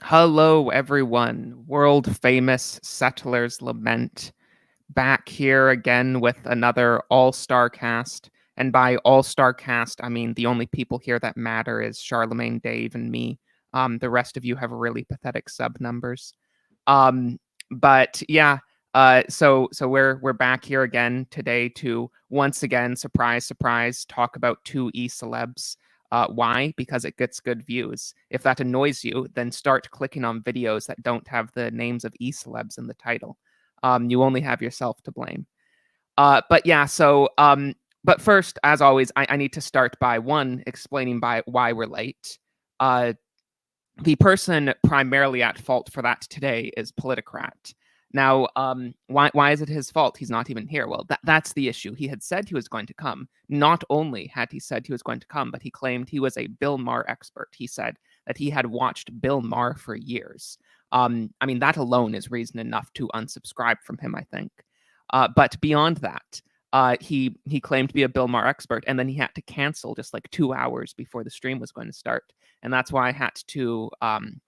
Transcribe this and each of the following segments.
Hello, everyone. World famous Settlers Lament. Back here again with another all-star cast. And by all-star cast, I mean the only people here that matter is Charlemagne, Dave, and me. The rest of you have really pathetic sub numbers. Um, but yeah, so we're back here again today to once again, surprise, surprise, talk about two e-celebs. Why? Because it gets good views. If that annoys you, then start clicking on videos that don't have the names of e-celebs in the title. You only have yourself to blame. But yeah, but first, as always, I need to start by one explaining by why we're late. Uh, the person primarily at fault for that today is Politicrat. Now, why is it his fault? He's not even here. Well, that's the issue. He had said he was going to come. Not only had he said he was going to come, but he claimed he was a Bill Maher expert. He said that he had watched Bill Maher for years. I mean, that alone is reason enough to unsubscribe from him, I think. But beyond that, he claimed to be a Bill Maher expert, and then he had to cancel just like 2 hours before the stream was going to start. And that's why I had to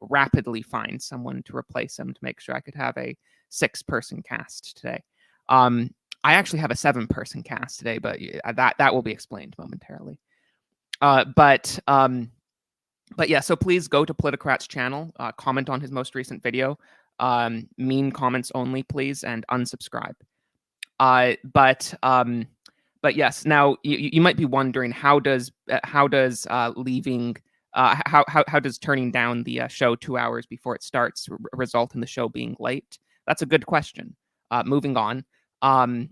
rapidly find someone to replace him to make sure I could have a 6-person cast today. I actually have a 7-person cast today, but that will be explained momentarily. But yeah, so please go to Politicrat's channel, comment on his most recent video, mean comments only, please, and unsubscribe. But yes, now you might be wondering how does leaving how does turning down the show 2 hours before it starts result in the show being late? That's a good question. Moving on. But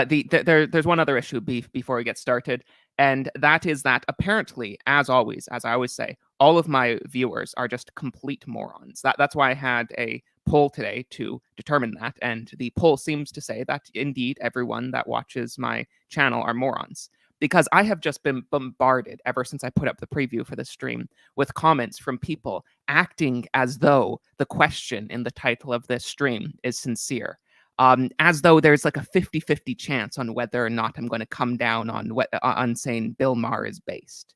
there's one other issue before we get started, and that is that apparently, as always, as I always say, all of my viewers are just complete morons. That's why I had a poll today to determine that, and the poll seems to say that indeed everyone that watches my channel are morons. Because I have just been bombarded ever since I put up the preview for this stream with comments from people acting as though the question in the title of this stream is sincere. As though there's like a 50-50 chance on whether or not I'm going to come down on saying Bill Maher is based.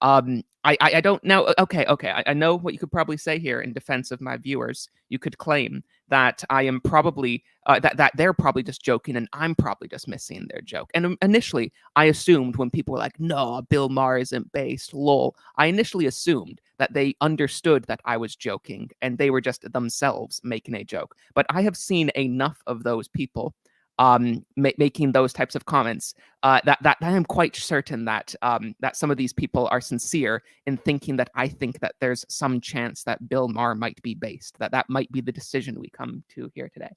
I don't know. Okay. I know what you could probably say here in defense of my viewers. You could claim that I am probably that they're probably just joking and I'm probably just missing their joke. And initially, I assumed when people were like, "No, Bill Maher isn't based," lol. I initially assumed that they understood that I was joking and they were just themselves making a joke. But I have seen enough of those people making those types of comments, that I am quite certain that that some of these people are sincere in thinking that I think that there's some chance that Bill Maher might be based, that might be the decision we come to here today.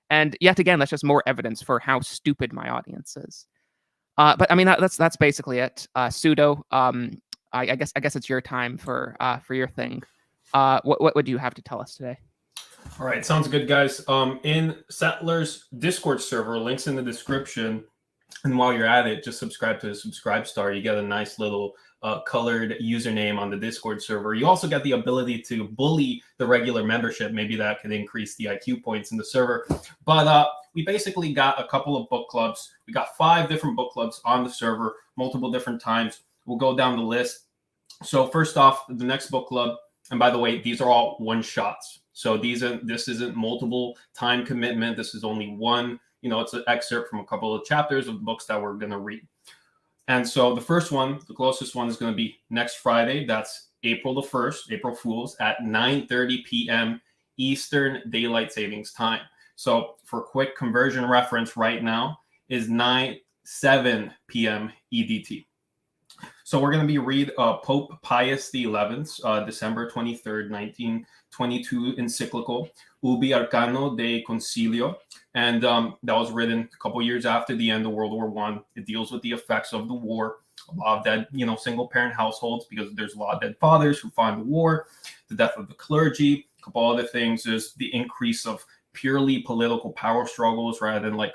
And yet again, that's just more evidence for how stupid my audience is. But I mean, that's basically it. Pseudo. I guess it's your time for your thing. What do you have to tell us today? All right, sounds good, guys. In Settlers Discord server, links in the description. And while you're at it, just subscribe to the Subscribe Star. You get a nice little colored username on the Discord server. You also get the ability to bully the regular membership. Maybe that could increase the IQ points in the server. But we basically got a couple of book clubs. We got 5 different book clubs on the server, multiple different times. We'll go down the list. So first off, the next book club, and by the way, these are all one-shots. So this isn't multiple time commitment. This is only one, it's an excerpt from a couple of chapters of books that we're going to read. And so the first one, the closest one, is going to be next Friday. That's April the 1st, April Fool's, at 9:30 p.m. Eastern Daylight Savings Time. So for quick conversion reference right now is 7 p.m. EDT. So we're going to be read Pope Pius XI's December 23rd, 1922 encyclical, Ubi Arcano de Concilio. And that was written a couple years after the end of World War I. It deals with the effects of the war, a lot of dead, single-parent households, because there's a lot of dead fathers who fought in the war, the death of the clergy, a couple other things. There's the increase of purely political power struggles rather than like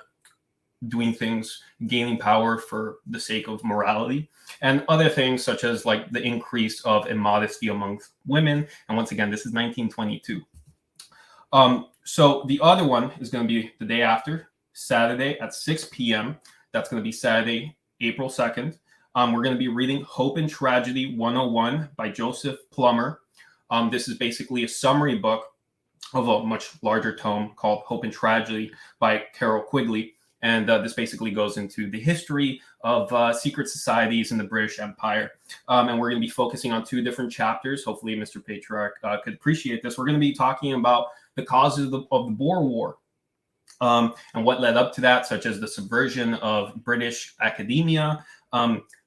doing things, gaining power for the sake of morality, and other things such as like the increase of immodesty among women. And once again, this is 1922. So the other one is going to be the day after, Saturday at 6 p.m. That's going to be Saturday, April 2nd. We're going to be reading Hope and Tragedy 101 by Joseph Plummer. This is basically a summary book of a much larger tome called Hope and Tragedy by Carol Quigley. And this basically goes into the history of secret societies in the British Empire. And we're going to be focusing on 2 different chapters. Hopefully, Mr. Patriarch could appreciate this. We're going to be talking about the causes of the Boer War and what led up to that, such as the subversion of British academia.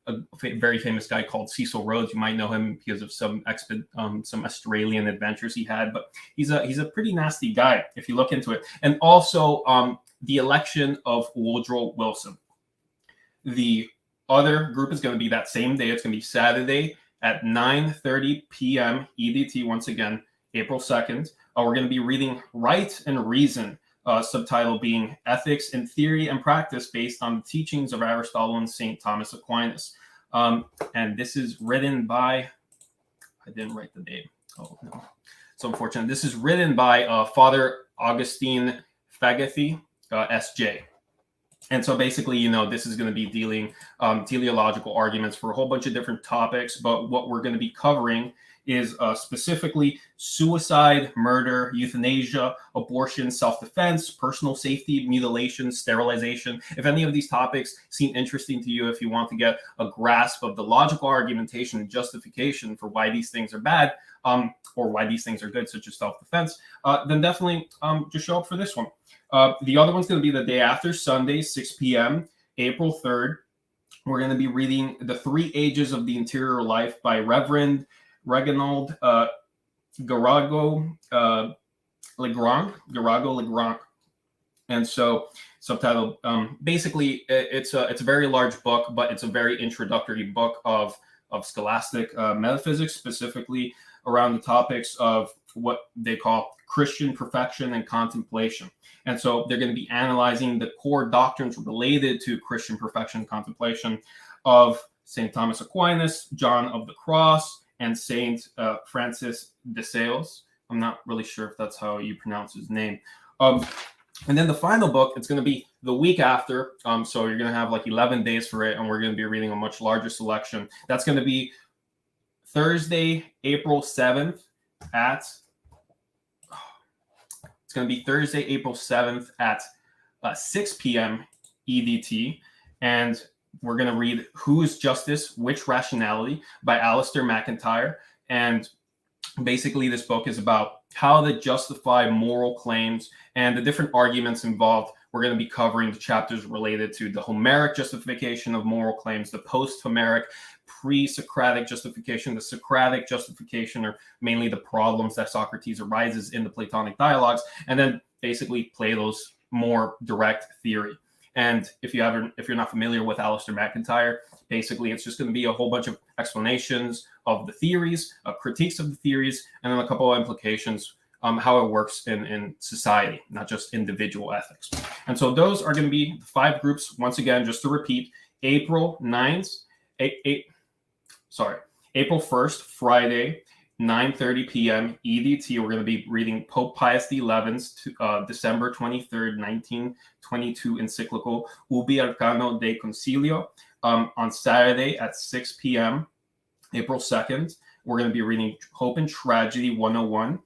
A very famous guy called Cecil Rhodes. You might know him because of some Australian adventures he had, but he's a pretty nasty guy if you look into it. And also the election of Woodrow Wilson. The other group is going to be that same day. It's going to be Saturday at 9:30 p.m. EDT. Once again, April 2nd. We're going to be reading Right and Reason. Subtitle being Ethics in Theory and Practice Based on the Teachings of Aristotle and St. Thomas Aquinas. And this is written by, I didn't write the name. Oh, no. So unfortunate. This is written by Father Augustine Fagethy, S.J. And so basically, this is going to be dealing teleological arguments for a whole bunch of different topics. But what we're going to be covering is specifically suicide, murder, euthanasia, abortion, self-defense, personal safety, mutilation, sterilization. If any of these topics seem interesting to you, if you want to get a grasp of the logical argumentation and justification for why these things are bad or why these things are good, such as self-defense, then definitely just show up for this one. The other one's going to be the day after, Sunday, 6 p.m., April 3rd. We're going to be reading The 3 Ages of the Interior Life by Reverend Reginald Garago Legrand. And so subtitle, basically it's a very large book, but it's a very introductory book of scholastic metaphysics, specifically around the topics of what they call Christian perfection and contemplation. And so they're going to be analyzing the core doctrines related to Christian perfection and contemplation of St. Thomas Aquinas, John of the Cross, and Saint Francis de Sales. I'm not really sure if that's how you pronounce his name. And then the final book, it's going to be the week after. So you're going to have like 11 days for it, and we're going to be reading a much larger selection. That's going to be Thursday, April 7th at... It's going to be Thursday, April 7th at 6 p.m. EDT. And we're going to read Whose Justice, Which Rationality by Alistair McIntyre. And basically this book is about how to justify moral claims and the different arguments involved. We're going to be covering the chapters related to the Homeric justification of moral claims, the post-Homeric, pre-Socratic justification, the Socratic justification, or mainly the problems that Socrates arises in the Platonic dialogues, and then basically Plato's more direct theory. And if you're not familiar with Alistair McIntyre, basically it's just going to be a whole bunch of explanations of the theories, critiques of the theories, and then a couple of implications, how it works in society, not just individual ethics. And so those are going to be the 5 groups. Once again, just to repeat, April 1st, Friday, 9:30 p.m. EDT. We're going to be reading Pope Pius XI's December 23rd, 1922 encyclical Ubi Arcano de Concilio. On Saturday at 6 p.m., April 2nd, we're going to be reading Hope and Tragedy 101.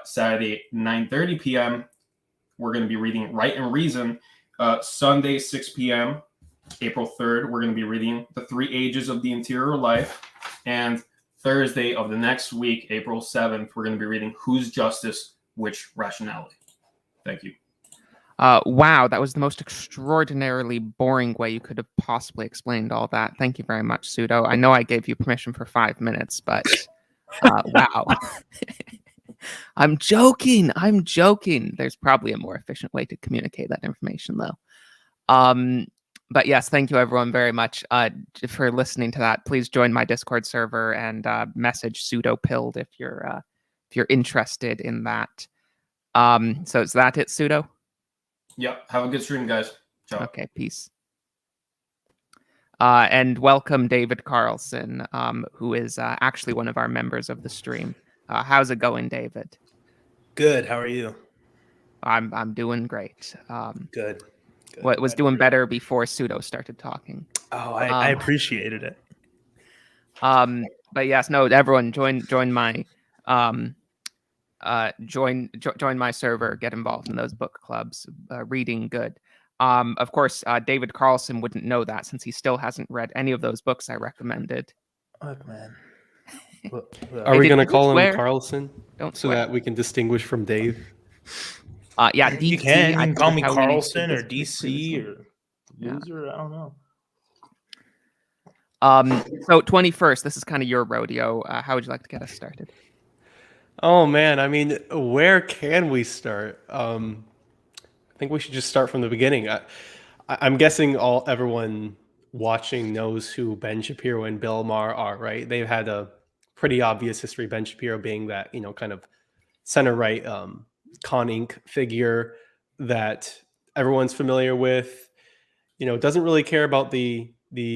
Saturday, 9:30 p.m., we're going to be reading Right and Reason. Sunday, 6 p.m., April 3rd, we're going to be reading The 3 Ages of the Interior Life. And Thursday of the next week, April 7th, we're going to be reading Whose Justice, Which Rationality. Thank you. Wow, that was the most extraordinarily boring way you could have possibly explained all that. Thank you very much, Pseudo. I know I gave you permission for 5 minutes, but wow. I'm joking. There's probably a more efficient way to communicate that information, though. But yes, thank you everyone very much for listening to that. Please join my Discord server and message pseudo-pilled if you're interested in that. So is that it, Pseudo? Yep. Have a good stream, guys. Ciao. Okay, peace. And welcome David Carlson, who is actually one of our members of the stream. How's it going, David? Good. How are you? I'm doing great. Good. What was doing better before Pseudo started talking. Oh, I appreciated it. But yes, no, everyone join my join my server, get involved in those book clubs. Reading good. Of course, David Carlson wouldn't know that since he still hasn't read any of those books I recommended. Look, man. Are we going to Did call swear? him Carlson Don't so swear. that we can distinguish from Dave? Yeah, You DC, can. You I can think call is me how we Carlson or used to DC previously. or loser. I don't know. So 21st, this is kind of your rodeo. How would you like to get us started? Oh man, I mean, where can we start? I think we should just start from the beginning. I'm guessing everyone watching knows who Ben Shapiro and Bill Maher are, right? They've had a pretty obvious history. Ben Shapiro being that kind of center right con Inc. figure that everyone's familiar with. Doesn't really care about the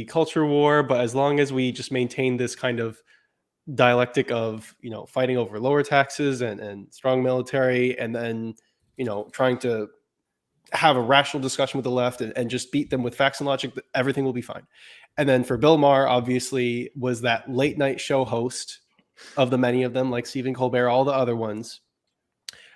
culture war, but as long as we just maintain this kind of dialectic of fighting over lower taxes and strong military, and then trying to have a rational discussion with the left and just beat them with facts and logic, everything will be fine. And then for Bill Maher, obviously, was that late night show host of the many of them, like Stephen Colbert, all the other ones.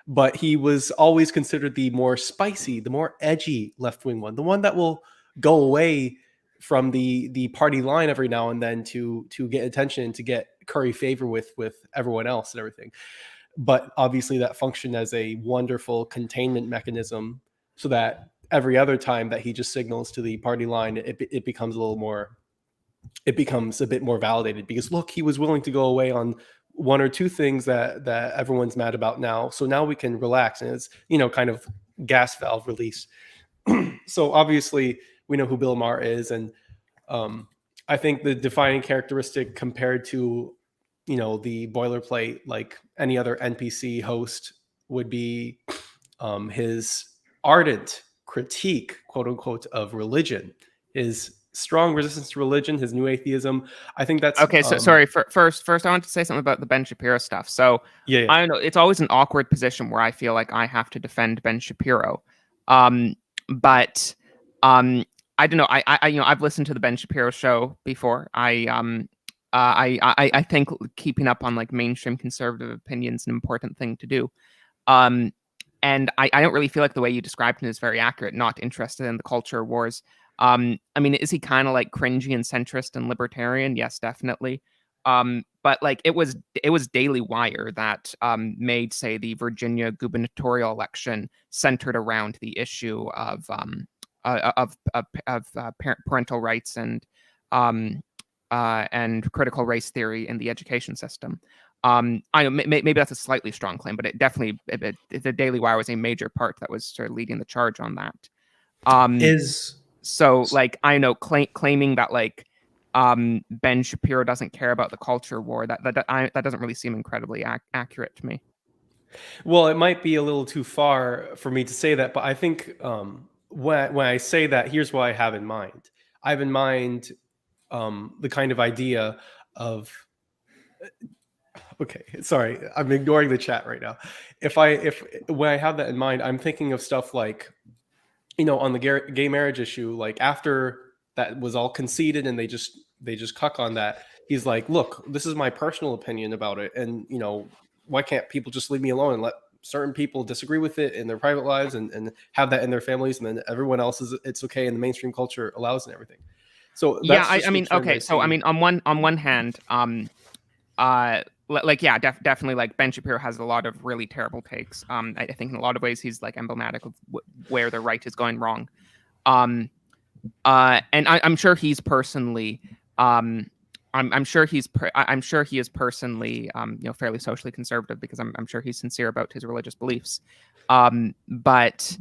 But he was always considered the more spicy, the more edgy left-wing one, the one that will go away from the party line every now and then to get attention, to get curry favor with everyone else and everything. But obviously that functioned as a wonderful containment mechanism, so that every other time that he just signals to the party line, it becomes a bit more validated, because look, he was willing to go away on one or two things that everyone's mad about now. So now we can relax, and it's kind of gas valve release. So obviously we know who Bill Maher is, and I think the defining characteristic compared to the boilerplate like any other NPC host would be his ardent critique, quote unquote, of religion, his strong resistance to religion, his new atheism. I think that's okay. So sorry. First, I want to say something about the Ben Shapiro stuff. So yeah. I don't know. It's always an awkward position where I feel like I have to defend Ben Shapiro. But I don't know. I've listened to the Ben Shapiro show before. I think keeping up on like mainstream conservative opinions is an important thing to do. And I don't really feel like the way you described him is very accurate. Not interested in the culture wars. I mean, is he kind of like cringy and centrist and libertarian? Yes, definitely. But like it was Daily Wire that made, say, the Virginia gubernatorial election centered around the issue of parental rights and critical race theory in the education system. I know maybe that's a slightly strong claim, but it definitely the Daily Wire was a major part that was sort of leading the charge on that. So like I know claiming that like Ben Shapiro doesn't care about the culture war, that doesn't really seem incredibly accurate to me. Well, it might be a little too far for me to say that, but I think when I say that, here's what I have in mind. I have in mind the kind of idea of okay, sorry, I'm ignoring the chat right now. When I have that in mind, I'm thinking of stuff like, on the gay marriage issue, like after that was all conceded and they just cuck on that, he's like, look, this is my personal opinion about it, and why can't people just leave me alone and let certain people disagree with it in their private lives and have that in their families, and then everyone else it's okay, and the mainstream culture allows and everything. So yeah, I mean, okay, so I mean, on one hand, like yeah, definitely like Ben Shapiro has a lot of really terrible takes. I think in a lot of ways he's like emblematic of where the right is going wrong. And I'm sure he's personally, I'm sure he is personally, fairly socially conservative, because I'm sure he's sincere about his religious beliefs. But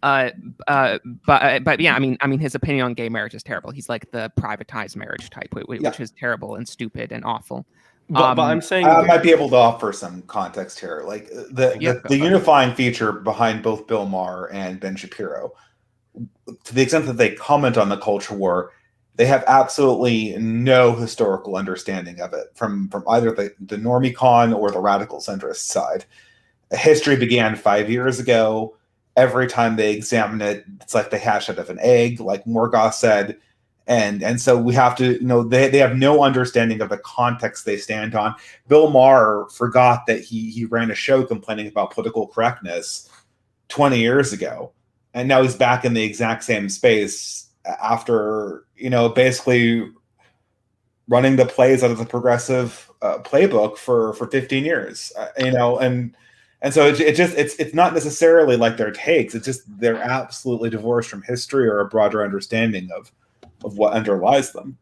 yeah, I mean, his opinion on gay marriage is terrible. He's like the privatized marriage type, which is terrible and stupid and awful. But I'm saying I might be able to offer some context here. Like the unifying feature behind both Bill Maher and Ben Shapiro, to the extent that they comment on the culture war, they have absolutely no historical understanding of it from either the normie con or the radical centrist side. History began 5 years ago. every time they examine it, it's like they hash out of an egg, like Morgoth said. And so we have to, they have no understanding of the context they stand on. Bill Maher forgot that he ran a show complaining about political correctness 20 years ago. And now he's back in the exact same space after, basically running the plays out of the progressive playbook for 15 years, and so it's not necessarily like their takes. It's just they're absolutely divorced from history or a broader understanding of what underlies them.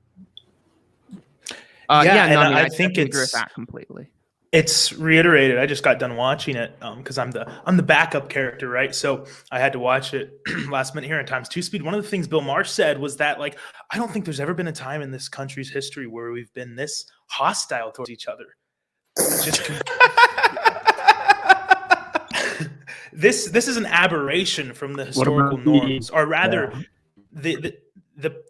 I think agree with that completely. It's reiterated. I just got done watching it because I'm the backup character, right? So I had to watch it last minute here in times 2 speed. One of the things Bill Maher said was that, like, I don't think there's ever been a time in this country's history where we've been this hostile towards each other. This is an aberration from the historical norms, or rather, the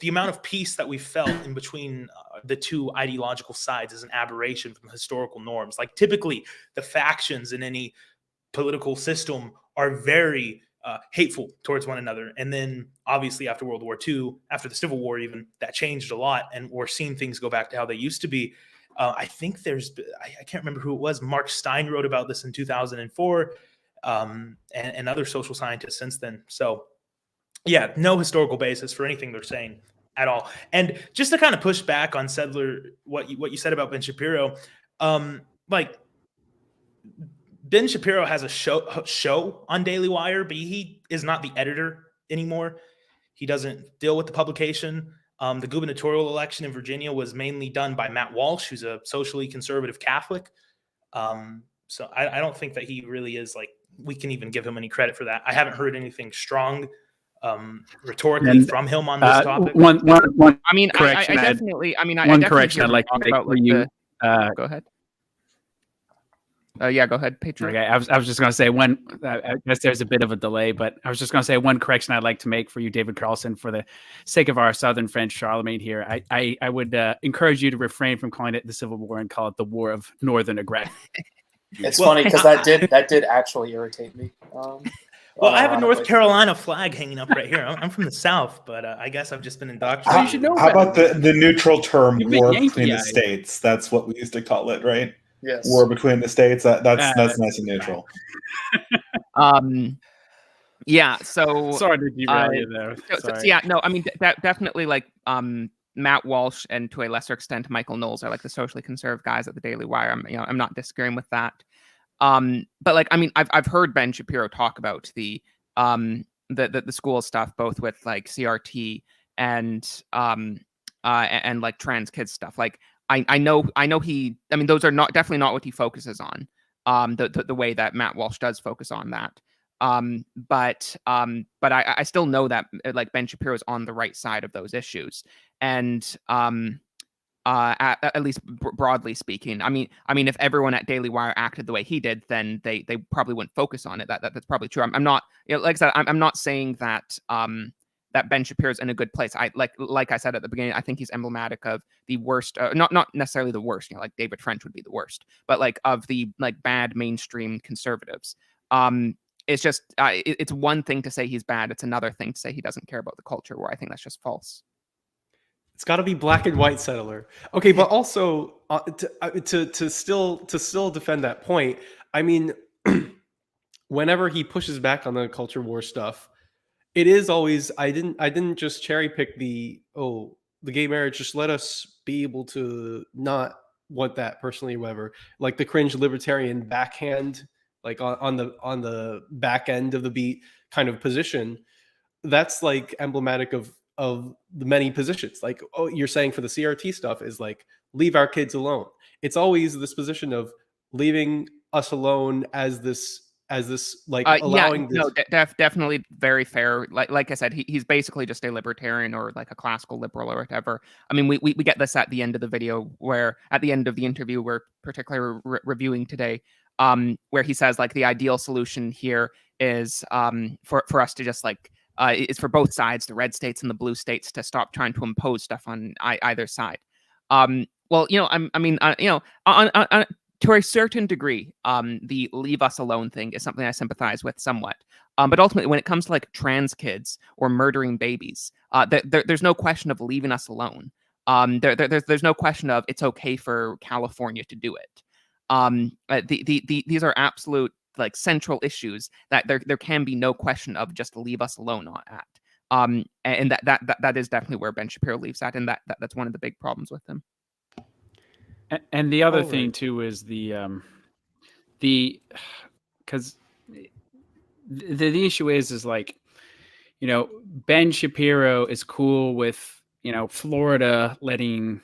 amount of peace that we felt in between the two ideological sides is an aberration from historical norms. Like, typically, the factions in any political system are very hateful towards one another. And then, obviously, after World War II, after the Civil War even, that changed a lot, and we're seeing things go back to how they used to be. I think I can't remember who it was. Mark Stein wrote about this in 2004, and other social scientists since then. So, yeah, no historical basis for anything they're saying at all. And just to kind of push back on Settler, what you said about Ben Shapiro, like, Ben Shapiro has a show on Daily Wire, but he is not the editor anymore. He doesn't deal with the publication. The gubernatorial election in Virginia was mainly done by Matt Walsh, who's a socially conservative Catholic. So I don't think that he really is, like, we can even give him any credit for that. I haven't heard anything strong rhetorically from him on this topic. One correction. I definitely I'd like to make about, like, you. Go ahead. Yeah, go ahead, Patriot. Okay, I was just going to say I guess there's a bit of a delay, but I was just going to say one correction I'd like to make for you, David Carlson, for the sake of our Southern friend Charlemagne here. I would encourage you to refrain from calling it the Civil War and call it the War of Northern Aggression. It's funny because that did actually irritate me. Well, I have a North Carolina flag hanging up right here. I'm from the South, but I guess I've just been indoctrinated. You should know how about the neutral term war Yankee between the states? That's what we used to call it, right? Yes. War between the states. That's nice and neutral. Yeah. So sorry to derail you there. Definitely, like, Matt Walsh and, to a lesser extent, Michael Knowles are, like, the socially conservative guys at the Daily Wire. I'm not disagreeing with that. But, like, I've heard Ben Shapiro talk about the school stuff, both with, like, CRT and like trans kids stuff. Like, I know those are definitely not what he focuses on. The way that Matt Walsh does focus on that. But I still know that, like, Ben Shapiro is on the right side of those issues, and at least broadly speaking. I mean, if everyone at Daily Wire acted the way he did, then they probably wouldn't focus on it. That's probably true. I'm not, like I said, I'm not saying that that Ben Shapiro's in a good place. Like I said at the beginning, I think he's emblematic of the worst, not necessarily the worst, like David French would be the worst, but, like, of the, like, bad mainstream conservatives. It's just it's one thing to say he's bad. It's another thing to say he doesn't care about the culture, where I think that's just false. It's got to be black and white, Settler. Okay, but also to still defend that point. I mean, whenever he pushes back on the culture war stuff, it is always I didn't just cherry pick the gay marriage. Just let us be able to not want that personally, or whatever. Like the cringe libertarian backhand, like on the back end of the beat kind of position. That's, like, emblematic of the many positions. Like, you're saying for the CRT stuff is, like, leave our kids alone. It's always this position of leaving us alone as this like allowing this. No, definitely very fair. Like I said, he's basically just a libertarian, or, like, a classical liberal or whatever. I mean, we get this at the end of the video, where at the end of the interview we're particularly reviewing today, where he says, like, the ideal solution here is for us to just, like, is for both sides, the red states and the blue states, to stop trying to impose stuff on either side. Well, To a certain degree, the leave us alone thing is something I sympathize with somewhat. But ultimately, when it comes to like trans kids or murdering babies, there's no question of leaving us alone. There's no question of it's okay for California to do it. These are absolute like central issues that there can be no question of just leave us alone at. And that is definitely where Ben Shapiro leaves at, and that's one of the big problems with him. And the other thing too is because the issue is like, you know, Ben Shapiro is cool with, you know, Florida letting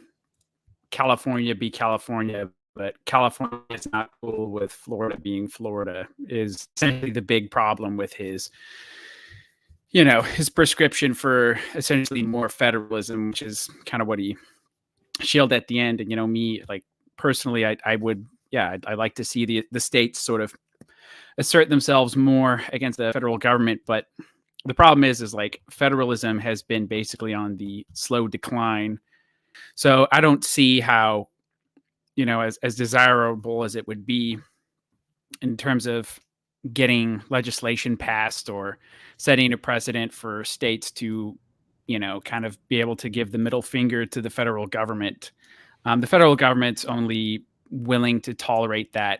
California be California, but California is not cool with Florida being Florida, is essentially the big problem with his, you know, his prescription for essentially more federalism, which is kind of what he shielded at the end. And, you know, me, like personally, I would, yeah, I'd like to see the states sort of assert themselves more against the federal government. But the problem is like federalism has been basically on the slow decline. So I don't see how, you know, as desirable as it would be in terms of getting legislation passed or setting a precedent for states to, you know, kind of be able to give the middle finger to the federal government. The federal government's only willing to tolerate that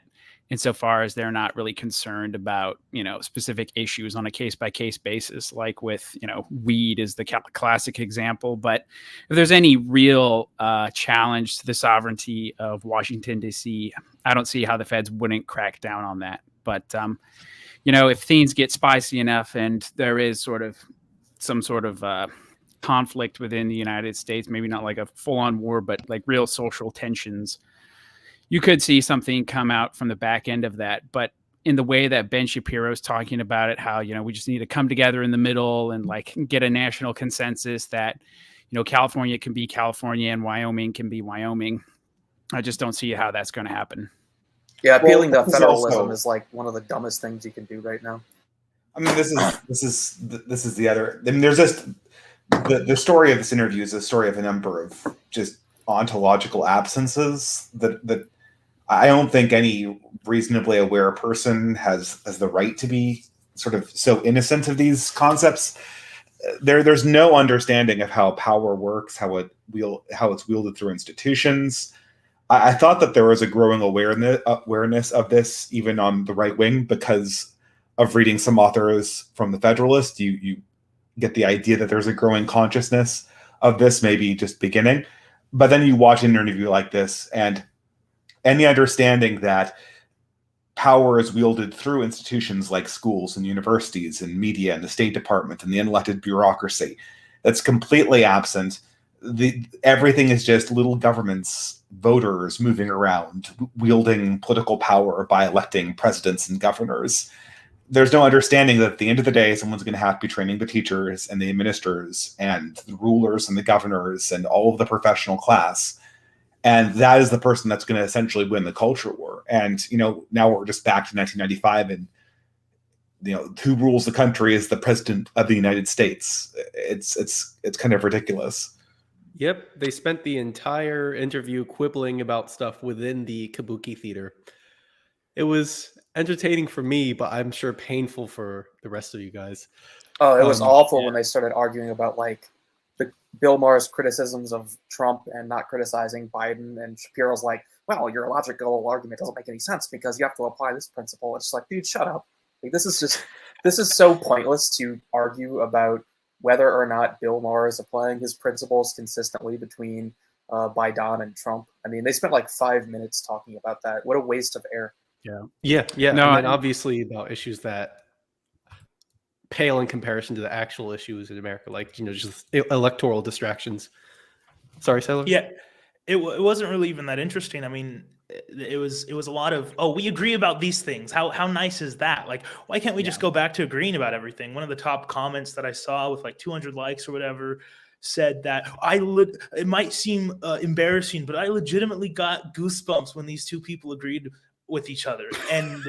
insofar as they're not really concerned about, you know, specific issues on a case-by-case basis, like with, you know, weed is the classic example. But if there's any real challenge to the sovereignty of Washington, D.C., I don't see how the feds wouldn't crack down on that. But, you know, if things get spicy enough and there is sort of some sort of conflict within the United States, maybe not like a full-on war, but like real social tensions, you could see something come out from the back end of that. But in the way that Ben Shapiro is talking about it, how, you know, we just need to come together in the middle and like get a national consensus that, you know, California can be California and Wyoming can be Wyoming. I just don't see how that's going to happen. Yeah, appealing to federalism is like one of the dumbest things you can do right now. I mean, this is the other. I mean, there's just the story of this interview is a story of a number of just ontological absences that I don't think any reasonably aware person has the right to be sort of so innocent of these concepts. There's no understanding of how power works, how it's wielded through institutions. I thought that there was a growing awareness of this even on the right wing because of reading some authors from the Federalist. You get the idea that there's a growing consciousness of this, maybe just beginning. But then you watch an interview like this and the understanding that power is wielded through institutions like schools and universities and media and the State Department and the unelected bureaucracy. That's completely absent. Everything is just little governments, voters moving around, wielding political power by electing presidents and governors. There's no understanding that at the end of the day, someone's going to have to be training the teachers and the administrators and the rulers and the governors and all of the professional class. And that is the person that's going to essentially win the culture war. And, you know, now we're just back to 1995 and, you know, who rules the country is the president of the United States. It's kind of ridiculous. Yep. They spent the entire interview quibbling about stuff within the Kabuki theater. It was entertaining for me, but I'm sure painful for the rest of you guys. Oh, it was awful when they started arguing about like Bill Maher's criticisms of Trump and not criticizing Biden, and Shapiro's like, well, your logical argument doesn't make any sense because you have to apply this principle. It's like, dude, shut up. Like, this is so pointless to argue about whether or not Bill Maher is applying his principles consistently between Biden and Trump. I mean, they spent like 5 minutes talking about that. What a waste of air. Yeah. No, and obviously about issues that pale in comparison to the actual issues in America, like, you know, just electoral distractions. Sorry, Sailor? Yeah, it wasn't really even that interesting. I mean, it was a lot of, oh, we agree about these things. How nice is that? Like, why can't we just go back to agreeing about everything? One of the top comments that I saw with like 200 likes or whatever said that it might seem embarrassing, but I legitimately got goosebumps when these two people agreed with each other. And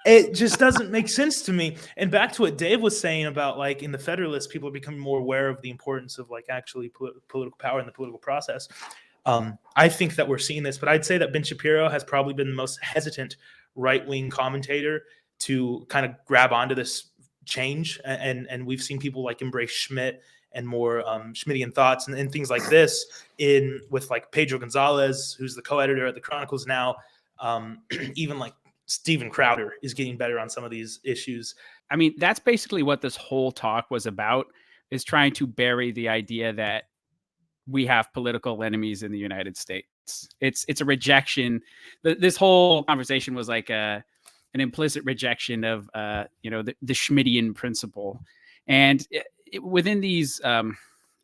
it just doesn't make sense to me. And back to what Dave was saying about like in the Federalist, people are becoming more aware of the importance of like actually political power in the political process. I think that we're seeing this, but I'd say that Ben Shapiro has probably been the most hesitant right-wing commentator to kind of grab onto this change. And we've seen people like embrace Schmidt and more Schmittian thoughts and things like this with like Pedro Gonzalez, who's the co-editor at the Chronicles now. Even like Steven Crowder is getting better on some of these issues. I mean, that's basically what this whole talk was about, is trying to bury the idea that we have political enemies in the United States. It's a rejection. This whole conversation was like an implicit rejection of the Schmittian principle. And within these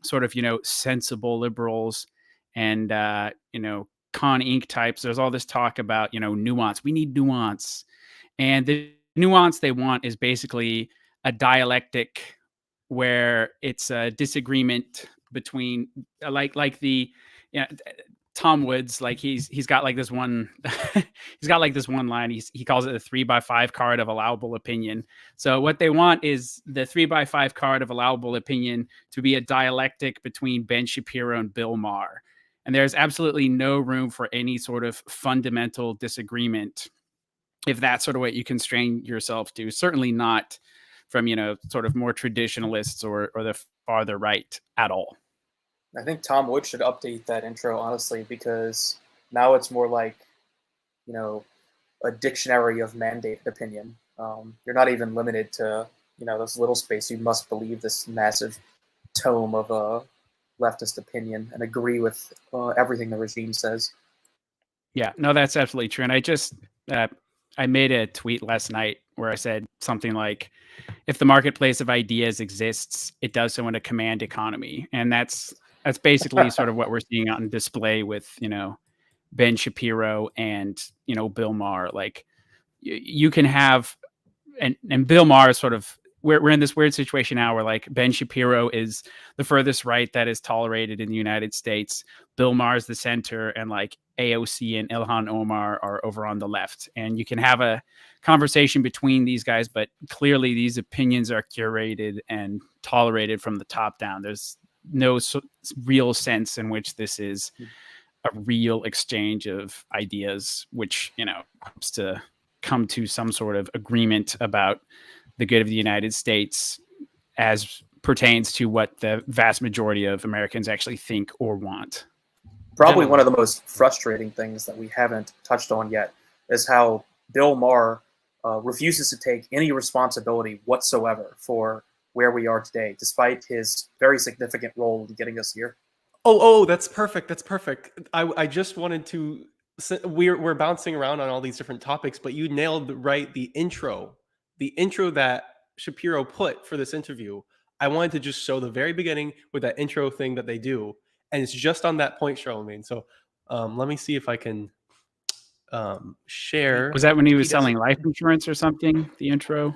sort of sensible liberals and Con Inc. types, there's all this talk about nuance. We need nuance, and the nuance they want is basically a dialectic where it's a disagreement between like the Tom Woods, like he's got like this one he's got like this one line. He calls it a 3x5 card of allowable opinion. So what they want is the 3x5 card of allowable opinion to be a dialectic between Ben Shapiro and Bill Maher. And there's absolutely no room for any sort of fundamental disagreement if that's sort of what you constrain yourself to. Certainly not from, sort of more traditionalists or the farther right at all. I think Tom Wood should update that intro, honestly, because now it's more like, a dictionary of mandated opinion. You're not even limited to, this little space. You must believe this massive tome of leftist opinion and agree with everything the regime says. Yeah, no, that's absolutely true. And I just, I made a tweet last night where I said something like, if the marketplace of ideas exists, it does so in a command economy. And that's basically sort of what we're seeing on display with, Ben Shapiro and, Bill Maher. Like you can have, and Bill Maher is sort of, we're in this weird situation now where like Ben Shapiro is the furthest right that is tolerated in the United States. Bill Maher is the center, and like AOC and Ilhan Omar are over on the left. And you can have a conversation between these guys, but clearly these opinions are curated and tolerated from the top down. There's no real sense in which this is a real exchange of ideas, which, helps to come to some sort of agreement about the good of the United States as pertains to what the vast majority of Americans actually think or want. Probably one of the most frustrating things that we haven't touched on yet is how Bill Maher refuses to take any responsibility whatsoever for where we are today, despite his very significant role in getting us here. Oh, that's perfect. That's perfect. I just wanted to, we're bouncing around on all these different topics, but you nailed right the intro that Shapiro put for this interview. I wanted to just show the very beginning with that intro thing that they do. And it's just on that point, Charlemagne. So let me see if I can share. Was that when he was selling life insurance or something? The intro?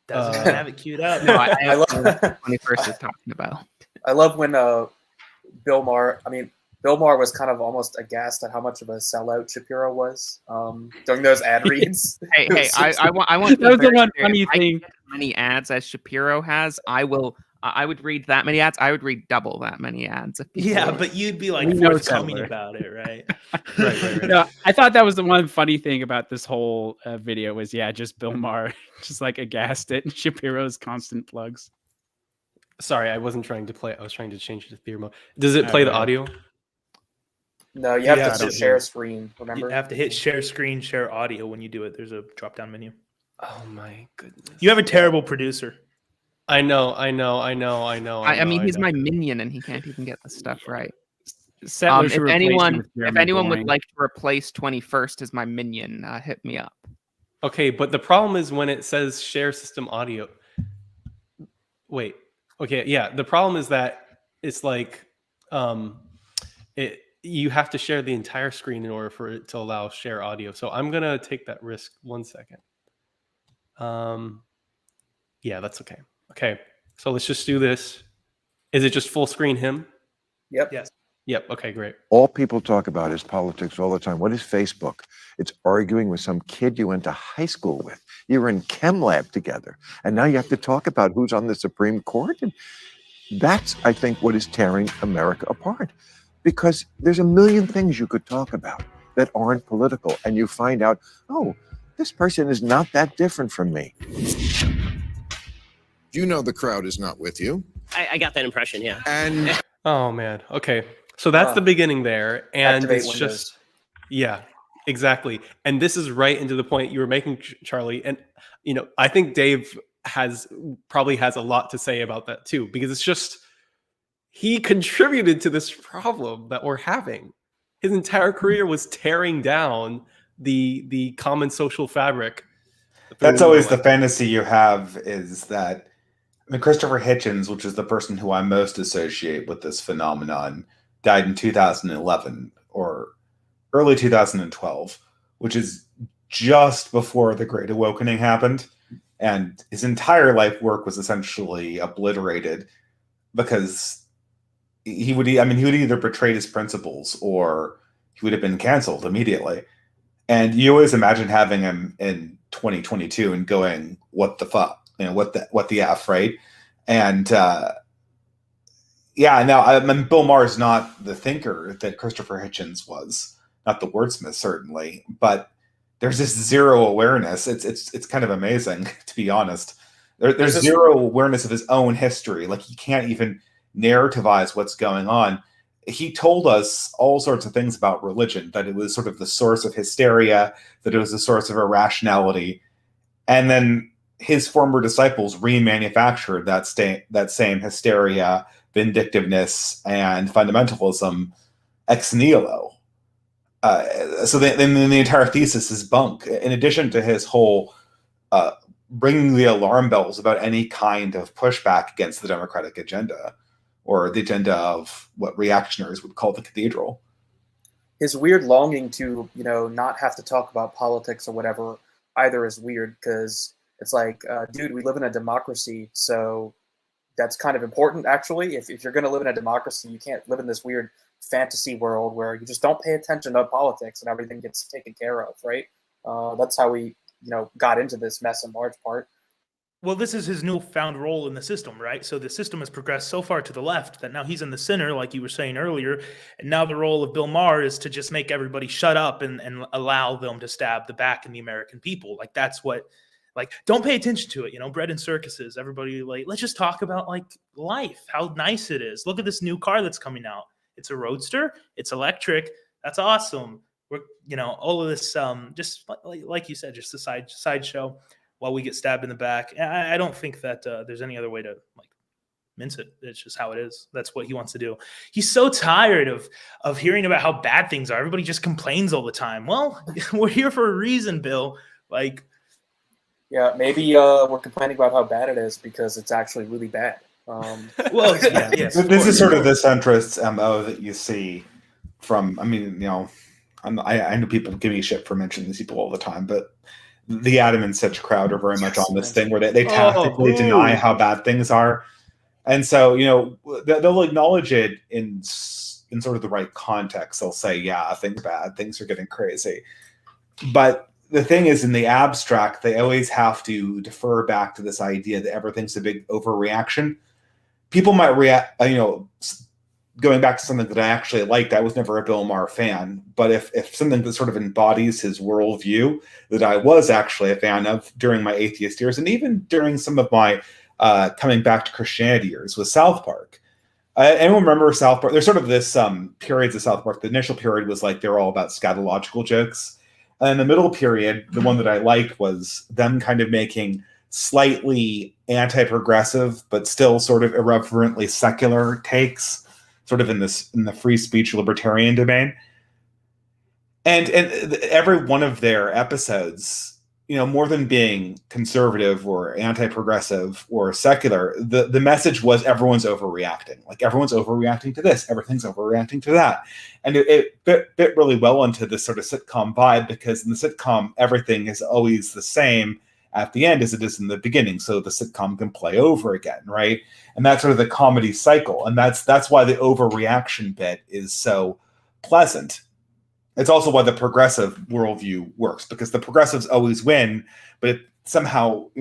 Doesn't have it queued up. No, I love when he first is talking about. I love when Bill Maher was kind of almost aghast at how much of a sellout Shapiro was during those ad reads. Hey, I want that was the one funny thing. As many ads as Shapiro has, I would read that many ads. I would read double that many ads. Yeah, but you'd be like forthcoming about it, right? right. No, I thought that was the one funny thing about this whole video was, just Bill Maher, just like aghast at Shapiro's constant plugs. Sorry, I wasn't trying to play. I was trying to change it to theater mode. Does it play the audio? No, you have to share screen, remember? You have to hit share screen, share audio when you do it. There's a drop-down menu. Oh my goodness. You have a terrible producer. I mean, he's my minion and he can't even get the stuff right. If anyone would like to replace 21st as my minion, hit me up. Okay, but the problem is when it says share system audio. Wait. Okay, yeah. The problem is that it's like you have to share the entire screen in order for it to allow share audio. So I'm gonna take that risk. 1 second. Yeah, that's okay. Okay, so let's just do this. Is it just full screen him? Yep. Yes. Yep. Okay, great. All people talk about is politics all the time. What is Facebook? It's arguing with some kid you went to high school with. You were in chem lab together. And now you have to talk about who's on the Supreme Court. And that's, I think, what is tearing America apart. because there's a million things you could talk about that aren't political, and you find out, oh, this person is not that different from me. You know the crowd is not with you. I got that impression, yeah. And Oh man. Okay. So that's the beginning there, and Activate it's Windows. just yeah, exactly. And this is right into the point you were making, Charlie. And I think Dave probably has a lot to say about that too, because it's just he contributed to this problem that we're having. His entire career was tearing down the common social fabric. That's always the fantasy you have, is that Christopher Hitchens, which is the person who I most associate with this phenomenon, died in 2011 or early 2012, which is just before the Great Awakening happened. And his entire life work was essentially obliterated because he would either betray his principles or he would have been canceled immediately. And you always imagine having him in 2022 and going, what the fuck, what the F, right? And Bill Maher is not the thinker that Christopher Hitchens was, not the wordsmith certainly, but there's this zero awareness. It's kind of amazing, to be honest. There's zero awareness of his own history. Like, he can't even narrativize what's going on. He told us all sorts of things about religion, that it was sort of the source of hysteria, that it was the source of irrationality. And then his former disciples remanufactured that same hysteria, vindictiveness, and fundamentalism ex nihilo. So then the entire thesis is bunk. In addition to his whole bringing the alarm bells about any kind of pushback against the democratic agenda, or the agenda of what reactionaries would call the cathedral. His weird longing to, not have to talk about politics or whatever either is weird, because it's like, dude, we live in a democracy, so that's kind of important, actually. If you're going to live in a democracy, you can't live in this weird fantasy world where you just don't pay attention to politics and everything gets taken care of, right? That's how we, got into this mess in large part. Well, this is his newfound role in the system, right? So the system has progressed so far to the left that now he's in the center, like you were saying earlier. And now the role of Bill Maher is to just make everybody shut up and allow them to stab the back in the American people. Like, that's what, don't pay attention to it, bread and circuses. Everybody, let's just talk about, life, how nice it is. Look at this new car that's coming out. It's a roadster. It's electric. That's awesome. We're, all of this, just like you said, just a sideshow. While we get stabbed in the back. I don't think that there's any other way to mince it. It's just how it is. That's what he wants to do. He's so tired of hearing about how bad things are. Everybody just complains all the time. Well, we're here for a reason, Bill. Yeah, maybe we're complaining about how bad it is because it's actually really bad. Well, yes. This is sort of the centrist MO that you see from, I know people give me shit for mentioning these people all the time, but the Adam and Sitch crowd are very much on this thing where they tactically deny how bad things are. And so, they'll acknowledge it in sort of the right context. They'll say, yeah, things bad, things are getting crazy. But the thing is, in the abstract, they always have to defer back to this idea that everything's a big overreaction. People might react, going back to something that I actually liked. I was never a Bill Maher fan, but if something that sort of embodies his worldview that I was actually a fan of during my atheist years, and even during some of my coming back to Christianity years, was South Park. Anyone remember South Park? There's sort of this periods of South Park. The initial period was they're all about scatological jokes. And the middle period, the one that I liked, was them kind of making slightly anti-progressive, but still sort of irreverently secular takes, sort of in the free speech libertarian domain. And every one of their episodes, more than being conservative or anti-progressive or secular, the message was everyone's overreacting. Everyone's overreacting to this, everything's overreacting to that. And it fit really well into this sort of sitcom vibe, because in the sitcom, everything is always the same at the end as it is in the beginning, so the sitcom can play over again, right? And that's sort of the comedy cycle, and that's why the overreaction bit is so pleasant. It's also why the progressive worldview works, because the progressives always win, but somehow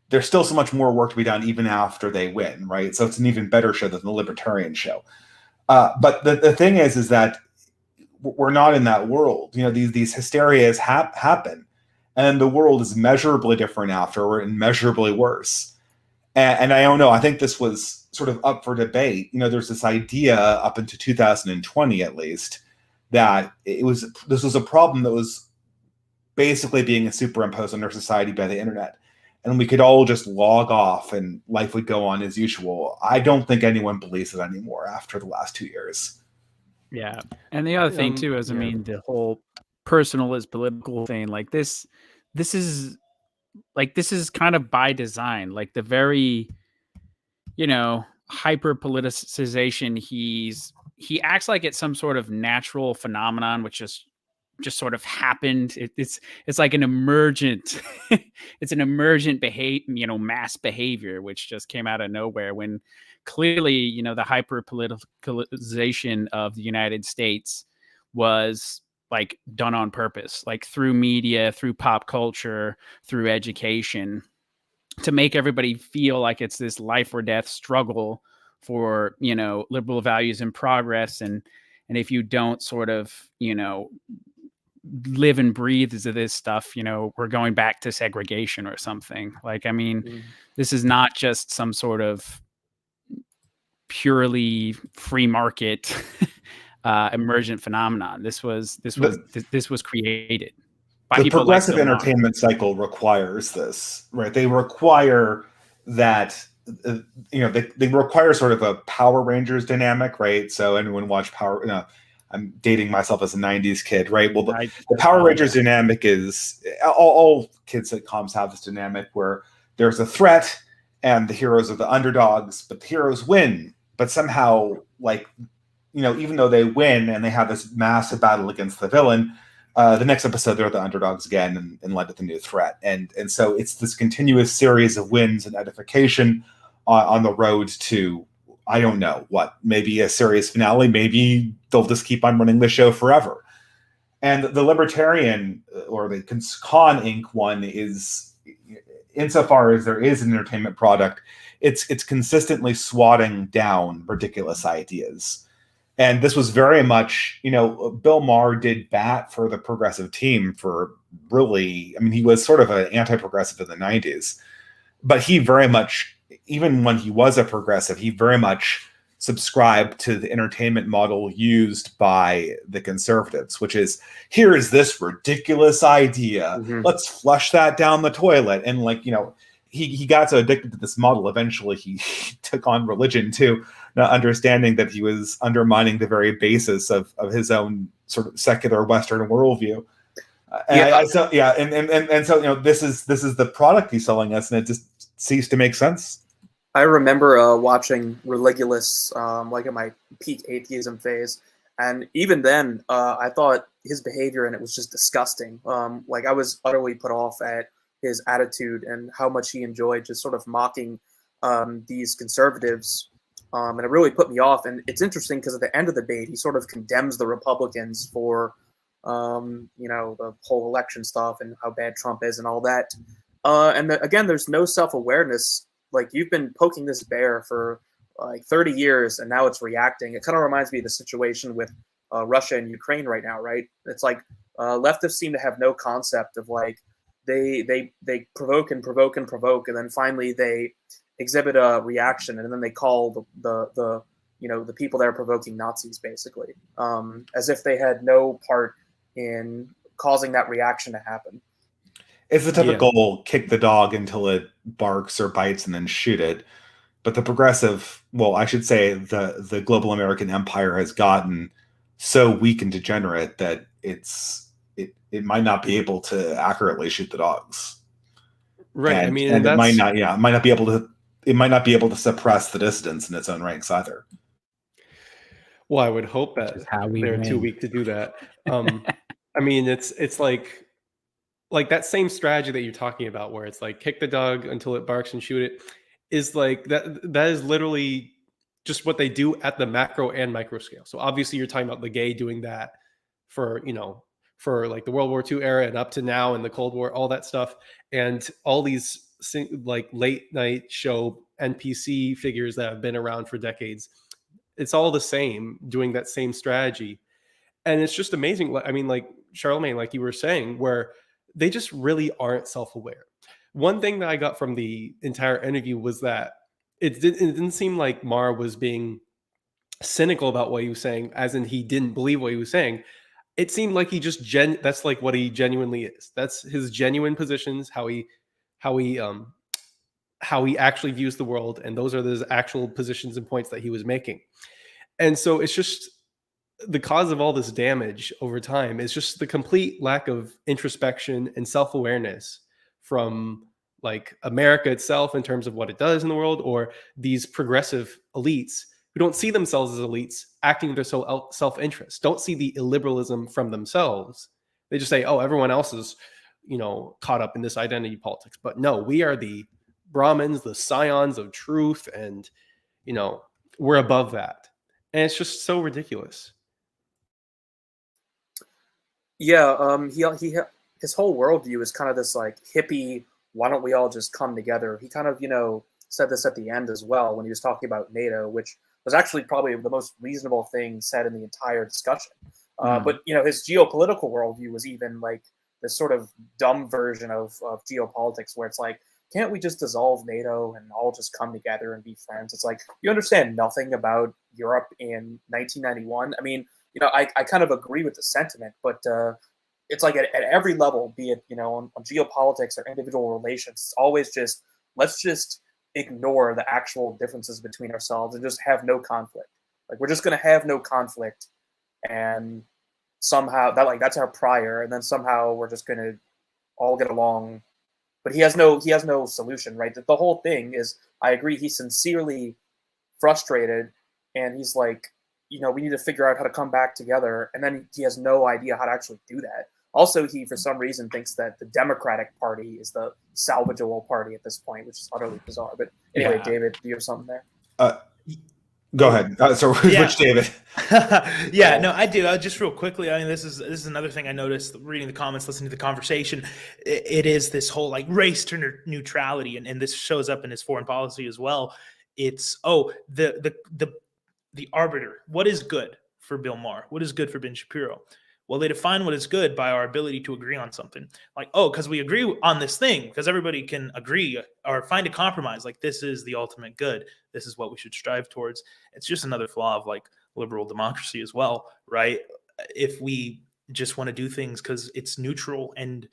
there's still so much more work to be done even after they win, right? So it's an even better show than the libertarian show. But the thing is that we're not in that world. These hysterias happen, and the world is measurably different after, and measurably worse. And I don't know. I think this was sort of up for debate. There's this idea up into 2020, at least, that this was a problem that was basically being superimposed on our society by the internet, and we could all just log off and life would go on as usual. I don't think anyone believes it anymore after the last 2 years. Yeah. And the other thing too is, I mean, the whole personal is political thing, like this is kind of by design, like the very, hyper politicization. He acts like it's some sort of natural phenomenon, which just sort of happened. It's like an emergent, it's an emergent behavior, mass behavior, which just came out of nowhere, when clearly, the hyper politicization of the United States was like done on purpose, like through media, through pop culture, through education, to make everybody feel like it's this life or death struggle for, liberal values and progress. And if you don't sort of, live and breathe into this stuff, we're going back to segregation or something. Like, I mean, this is not just some sort of purely free market emergent phenomenon. This was created by the people progressive like Bill entertainment Maher. cycle requires this, right? They require that they require sort of a Power Rangers dynamic, right? So anyone watch Power? I'm dating myself as a 90s kid, right? Well, the Power Rangers dynamic is all kids sitcoms have this dynamic where there's a threat and the heroes are the underdogs, but the heroes win. But somehow, even though they win and they have this massive battle against the villain, the next episode they're the underdogs again and led with a new threat. And so it's this continuous series of wins and edification on the road to, I don't know what, maybe a series finale, maybe they'll just keep on running the show forever. And the libertarian or the Con Inc. one is, insofar as there is an entertainment product, it's consistently swatting down ridiculous ideas. And this was very much, Bill Maher did bat for the progressive team for really, he was sort of an anti-progressive in the 90s, but he very much, even when he was a progressive, he very much subscribed to the entertainment model used by the conservatives, which is, here's this ridiculous idea. Let's flush that down the toilet. And he got so addicted to this model, eventually he took on religion too, not understanding that he was undermining the very basis of his own sort of secular Western worldview. So this is the product he's selling us, and it just ceased to make sense. I remember watching Religulous, in my peak atheism phase, and even then, I thought his behavior in it was just disgusting. I was utterly put off at his attitude and how much he enjoyed just sort of mocking these conservatives, and it really put me off. And it's interesting because at the end of the debate, he sort of condemns the Republicans for, the whole election stuff and how bad Trump is and all that. Again, there's no self-awareness. You've been poking this bear for 30 years, and now it's reacting. It kind of reminds me of the situation with Russia and Ukraine right now, right? It's leftists seem to have no concept of they provoke and provoke and provoke, and then finally they exhibit a reaction, and then they call the people that are provoking Nazis, basically, as if they had no part in causing that reaction to happen. It's the typical kick the dog until it barks or bites and then shoot it. But the progressive, I should say the global American empire has gotten so weak and degenerate that it might not be able to accurately shoot the dogs. Right. And it might not be able to suppress the dissidents in its own ranks either. Well, I would hope that they're too weak to do that. It's like that same strategy that you're talking about, where it's kick the dog until it barks and shoot it, is that is literally just what they do at the macro and micro scale. So obviously you're talking about the gay doing that for the World War II era and up to now and the Cold War, all that stuff. And all these late night show NPC figures that have been around for decades, It's all the same, doing that same strategy. And it's just amazing. I mean, like Charlemagne, like you were saying, where they just really aren't self-aware. One thing that I got from the entire interview was that it didn't seem like Maher was being cynical about what he was saying, as in he didn't believe what he was saying. It seemed like he just that's like what he genuinely is. That's his genuine positions, how he actually views the world, and those are his actual positions and points that he was making. And so it's just the cause of all this damage over time is just the complete lack of introspection and self-awareness from like America itself in terms of what it does in the world, or these progressive elites who don't see themselves as elites acting with their self-interest, don't see the illiberalism from themselves. They just say, oh, everyone else is, caught up in this identity politics. But no, we are the Brahmins, the scions of truth, and, we're above that. And it's just so ridiculous. Yeah, his whole worldview is kind of this like hippie, why don't we all just come together? He kind of, said this at the end as well when he was talking about NATO, which was actually probably the most reasonable thing said in the entire discussion. But, his geopolitical worldview was even like this sort of dumb version of geopolitics where it's like, can't we just dissolve NATO and all just come together and be friends? It's like, you understand nothing about Europe in 1991. I mean, I kind of agree with the sentiment, but it's like at every level, be it, on geopolitics or individual relations, it's always just, let's just ignore the actual differences between ourselves and just have no conflict. Like, we're just going to have no conflict, and somehow that's our prior, and then somehow we're just going to all get along. But he has no solution, right? The whole thing is, I agree, he's sincerely frustrated, and he's like, we need to figure out how to come back together, and then he has no idea how to actually do that. Also, he, for some reason, thinks that the Democratic Party is the salvageable party at this point, which is utterly bizarre. But anyway, yeah. David, do you have something there? Go ahead. Which David? Yeah, no, I do. Just real quickly, I mean, this is another thing I noticed reading the comments, listening to the conversation. It is this whole like race to neutrality, and this shows up in his foreign policy as well. It's the arbiter. What is good for Bill Maher? What is good for Ben Shapiro? Well, they define what is good by our ability to agree on something. Like, because we agree on this thing, because everybody can agree or find a compromise. Like, this is the ultimate good. This is what we should strive towards. It's just another flaw of like liberal democracy as well, right? If we just want to do things because it's neutral, and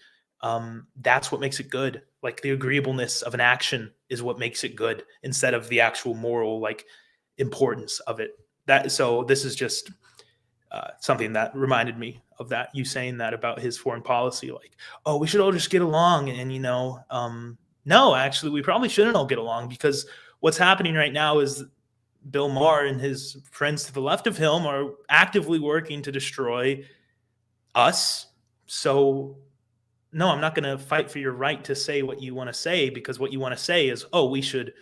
that's what makes it good. Like, the agreeableness of an action is what makes it good, instead of the actual moral like importance of it. So this is just something that reminded me of that, you saying that about his foreign policy, like, oh, we should all just get along. And, no, actually, we probably shouldn't all get along, because what's happening right now is Bill Maher and his friends to the left of him are actively working to destroy us. So, no, I'm not going to fight for your right to say what you want to say, because what you want to say is, oh, we should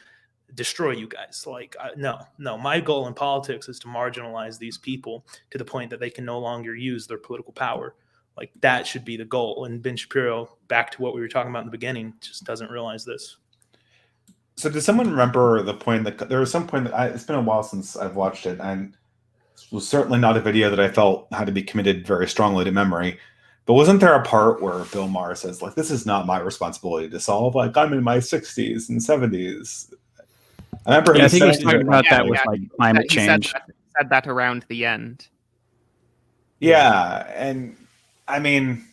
destroy you guys. Like, no, my goal in politics is to marginalize these people to the point that they can no longer use their political power. Like, that should be the goal. And Ben Shapiro, back to what we were talking about in the beginning, just doesn't realize this. So does someone remember the point that there was some point that it's been a while since I've watched it, and it was certainly not a video that I felt had to be committed very strongly to memory. But wasn't there a part where Bill Maher says, like, this is not my responsibility to solve? Like, I'm in my 60s and 70s. I remember I think he was talking about that with like climate change. Said that around the end. Yeah, and I mean,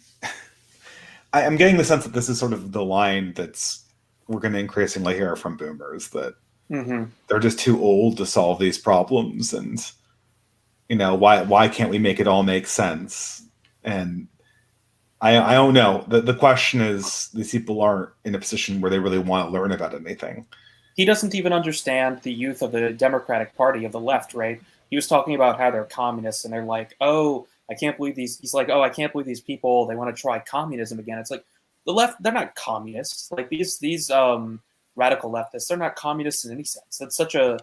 I'm getting the sense that this is sort of the line that's we're going to increasingly hear from boomers, that they're just too old to solve these problems, and why can't we make it all make sense? And I don't know. The question is, these people aren't in a position where they really want to learn about anything. He doesn't even understand the youth of the Democratic Party, of the left, right? He was talking about how they're communists, and they're like, oh, I can't believe these. He's like, oh, I can't believe these people, they want to try communism again. It's like, the left, they're not communists. Like, these radical leftists, they're not communists in any sense. It's such a,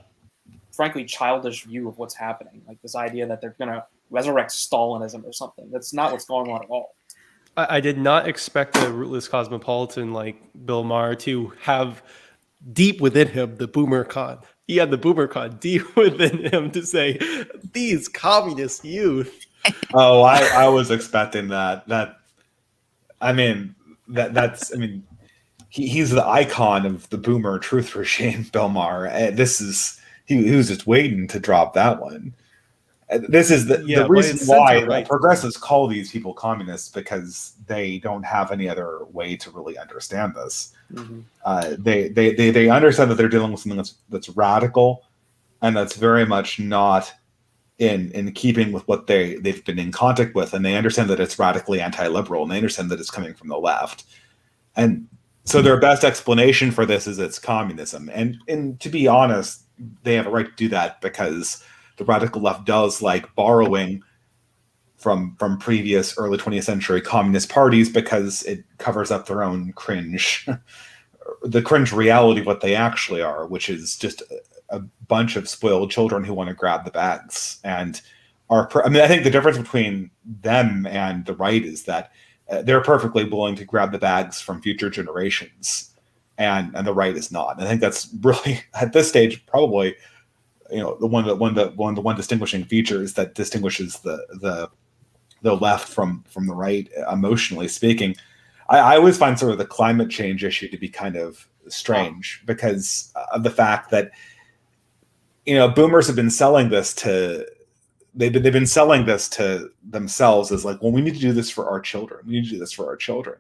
frankly, childish view of what's happening. Like, this idea that they're going to resurrect Stalinism or something. That's not what's going on at all. I did not expect a rootless cosmopolitan like Bill Maher to have deep within him the boomer he had the boomercon deep within him to say, these communist youth. Oh, I was expecting that. He's the icon of the boomer truth regime, Bill Maher. He was just waiting to drop that one. This is the reason why progressives call these people communists, because they don't have any other way to really understand this. Mm-hmm. They understand that they're dealing with something that's radical, and that's very much not in keeping with what they've been in contact with, and they understand that it's radically anti-liberal, and they understand that it's coming from the left. And so their best explanation for this is it's communism. And to be honest, they have a right to do that, because the radical left does like borrowing from previous early 20th century communist parties, because it covers up their own cringe, the cringe reality of what they actually are, which is just a bunch of spoiled children who want to grab the bags. And I think the difference between them and the right is that they're perfectly willing to grab the bags from future generations, and the right is not. And I think that's really, at this stage, probably, the one distinguishing features that distinguishes the left from the right, emotionally speaking. I always find sort of the climate change issue to be kind of strange, because of the fact that boomers have been selling this to. They've been selling this to themselves as like, well, we need to do this for our children. We need to do this for our children.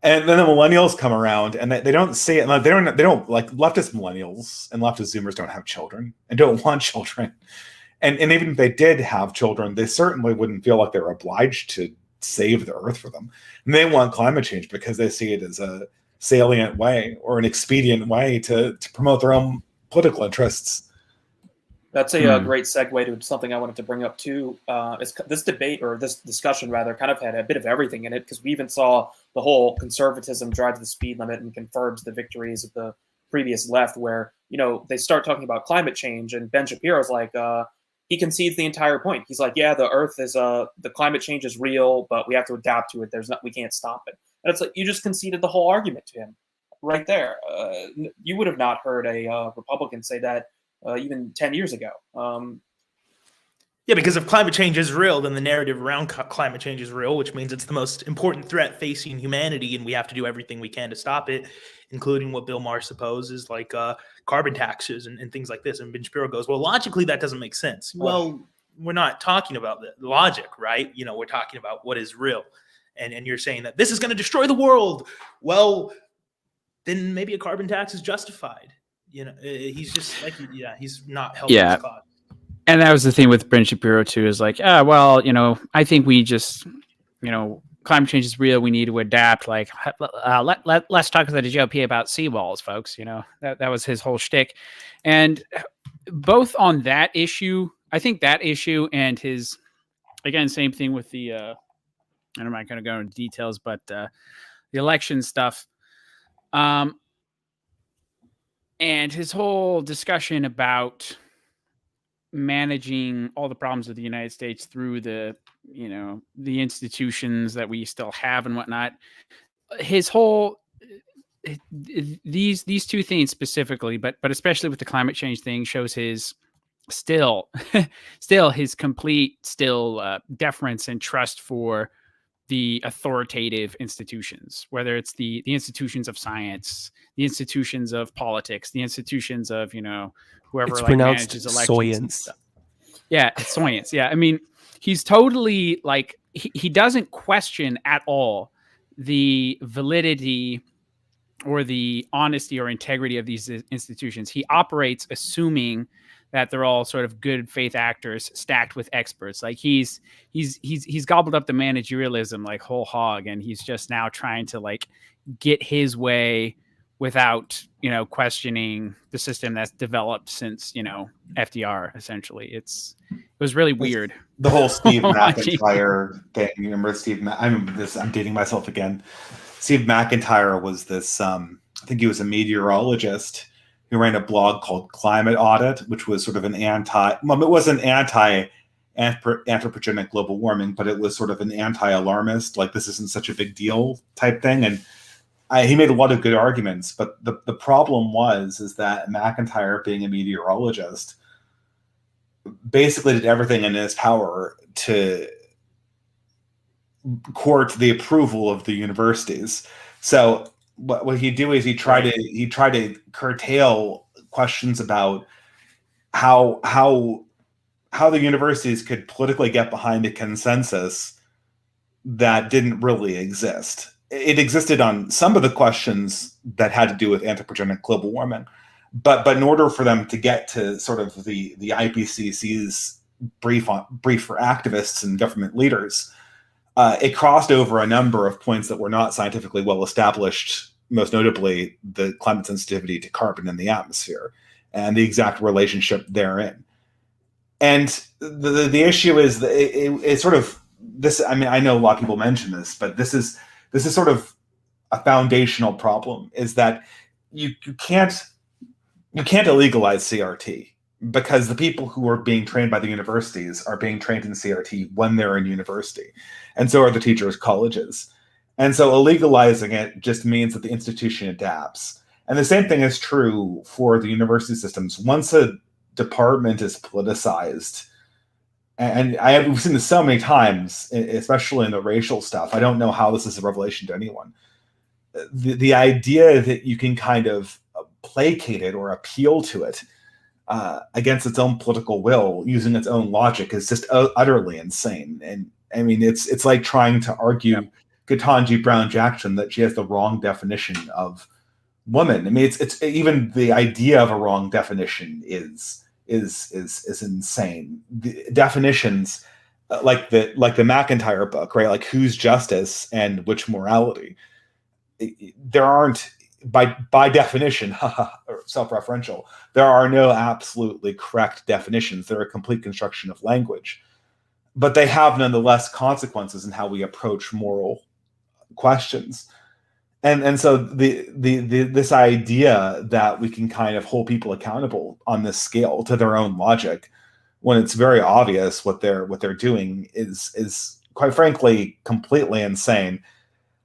And then the millennials come around, and they don't see it. And they don't like leftist millennials and leftist Zoomers don't have children and don't want children. And even if they did have children, they certainly wouldn't feel like they're obliged to save the earth for them. And they want climate change because they see it as a salient way or an expedient way to promote their own political interests. That's a great segue to something I wanted to bring up too. This debate, or this discussion rather, kind of had a bit of everything in it, because we even saw the whole conservatism drive the speed limit and confirms the victories of the previous left, where they start talking about climate change, and Ben Shapiro's like, he concedes the entire point. He's like, yeah, the Earth is the climate change is real, but we have to adapt to it. We can't stop it. And it's like, you just conceded the whole argument to him right there. You would have not heard a Republican say that. Even 10 years ago. Yeah, because if climate change is real, then the narrative around climate change is real, which means it's the most important threat facing humanity, and we have to do everything we can to stop it, including what Bill Maher supposes, like carbon taxes and things like this. And Ben Shapiro goes, well, logically, that doesn't make sense. Well, we're not talking about the logic, right? We're talking about what is real. And you're saying that this is going to destroy the world. Well, then maybe a carbon tax is justified. He's just like, he's not helping his cause. And that was the thing with Ben Shapiro too, is like, I think we just, climate change is real. We need to adapt. Like, let's talk to the GOP about seawalls, folks. That was his whole shtick. And both on that issue, I think that issue and his, again, same thing with the, I'm not going to go into details, but the election stuff. And his whole discussion about managing all the problems of the United States through the institutions that we still have and whatnot. His whole these two things specifically, but especially with the climate change thing, shows his still his complete deference and trust for the authoritative institutions, whether it's the institutions of science, the institutions of politics, the institutions of, whoever it's like manages elections and stuff. Yeah, it's science. Yeah. I mean, he's totally like, he doesn't question at all the validity or the honesty or integrity of these institutions. He operates assuming that they're all sort of good faith actors stacked with experts. Like he's gobbled up the managerialism like whole hog, and he's just now trying to like get his way without questioning the system that's developed since FDR. Essentially, it was really weird. The whole Steve McIntyre thing. You remember Steve? I remember this. I'm dating myself again. Steve McIntyre was this. I think he was a meteorologist who ran a blog called Climate Audit, which was sort of it wasn't anthropogenic global warming, but it was sort of an anti-alarmist, like this isn't such a big deal type thing. And he made a lot of good arguments, but the problem is that McIntyre, being a meteorologist, basically did everything in his power to court the approval of the universities. So what he'd do is he tried to curtail questions about how the universities could politically get behind a consensus that didn't really exist. It existed on some of the questions that had to do with anthropogenic global warming, but in order for them to get to sort of the IPCC's brief for activists and government leaders, it crossed over a number of points that were not scientifically well established, most notably the climate sensitivity to carbon in the atmosphere and the exact relationship therein. And the issue is that it's sort of this. I mean, I know a lot of people mention this, but this is sort of a foundational problem: is that you can't illegalize CRT, because the people who are being trained by the universities are being trained in CRT when they're in university, and so are the teachers' colleges. And so illegalizing it just means that the institution adapts. And the same thing is true for the university systems. Once a department is politicized, and we've seen this so many times, especially in the racial stuff. I don't know how this is a revelation to anyone. The idea that you can kind of placate it or appeal to it against its own political will using its own logic is just utterly insane. And I mean, it's like trying to argue Ketanji Brown Jackson that she has the wrong definition of woman. I mean, it's even the idea of a wrong definition is insane. The definitions like the McIntyre book, right? Like whose justice and which morality. There aren't, by definition, self-referential, there are no absolutely correct definitions. They're a complete construction of language. But they have nonetheless consequences in how we approach moral questions. And so this idea that we can kind of hold people accountable on this scale to their own logic, when it's very obvious what they're doing, is quite frankly completely insane.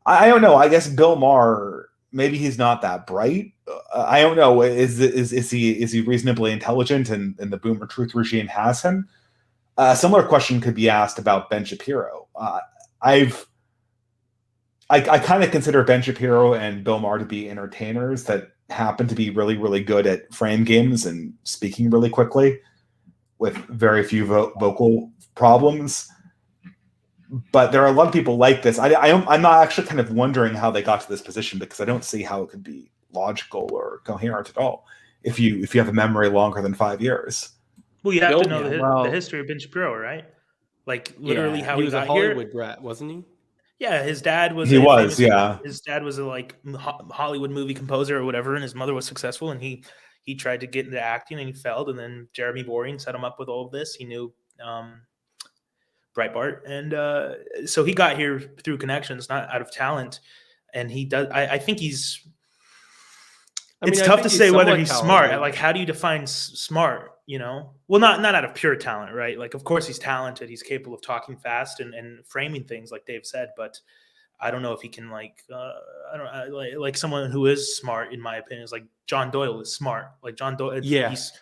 I don't know. I guess Bill Maher, maybe he's not that bright. I don't know. Is he reasonably intelligent, and the Boomer Truth regime has him? A similar question could be asked about Ben Shapiro. I kind of consider Ben Shapiro and Bill Maher to be entertainers that happen to be really, really good at frame games and speaking really quickly with very few vocal problems. But there are a lot of people like this. I'm not actually kind of wondering how they got to this position, because I don't see how it could be logical or coherent at all if you have a memory longer than 5 years. Well, you have to know the history of Ben Shapiro, right? Like literally how he was a Hollywood brat, wasn't he? Yeah, his dad was. His dad was a Hollywood movie composer or whatever, and his mother was successful, and he tried to get into acting and he failed, and then Jeremy Boring set him up with all of this. He knew Breitbart, and so he got here through connections, not out of talent. And he does. I think he's. It's tough to say whether he's smart. Like, how do you define smart? You know, well, not out of pure talent, right? Like, of course, he's talented. He's capable of talking fast and framing things, like Dave said. But I don't know if he can, like someone who is smart, in my opinion, is like John Doyle is smart. Like John Doyle, he's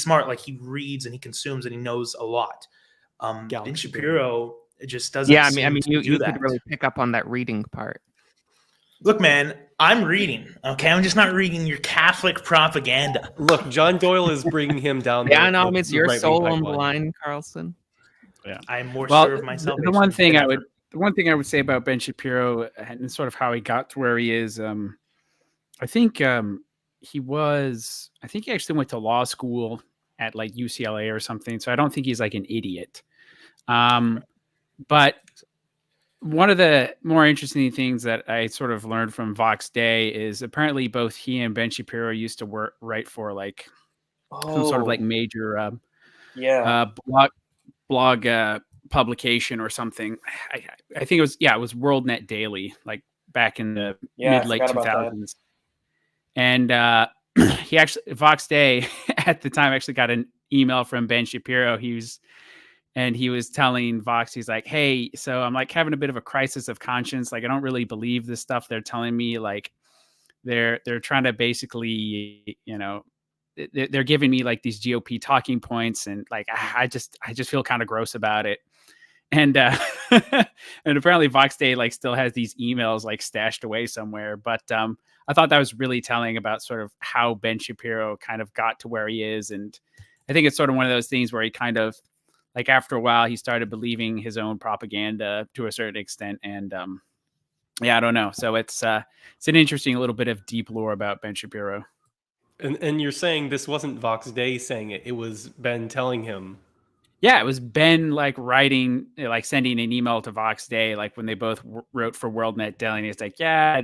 smart. Like he reads and he consumes and he knows a lot. Ben Shapiro, it just doesn't. Yeah, I mean, you could really pick up on that reading part. Look, man, I'm reading. Okay, I'm just not reading your Catholic propaganda. Look, John Doyle is bringing him down. It's your soul on the line, Carlson. Yeah, I'm more sure of myself. The one thing I would say about Ben Shapiro and sort of how he got to where he is, I think he actually went to law school at like UCLA or something. So I don't think he's like an idiot. But one of the more interesting things that I sort of learned from Vox Day is apparently both he and Ben Shapiro used to write for like some sort of like major blog publication or something. I think it was WorldNet Daily, like back in the mid-late 2000s. And he actually, Vox Day at the time actually got an email from Ben Shapiro. He was telling Vox, he's like, hey, so I'm like having a bit of a crisis of conscience. Like, I don't really believe this stuff they're telling me. Like, they're trying to basically, you know, they're giving me like these GOP talking points, and like I just feel kind of gross about it. And and apparently Vox Day like still has these emails like stashed away somewhere. But I thought that was really telling about sort of how Ben Shapiro kind of got to where he is. And I think it's sort of one of those things where he kind of like after a while he started believing his own propaganda to a certain extent. And yeah, I don't know. So it's an interesting little bit of deep lore about Ben Shapiro. And you're saying this wasn't Vox Day saying it; it was Ben telling him. Yeah, it was Ben like writing, like sending an email to Vox Day, like when they both wrote for WorldNet Daily. And he's like, yeah,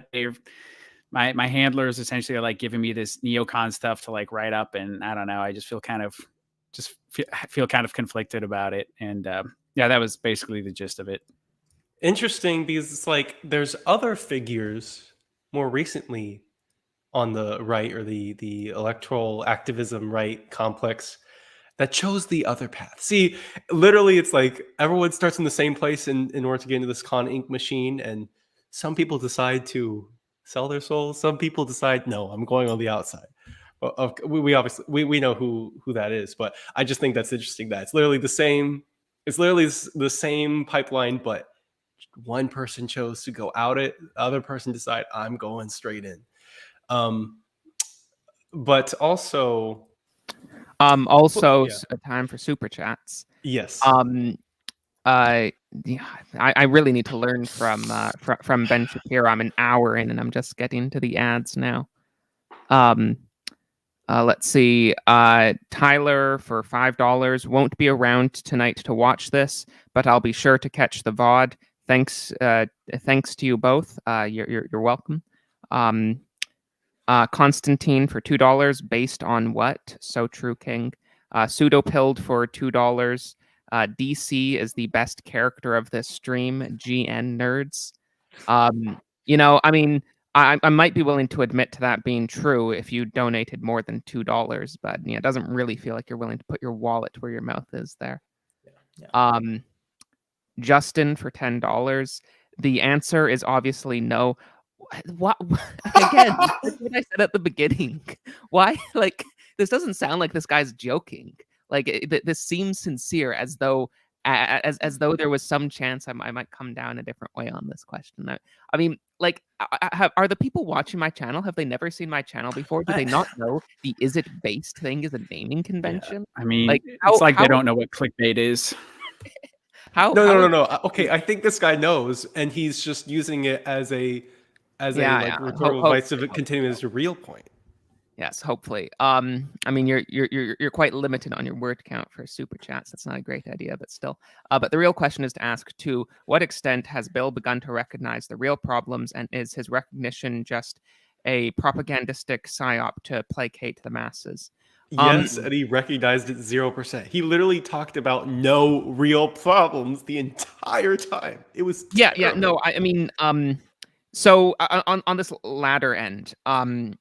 my handlers essentially are like giving me this neocon stuff to like write up. And I don't know, I just feel kind of conflicted about it. And yeah, that was basically the gist of it. Interesting, because it's like there's other figures more recently on the right, or the electoral activism right complex, that chose the other path. See, literally, it's like everyone starts in the same place in order to get into this Con Inc. machine, and some people decide to sell their souls. Some people decide, no, I'm going on the outside. We obviously we know who that is, but I just think that's interesting that it's literally the same. It's literally the same pipeline, but one person chose to go out it, the other person decide I'm going straight in. But also. A time for super chats. Yes. I really need to learn from Ben Shapiro. I'm an hour in and I'm just getting to the ads now. Let's see. Tyler for $5 won't be around tonight to watch this, but I'll be sure to catch the VOD. Thanks to you both. You're welcome. Constantine for $2, based on what? So true, King. Pseudopilled for $2. DC is the best character of this stream. GN nerds. You know, I mean, I might be willing to admit to that being true if you donated more than $2, but it doesn't really feel like you're willing to put your wallet where your mouth is there. Yeah. Justin for $10. The answer is obviously no. What again? What I said at the beginning. Why? Like, this doesn't sound like this guy's joking. Like, this seems sincere, as though there was some chance I might come down a different way on this question. I mean, like, are the people watching my channel? Have they never seen my channel before? Do they not know the "is it based" thing is a naming convention? Yeah. I mean, like, it's like they don't know what clickbait is. No. Okay, I think this guy knows, and he's just using it as a rhetorical device to continue as a real point. Yes, hopefully. I mean, you're quite limited on your word count for super chats. That's not a great idea, but still. But the real question is to ask: to what extent has Bill begun to recognize the real problems, and is his recognition just a propagandistic psyop to placate the masses? Yes, and he recognized it 0%. He literally talked about no real problems the entire time. It was terrible. Yeah. No, I mean, so on this latter end, on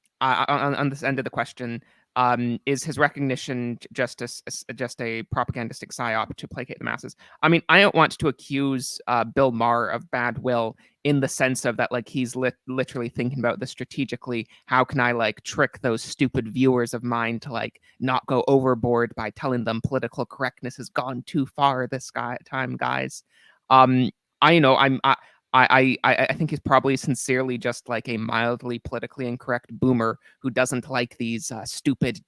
this end of the question, is his recognition just a propagandistic psyop to placate the masses? I mean, I don't want to accuse Bill Maher of bad will in the sense of that, like, he's literally thinking about this strategically. How can I like trick those stupid viewers of mine to like not go overboard by telling them political correctness has gone too far this time, guys? I think he's probably sincerely just like a mildly politically incorrect boomer who doesn't like these stupid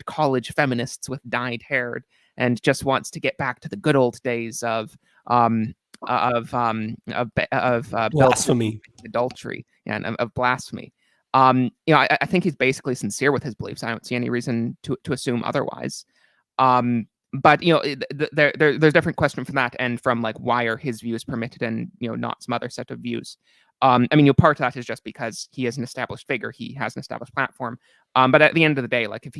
college feminists with dyed hair, and just wants to get back to the good old days of blasphemy, adultery, and of blasphemy. I think he's basically sincere with his beliefs. I don't see any reason to assume otherwise. But there's different question from that, and from like, why are his views permitted and not some other set of views? I mean, part of that is just because he is an established figure, he has an established platform. But at the end of the day, like, if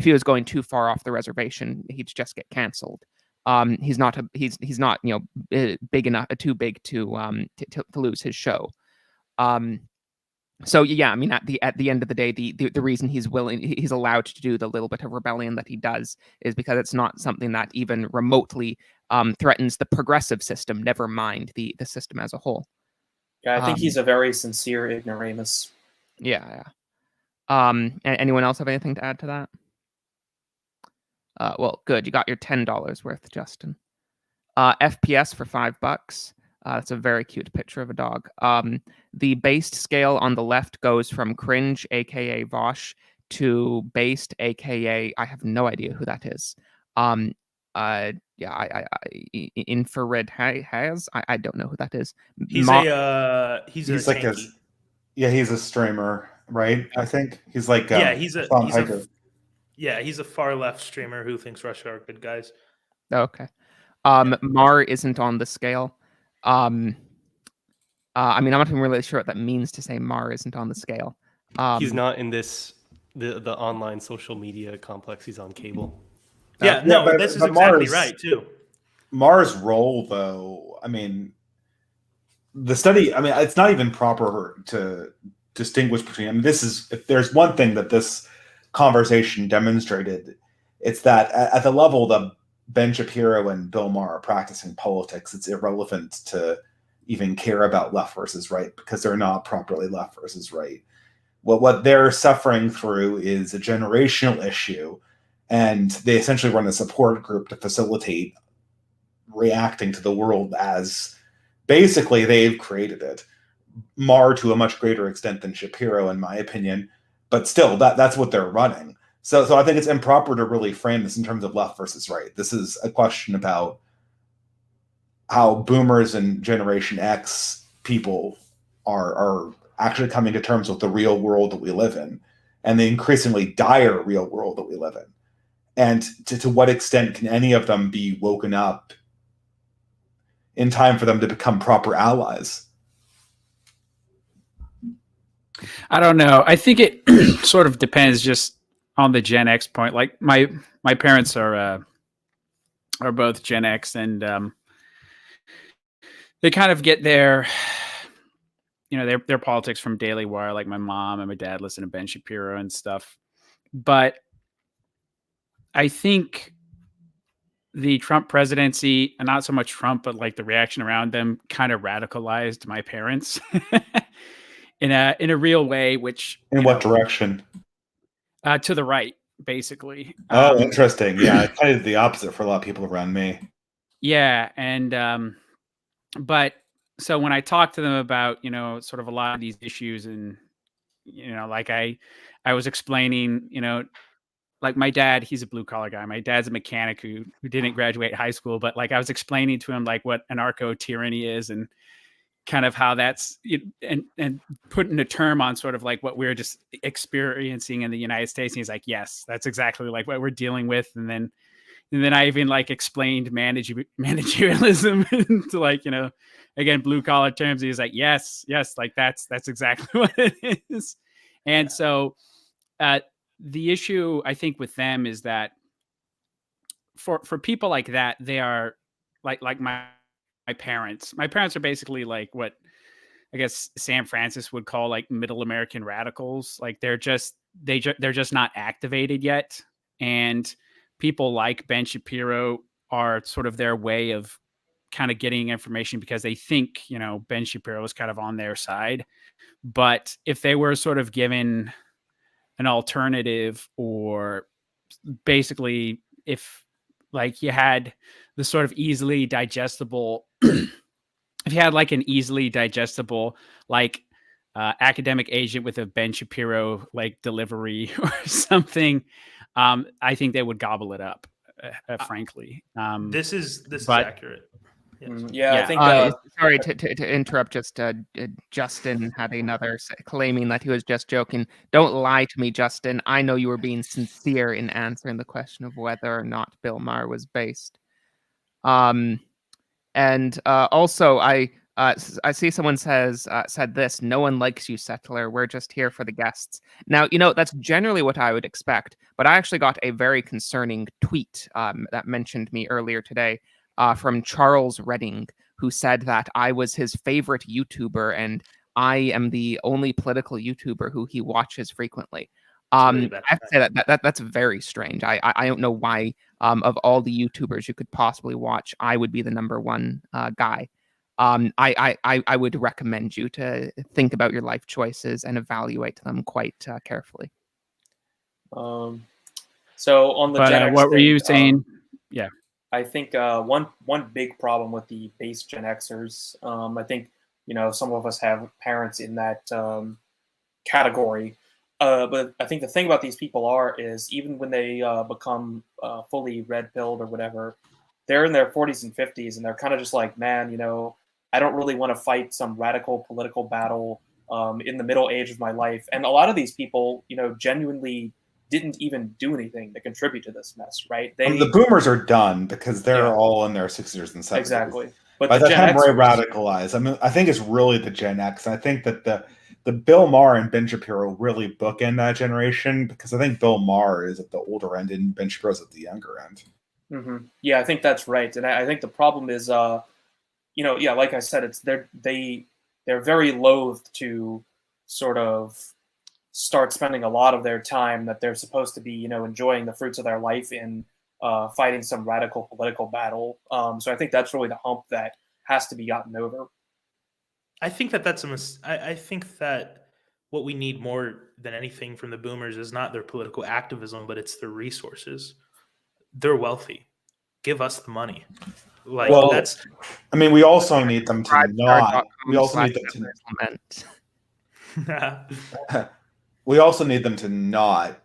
he was going too far off the reservation, he'd just get canceled. He's not big enough, too big to lose his show. So yeah, I mean, at the end of the day, the reason he's allowed to do the little bit of rebellion that he does is because it's not something that even remotely threatens the progressive system, never mind the system as a whole. Yeah, I think he's a very sincere ignoramus. Yeah. Anyone else have anything to add to that? Well, good. You got your $10 worth, Justin. FPS for $5. That's a very cute picture of a dog. The based scale on the left goes from cringe, aka Vosh, to based, aka I have no idea who that is. Infrared has I don't know who that is. He's he's like tanky. He's a streamer, right? I think he's like he's a far left streamer who thinks Russia are good guys. Okay. Maher isn't on the scale. I mean, I'm not even really sure what that means to say Maher isn't on the scale. He's not in the online social media complex. He's on cable. This is exactly right too. Maher's role, though, I mean, the study. I mean, it's not even proper to distinguish between. I mean, if there's one thing that this conversation demonstrated, it's that at the level that Ben Shapiro and Bill Maher are practicing politics, it's irrelevant to even care about left versus right because they're not properly left versus right. What they're suffering through is a generational issue, and they essentially run a support group to facilitate reacting to the world as basically they've created it. Maher to a much greater extent than Shapiro, in my opinion, but still, that's what they're running. So I think it's improper to really frame this in terms of left versus right. This is a question about how boomers and Generation X people are actually coming to terms with the real world that we live in and the increasingly dire real world that we live in. And to what extent can any of them be woken up in time for them to become proper allies? I don't know. I think it sort of depends just on the Gen X point. Like my parents are both Gen X, and they kind of get their politics from Daily Wire. Like my mom and my dad listen to Ben Shapiro and stuff. But I think the Trump presidency, and not so much Trump, but like the reaction around them, kind of radicalized my parents in a real way. Which in what direction? To the right, basically. Oh, interesting. Yeah, kind of the opposite for a lot of people around me. Yeah, and but so when I talk to them about sort of a lot of these issues, and like I was explaining, like my dad, he's a blue collar guy. My dad's a mechanic who didn't graduate high school, but like I was explaining to him like what anarcho tyranny is and kind of how that's and putting a term on sort of like what we're just experiencing in the United States. And he's like, yes, that's exactly like what we're dealing with. And then I even like explained managerialism to like, again, blue collar terms. He's like, yes, like that's exactly what it is. And so the issue I think with them is that for people like that, they are like my parents. My parents are basically like what I guess Sam Francis would call like middle American radicals. Like they're just not activated yet. And people like Ben Shapiro are sort of their way of kind of getting information because they think, Ben Shapiro is kind of on their side. But if they were sort of given an alternative, or basically if like you had the sort of easily digestible, if you had like an easily digestible, like academic agent with a Ben Shapiro like delivery or something, I think they would gobble it up, frankly. This is accurate. Yes. Yeah, I think. Sorry to interrupt. Just Justin had another claiming that he was just joking. Don't lie to me, Justin. I know you were being sincere in answering the question of whether or not Bill Maher was based. And also, I see someone said this. No one likes you, settler. We're just here for the guests. Now, that's generally what I would expect. But I actually got a very concerning tweet that mentioned me earlier today. From Charles Redding, who said that I was his favorite YouTuber and I am the only political YouTuber who he watches frequently. I have to say that's very strange. I don't know why of all the YouTubers you could possibly watch, I would be the number one guy. I would recommend you to think about your life choices and evaluate them quite carefully. So on the Gen X what were thing, you saying? Yeah, I think one big problem with the base Gen Xers, I think some of us have parents in that category, but I think the thing about these people is even when they become fully red pilled or whatever, they're in their 40s and 50s, and they're kind of just like, man, I don't really want to fight some radical political battle in the middle age of my life. And a lot of these people, genuinely didn't even do anything to contribute to this mess, right? The boomers are done because they're all in their 60s and 70s. Exactly. But by the Gen time we're Xers, radicalized, I mean, I think it's really the Gen X. I think that the Bill Maher and Ben Shapiro really bookend that generation, because I think Bill Maher is at the older end and Ben Shapiro's at the younger end. Mm-hmm. Yeah, I think that's right. And I think the problem is, like I said, they're very loath to sort of start spending a lot of their time that they're supposed to be, enjoying the fruits of their life in fighting some radical political battle. So I think that's really the hump that has to be gotten over. I think I think that what we need more than anything from the boomers is not their political activism, but it's their resources. They're wealthy. Give us the money. Like, well, that's. I mean, we also need them to not. We also need them to. We also need them to not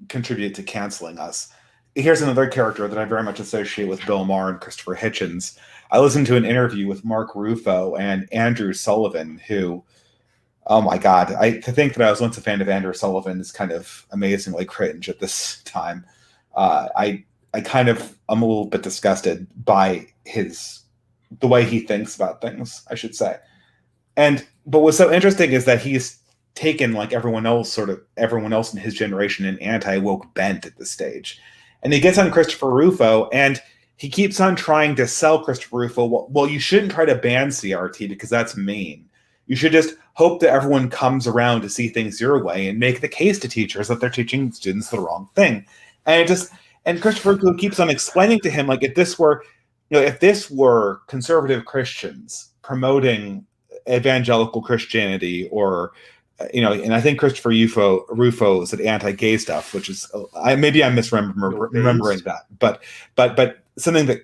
contribute to canceling us. Here's another character that I very much associate with Bill Maher and Christopher Hitchens. I listened to an interview with Mark Ruffo and Andrew Sullivan, who, oh my God, to think that I was once a fan of Andrew Sullivan is kind of amazingly cringe at this time. I kind of am a little bit disgusted by the way he thinks about things, I should say. But what's so interesting is that he's taken, like everyone else in his generation, an anti-woke bent at this stage. And he gets on Christopher Ruffo, and he keeps on trying to sell Christopher Ruffo, well, you shouldn't try to ban CRT because that's mean. You should just hope that everyone comes around to see things your way and make the case to teachers that they're teaching students the wrong thing. And Christopher Ruffo keeps on explaining to him, like, if this were conservative Christians promoting evangelical Christianity, or and I think Christopher Ruffo said anti-gay stuff, which is maybe I'm misremembering that, but something that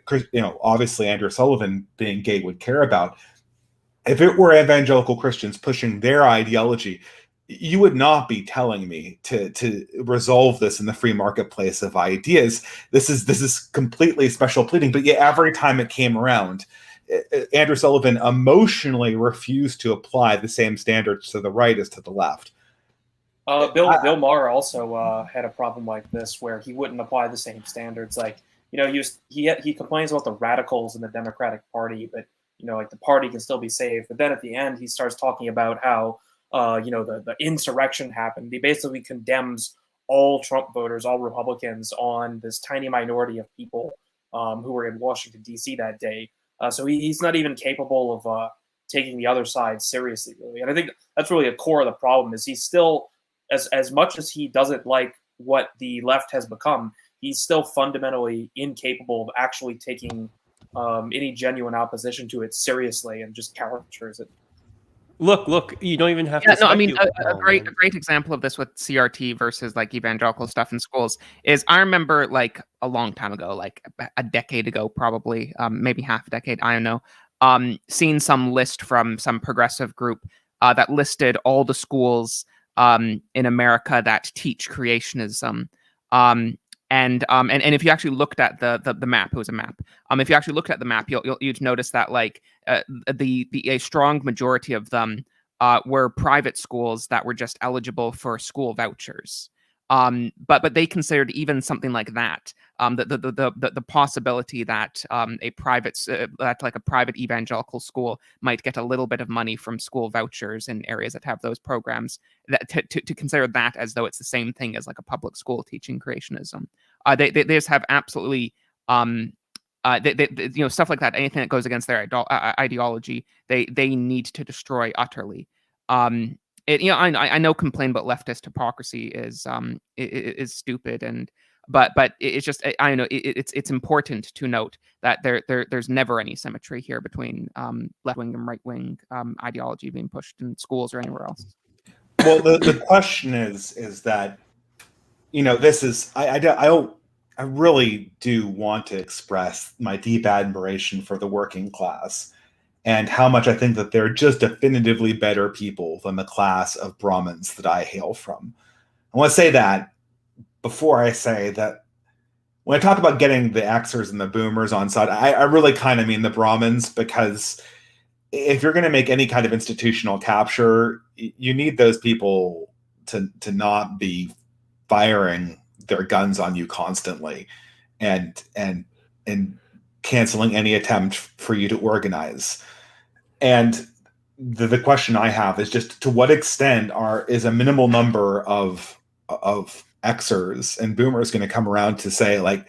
obviously Andrew Sullivan, being gay, would care about. If it were evangelical Christians pushing their ideology, you would not be telling me to resolve this in the free marketplace of ideas. This is completely special pleading. But yet every time it came around, Andrew Sullivan emotionally refused to apply the same standards to the right as to the left. Bill Maher also had a problem like this, where he wouldn't apply the same standards. Like, he complains about the radicals in the Democratic Party, but like the party can still be saved. But then at the end, he starts talking about how the insurrection happened. He basically condemns all Trump voters, all Republicans, on this tiny minority of people who were in Washington, D.C. that day. So he's not even capable of taking the other side seriously, really. And I think that's really a core of the problem, is he's still, as much as he doesn't like what the left has become, he's still fundamentally incapable of actually taking any genuine opposition to it seriously, and just caricatures it. Look, you don't even have to. No, I mean, a great example of this with CRT versus like evangelical stuff in schools is, I remember like a long time ago, like a decade ago, probably, maybe half a decade, I don't know, seeing some list from some progressive group that listed all the schools in America that teach creationism. And if you actually looked at the map, it was a map. If you actually looked at the map, you'd notice that like a strong majority of them were private schools that were just eligible for school vouchers. But they considered even something like that, the possibility that a private evangelical school might get a little bit of money from school vouchers in areas that have those programs, that to consider that as though it's the same thing as like a public school teaching creationism. They just have absolutely stuff like that. Anything that goes against their ideology, they need to destroy utterly. I know complaining about leftist hypocrisy is stupid, and but it's just I know it's important to note that there's never any symmetry here between left wing and right wing ideology being pushed in schools or anywhere else. Well, the question is that, this is I really do want to express my deep admiration for the working class and how much I think that they're just definitively better people than the class of Brahmins that I hail from. I want to say that before I say that when I talk about getting the Xers and the boomers on side, I really kind of mean the Brahmins, because if you're going to make any kind of institutional capture, you need those people to not be firing their guns on you constantly and canceling any attempt for you to organize. And the question I have is just, to what extent is a minimal number of Xers and boomers going to come around to say, like,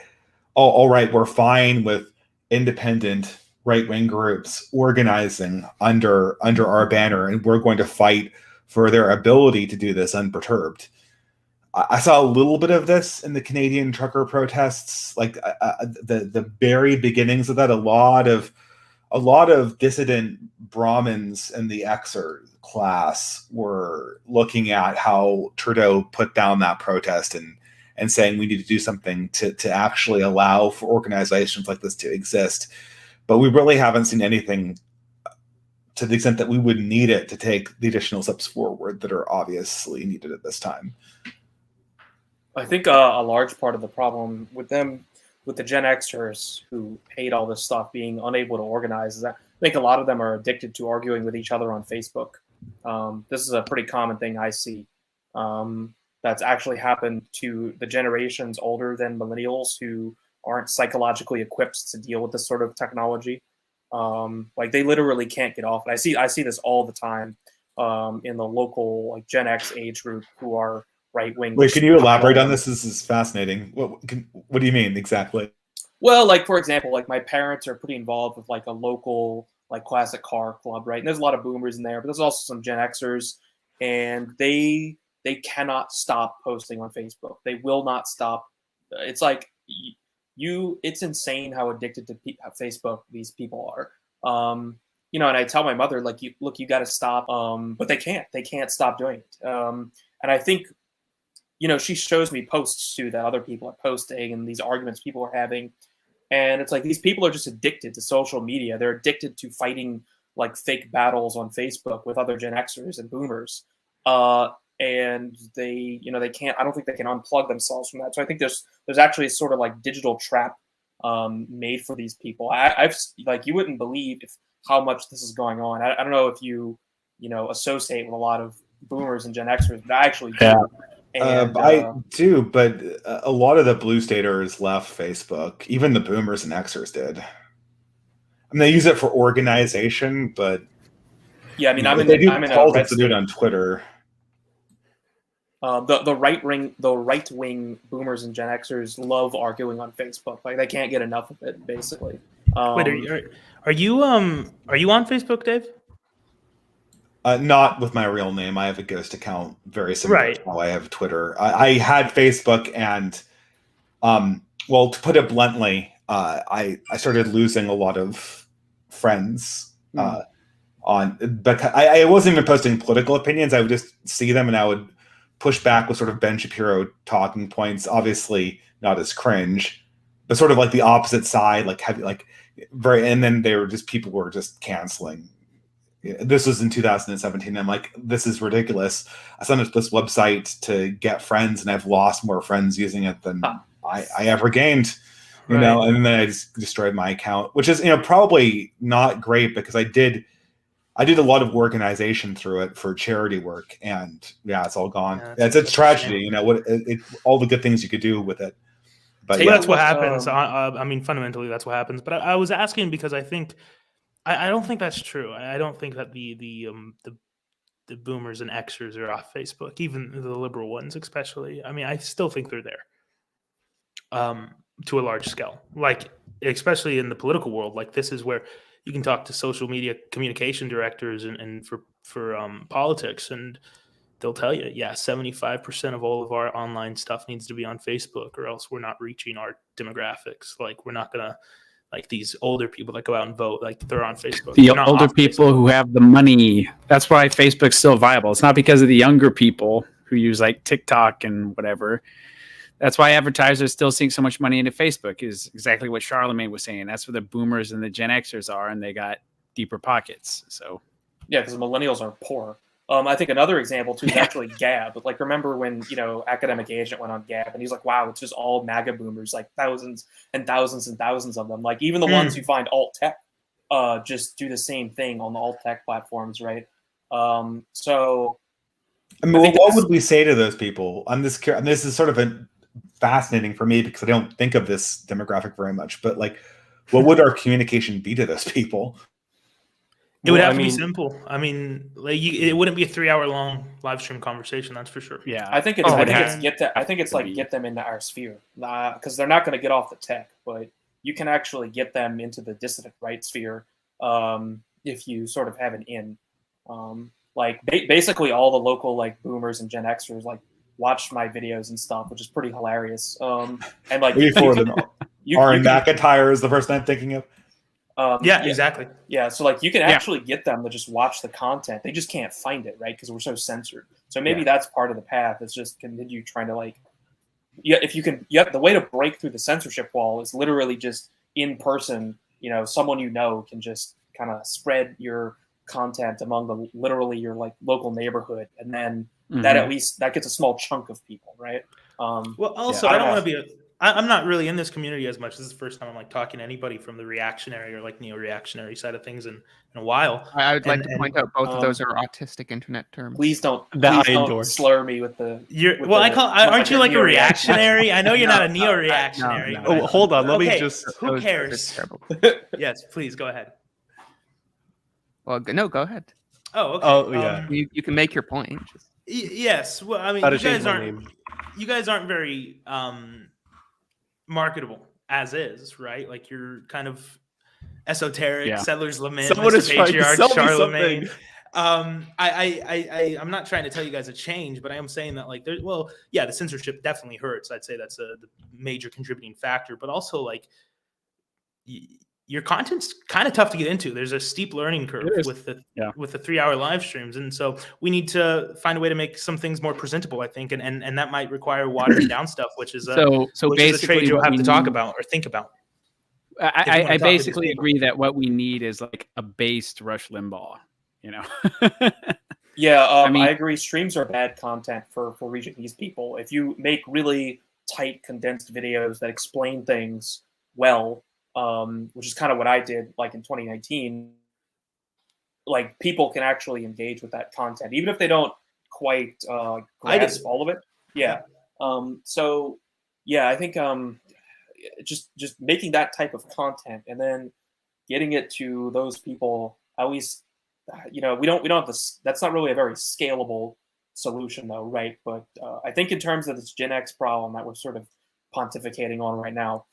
oh, all right, we're fine with independent right-wing groups organizing under our banner, and we're going to fight for their ability to do this unperturbed. I saw a little bit of this in the Canadian trucker protests, like the very beginnings of that. A lot of dissident Brahmins in the Xer class were looking at how Trudeau put down that protest and saying we need to do something to actually allow for organizations like this to exist. But we really haven't seen anything to the extent that we would need it to take the additional steps forward that are obviously needed at this time. I think a large part of the problem with them, with the Gen Xers who hate all this stuff, being unable to organize, is that I think a lot of them are addicted to arguing with each other on Facebook. This is a pretty common thing I see. That's actually happened to the generations older than millennials who aren't psychologically equipped to deal with this sort of technology. Like, they literally can't get off it. I see this all the time in the local, like, Gen X age group who are right-wing. Wait, can you elaborate on this? This is fascinating. What do you mean exactly? Well, like, for example, like, my parents are pretty involved with, like, a local, like, classic car club, right? And there's a lot of boomers in there, but there's also some Gen Xers, and they cannot stop posting on Facebook. They will not stop. It's like it's insane how addicted to Facebook these people are. And I tell my mother, like, you got to stop. But they can't stop doing it. And I think, she shows me posts too that other people are posting and these arguments people are having. And it's like, these people are just addicted to social media. They're addicted to fighting, like, fake battles on Facebook with other Gen Xers and boomers. And they can't, I don't think they can unplug themselves from that. So I think there's actually a sort of, like, digital trap made for these people. I've like, you wouldn't believe how much this is going on. I don't know if you associate with a lot of boomers and Gen Xers, but I actually do. Yeah. I do, but a lot of the blue staters left Facebook. Even the boomers and Xers did. I mean, they use it for organization, but yeah, I mean, they do politics to do it on Twitter. The right wing boomers and Gen Xers love arguing on Facebook. Like, they can't get enough of it, basically. Wait, are you on Facebook, Dave? Not with my real name. I have a ghost account, very similar to how I have Twitter. I had Facebook, and well, to put it bluntly, I started losing a lot of friends but I wasn't even posting political opinions. I would just see them and I would push back with sort of Ben Shapiro talking points, obviously not as cringe, but sort of like the opposite side, like heavy, like very. And then people were just canceling. This was in 2017. I'm like, this is ridiculous. I signed up to this website to get friends, and I've lost more friends using it than I ever gained. And then I just destroyed my account, which is probably not great, because I did a lot of organization through it for charity work, and it's all gone. It's a tragedy, all the good things you could do with it. But that's what happens. I mean, fundamentally, that's what happens. But I was asking because I think I don't think that's true. I don't think that the boomers and Xers are off Facebook, even the liberal ones, especially. I mean, I still think they're there, to a large scale. Like, especially in the political world, like, this is where you can talk to social media communication directors and for politics, and they'll tell you, yeah, 75% of all of our online stuff needs to be on Facebook, or else we're not reaching our demographics. Like, we're not gonna, like, these older people that go out and vote, like, they're on Facebook. The They're not older off people Facebook. who have the money. That's why Facebook's still viable. It's not because of the younger people who use like TikTok and whatever. That's why advertisers still sink so much money into Facebook, is exactly what Charlemagne was saying. That's where the boomers and the Gen Xers are, and they got deeper pockets. So Yeah, because the millennials are poor. I think another example too is actually Gab. Like, remember when, you know, Academic Agent went on Gab, and he's like, "Wow, it's just all MAGA boomers, like thousands and thousands and thousands of them. Like, even the ones who find alt tech, just do the same thing on the alt tech platforms, right?" So, I mean, what would we say to those people? This is sort of fascinating for me because I don't think of this demographic very much. But like, what would our communication be to those people? It would have to be simple. I mean, like, it wouldn't be a 3-hour long live stream conversation. That's for sure. yeah, I think it's get them into our sphere, because they're not going to get off the tech, but you can actually get them into the dissident right sphere if you sort of have an in. Like, basically all the local like boomers and Gen Xers like watched my videos and stuff, which is pretty hilarious. And like, Aaron McIntyre is the person I'm thinking of. Yeah, exactly. Yeah, so like you can actually get them to just watch the content. They just can't find it, right? Because we're so censored. So maybe that's part of the path. Is just continue trying to like, if you can, the way to break through the censorship wall is literally just in person. You know, someone you know can just kind of spread your content among literally your like local neighborhood, and then that at least that gets a small chunk of people, right? Well, also, I don't want to be I'm not really in this community as much. This is the first time I'm like talking to anybody from the reactionary or like neo-reactionary side of things in a while. I would like to point out both of those are autistic internet terms. Please don't slur me with the. Aren't you like a reactionary? I know you're not a neo-reactionary. Oh, hold on. Let me just. Who cares? Yes, please go ahead. Well, no, go ahead. Oh, okay. Oh, yeah. You can make your point. Yes. Well, I mean, you guys aren't very marketable as is, right? Like, you're kind of esoteric, Settlers Lament, Someone is trying to sell me Charlemagne. I'm not trying to tell you guys a change, but I am saying that, like, the censorship definitely hurts. I'd say that's the major contributing factor, but also like your content's kind of tough to get into. There's a steep learning curve with the 3-hour live streams, and so we need to find a way to make some things more presentable, I think, and that might require watering down stuff, which is basically a trade you'll have to talk about or think about. I basically agree that what we need is like a based Rush Limbaugh, you know. I agree. Streams are bad content for reaching these people. If you make really tight, condensed videos that explain things well, which is kind of what I did like in 2019, like, people can actually engage with that content, even if they don't quite grasp all of it. Yeah. I think just making that type of content and then getting it to those people, at least, we don't have this. That's not really a very scalable solution, though, right? But I think in terms of this Gen X problem that we're sort of pontificating on right now,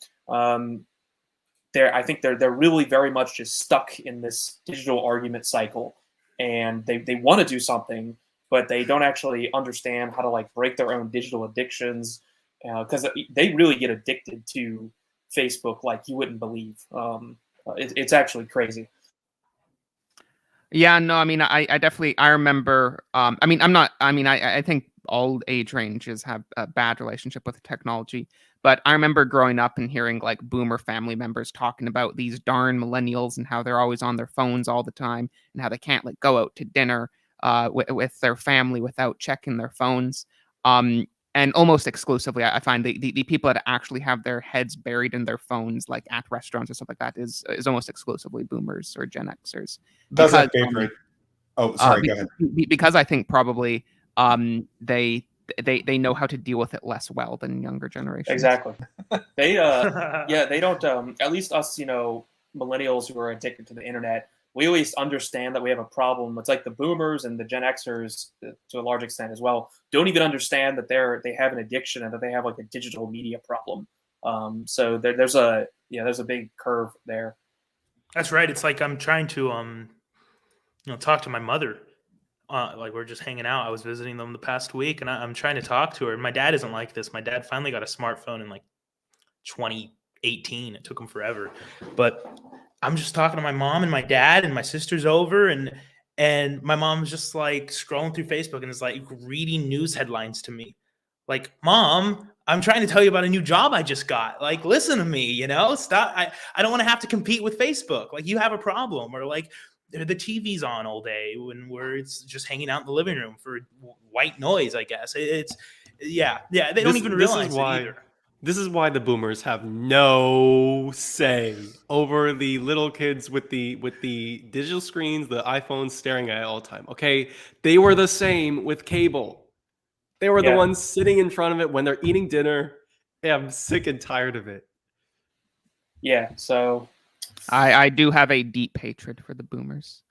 I think they're really very much just stuck in this digital argument cycle, and they want to do something, but they don't actually understand how to like break their own digital addictions, because they really get addicted to Facebook like you wouldn't believe. It's actually crazy. Yeah, no, I mean, I definitely, I remember, I think all age ranges have a bad relationship with technology, but I remember growing up and hearing like boomer family members talking about these darn millennials and how they're always on their phones all the time and how they can't like go out to dinner with their family without checking their phones. And almost exclusively, I find the people that actually have their heads buried in their phones, like at restaurants or stuff like that, is almost exclusively boomers or Gen Xers. That's my favorite. Go ahead. Because I think probably they know how to deal with it less well than younger generations. Exactly. They they don't. At least us, millennials who are addicted to the internet, we at least understand that we have a problem. It's like the boomers and the Gen Xers, to a large extent as well, don't even understand that they have an addiction and that they have like a digital media problem. So there's a big curve there. That's right. It's like I'm trying to talk to my mother like we're just hanging out. I was visiting them the past week, and I'm trying to talk to her. And my dad isn't like this. My dad finally got a smartphone in like 2018. It took him forever, but I'm just talking to my mom and my dad, and my sister's over, and my mom's just like scrolling through Facebook and is like reading news headlines to me. Like, Mom, I'm trying to tell you about a new job I just got. Like, listen to me, stop. I don't want to have to compete with Facebook. Like, you have a problem. Or like the TV's on all day it's just hanging out in the living room for white noise, I guess. Yeah. They don't even realize it either. This is why the boomers have no say over the little kids with the digital screens, the iPhones staring at it all the time. Okay, they were the same with cable. They were the ones sitting in front of it when they're eating dinner. Yeah, I'm sick and tired of it. Yeah, so I do have a deep hatred for the boomers.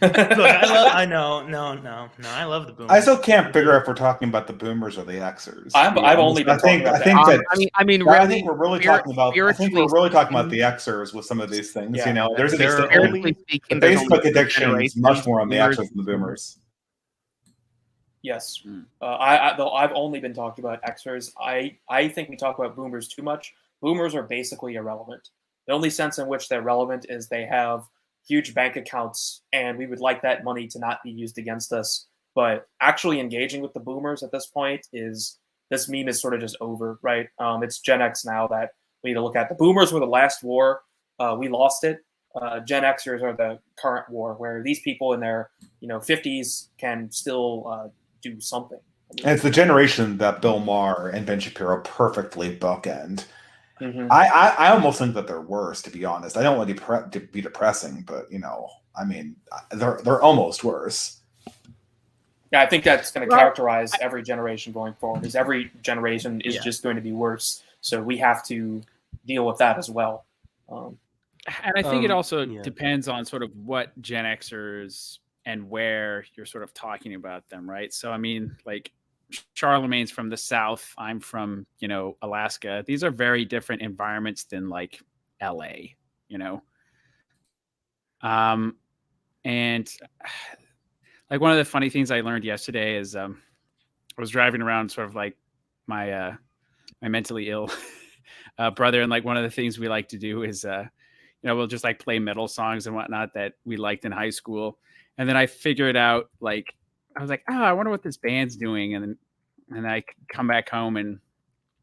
Look, I love the boomers. I still can't figure out if we're talking about the boomers or the Xers. I've only been talking about I think we're really talking about the Xers with some of these things. Yeah. There's the speaking, Facebook addiction is much more on the Xers than the boomers. Yes, I've only been talking about Xers. I think we talk about boomers too much. Boomers are basically irrelevant. The only sense in which they're relevant is they have huge bank accounts, and we would like that money to not be used against us. But actually engaging with the boomers at this point this meme is sort of just over, right? It's Gen X now that we need to look at. The boomers were the last war. We lost it. Gen Xers are the current war, where these people in their 50s can still do something. And it's the generation that Bill Maher and Ben Shapiro perfectly bookend. Mm-hmm. I almost think that they're worse, to be honest. I don't want to be depressing, but they're almost worse. Yeah, I think that's going to characterize every generation going forward. Is every generation is just going to be worse, so we have to deal with that as well. And I think it also depends on sort of what Gen Xers and where you're sort of talking about them, right? So I mean, like, Charlemagne's from the South. I'm from, Alaska. These are very different environments than like LA, and like one of the funny things I learned yesterday is I was driving around sort of like my mentally ill brother. And like one of the things we like to do is, we'll just like play metal songs and whatnot that we liked in high school. And then I figured out, like, I was like, I wonder what this band's doing. And I come back home, and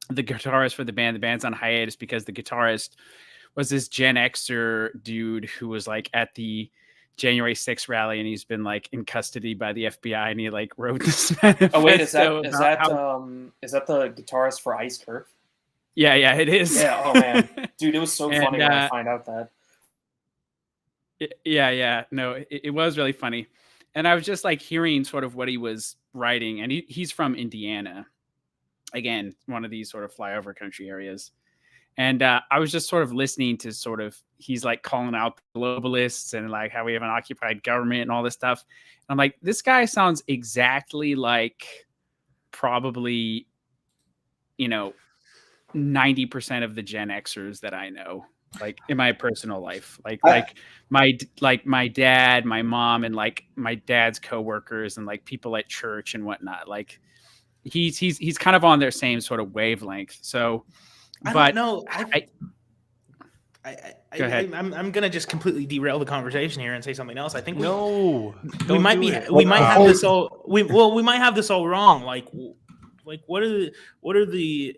the guitarist for the band's on hiatus because the guitarist was this Gen Xer dude who was like at the January 6th rally, and he's been like in custody by the FBI, and he like wrote this manifesto. Oh wait, is that the guitarist for Ice Turf? Yeah, it is. Yeah, oh man. Dude, it was so funny when I find out that. Yeah. No, it was really funny. And I was just like hearing sort of what he was writing. And he's from Indiana. Again, one of these sort of flyover country areas. And I was just sort of listening to sort of, he's like calling out globalists and like how we have an occupied government and all this stuff. And I'm like, this guy sounds exactly like probably, 90% of the Gen Xers that I know. Like in my personal life, like my dad, my mom, and like my dad's coworkers and like people at church and whatnot. Like he's kind of on their same sort of wavelength. So, I don't know. Go ahead. I'm gonna just completely derail the conversation here and say something else. I think we might have this all wrong. Like what are the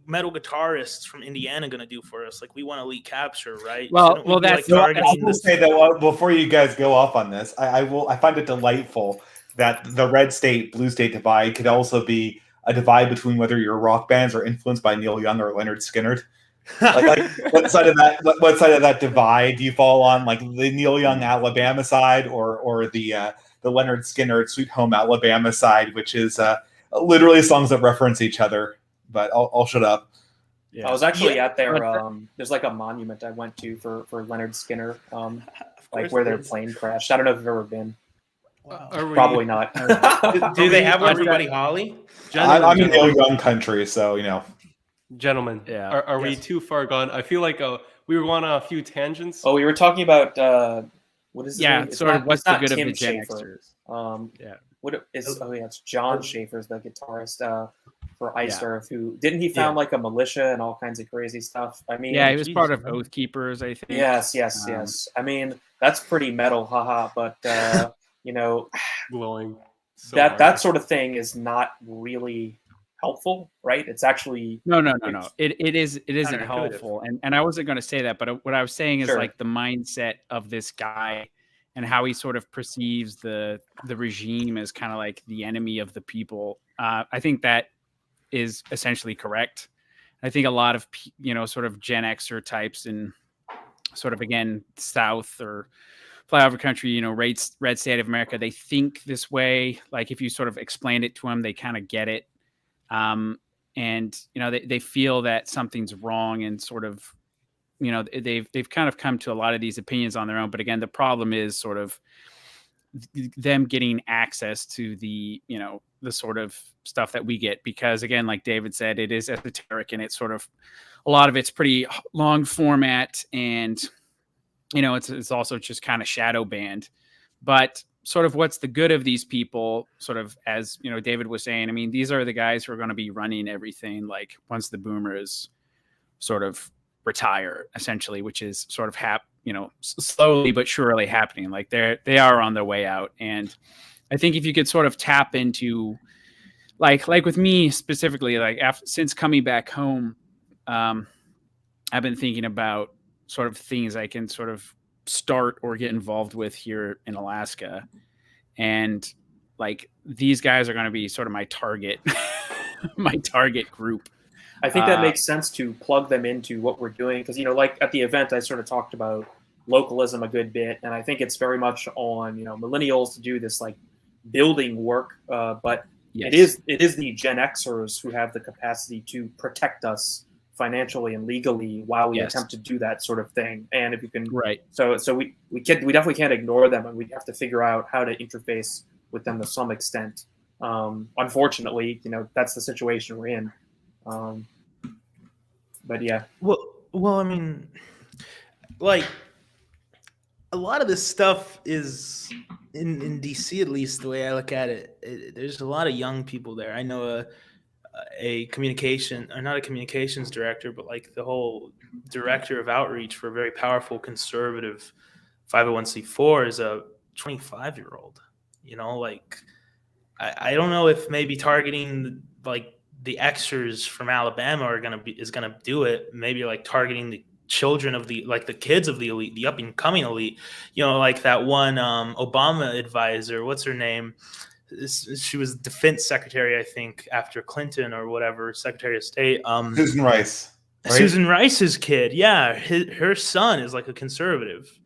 metal guitarists from Indiana going to do for us? Like, we want elite capture, right? Well, that's I will say that before you guys go off on this, I find it delightful that the red state blue state divide could also be a divide between whether your rock bands are influenced by Neil Young or Leonard Skinner. Like what side of that divide do you fall on? Like the Neil Young Alabama side or the Leonard Skinner Sweet Home Alabama side, which is literally songs that reference each other. But I'll shut up. Yeah. I was actually at their there's like a monument I went to for Leonard Skinner, like where their plane crashed. I don't know if you've ever been. Wow. Probably not. Do they have one for Buddy Holly? I'm in Neil Young country, so Gentlemen, are we too far gone? I feel like we were on a few tangents. Oh, we were talking about what is his Yeah, name? It's sort of not, what's it's the not good of Tim the Gen Schafer. Xers? Yeah. It's John Schaefer's the guitarist for Iced Yeah. Earth, who didn't he found like a militia and all kinds of crazy stuff. I mean, Yeah, he was part of Oath Keepers, I think. Yes. I mean, that's pretty metal, haha. But you know, Blowing so that hard. sort of thing is not really helpful, right? It's actually No. It isn't helpful, and I wasn't going to say that, but what I was saying is like the mindset of this guy and how he sort of perceives the regime as kind of like the enemy of the people. I think that is essentially correct. I think a lot of sort of Gen Xer types in sort of again South or flyover country, red state of America, they think this way. Like if you sort of explain it to them, they kind of get it. And they feel that something's wrong, and sort of they've kind of come to a lot of these opinions on their own. But again, the problem is sort of them getting access to the the sort of stuff that we get, because again, like David said, it is esoteric, and it's sort of a lot of it's pretty long format, and it's also just kind of shadow banned. But sort of what's the good of these people, sort of, as David was saying, I mean, these are the guys who are going to be running everything, like once the boomers sort of retire, essentially, which is sort of slowly but surely happening. Like they are on their way out. And I think if you could sort of tap into like with me specifically, like since coming back home, I've been thinking about sort of things I can sort of start or get involved with here in Alaska. And like these guys are going to be sort of my target group. I think that makes sense to plug them into what we're doing, because like at the event I sort of talked about localism a good bit, and I think it's very much on millennials to do this like building work, but yes, it is the Gen Xers who have the capacity to protect us financially and legally while we attempt to do that sort of thing. And if you can, so we definitely can't ignore them, and we have to figure out how to interface with them to some extent. Unfortunately, that's the situation we're in. But yeah. Well, I mean, like a lot of this stuff is in DC, at least the way I look at it. There's a lot of young people there. I know a communication, or not a communications director, but like the whole director of outreach for a very powerful conservative 501c4 is a 25-year-old. Like I don't know if maybe targeting like the Xers from Alabama is gonna do it. Maybe like targeting the children of the kids of the elite, the up and coming elite. Like that one Obama advisor, what's her name? She was defense secretary, I think, after Clinton or whatever, Secretary of State. Susan Rice. Right? Susan Rice's kid. Yeah, her son is like a conservative.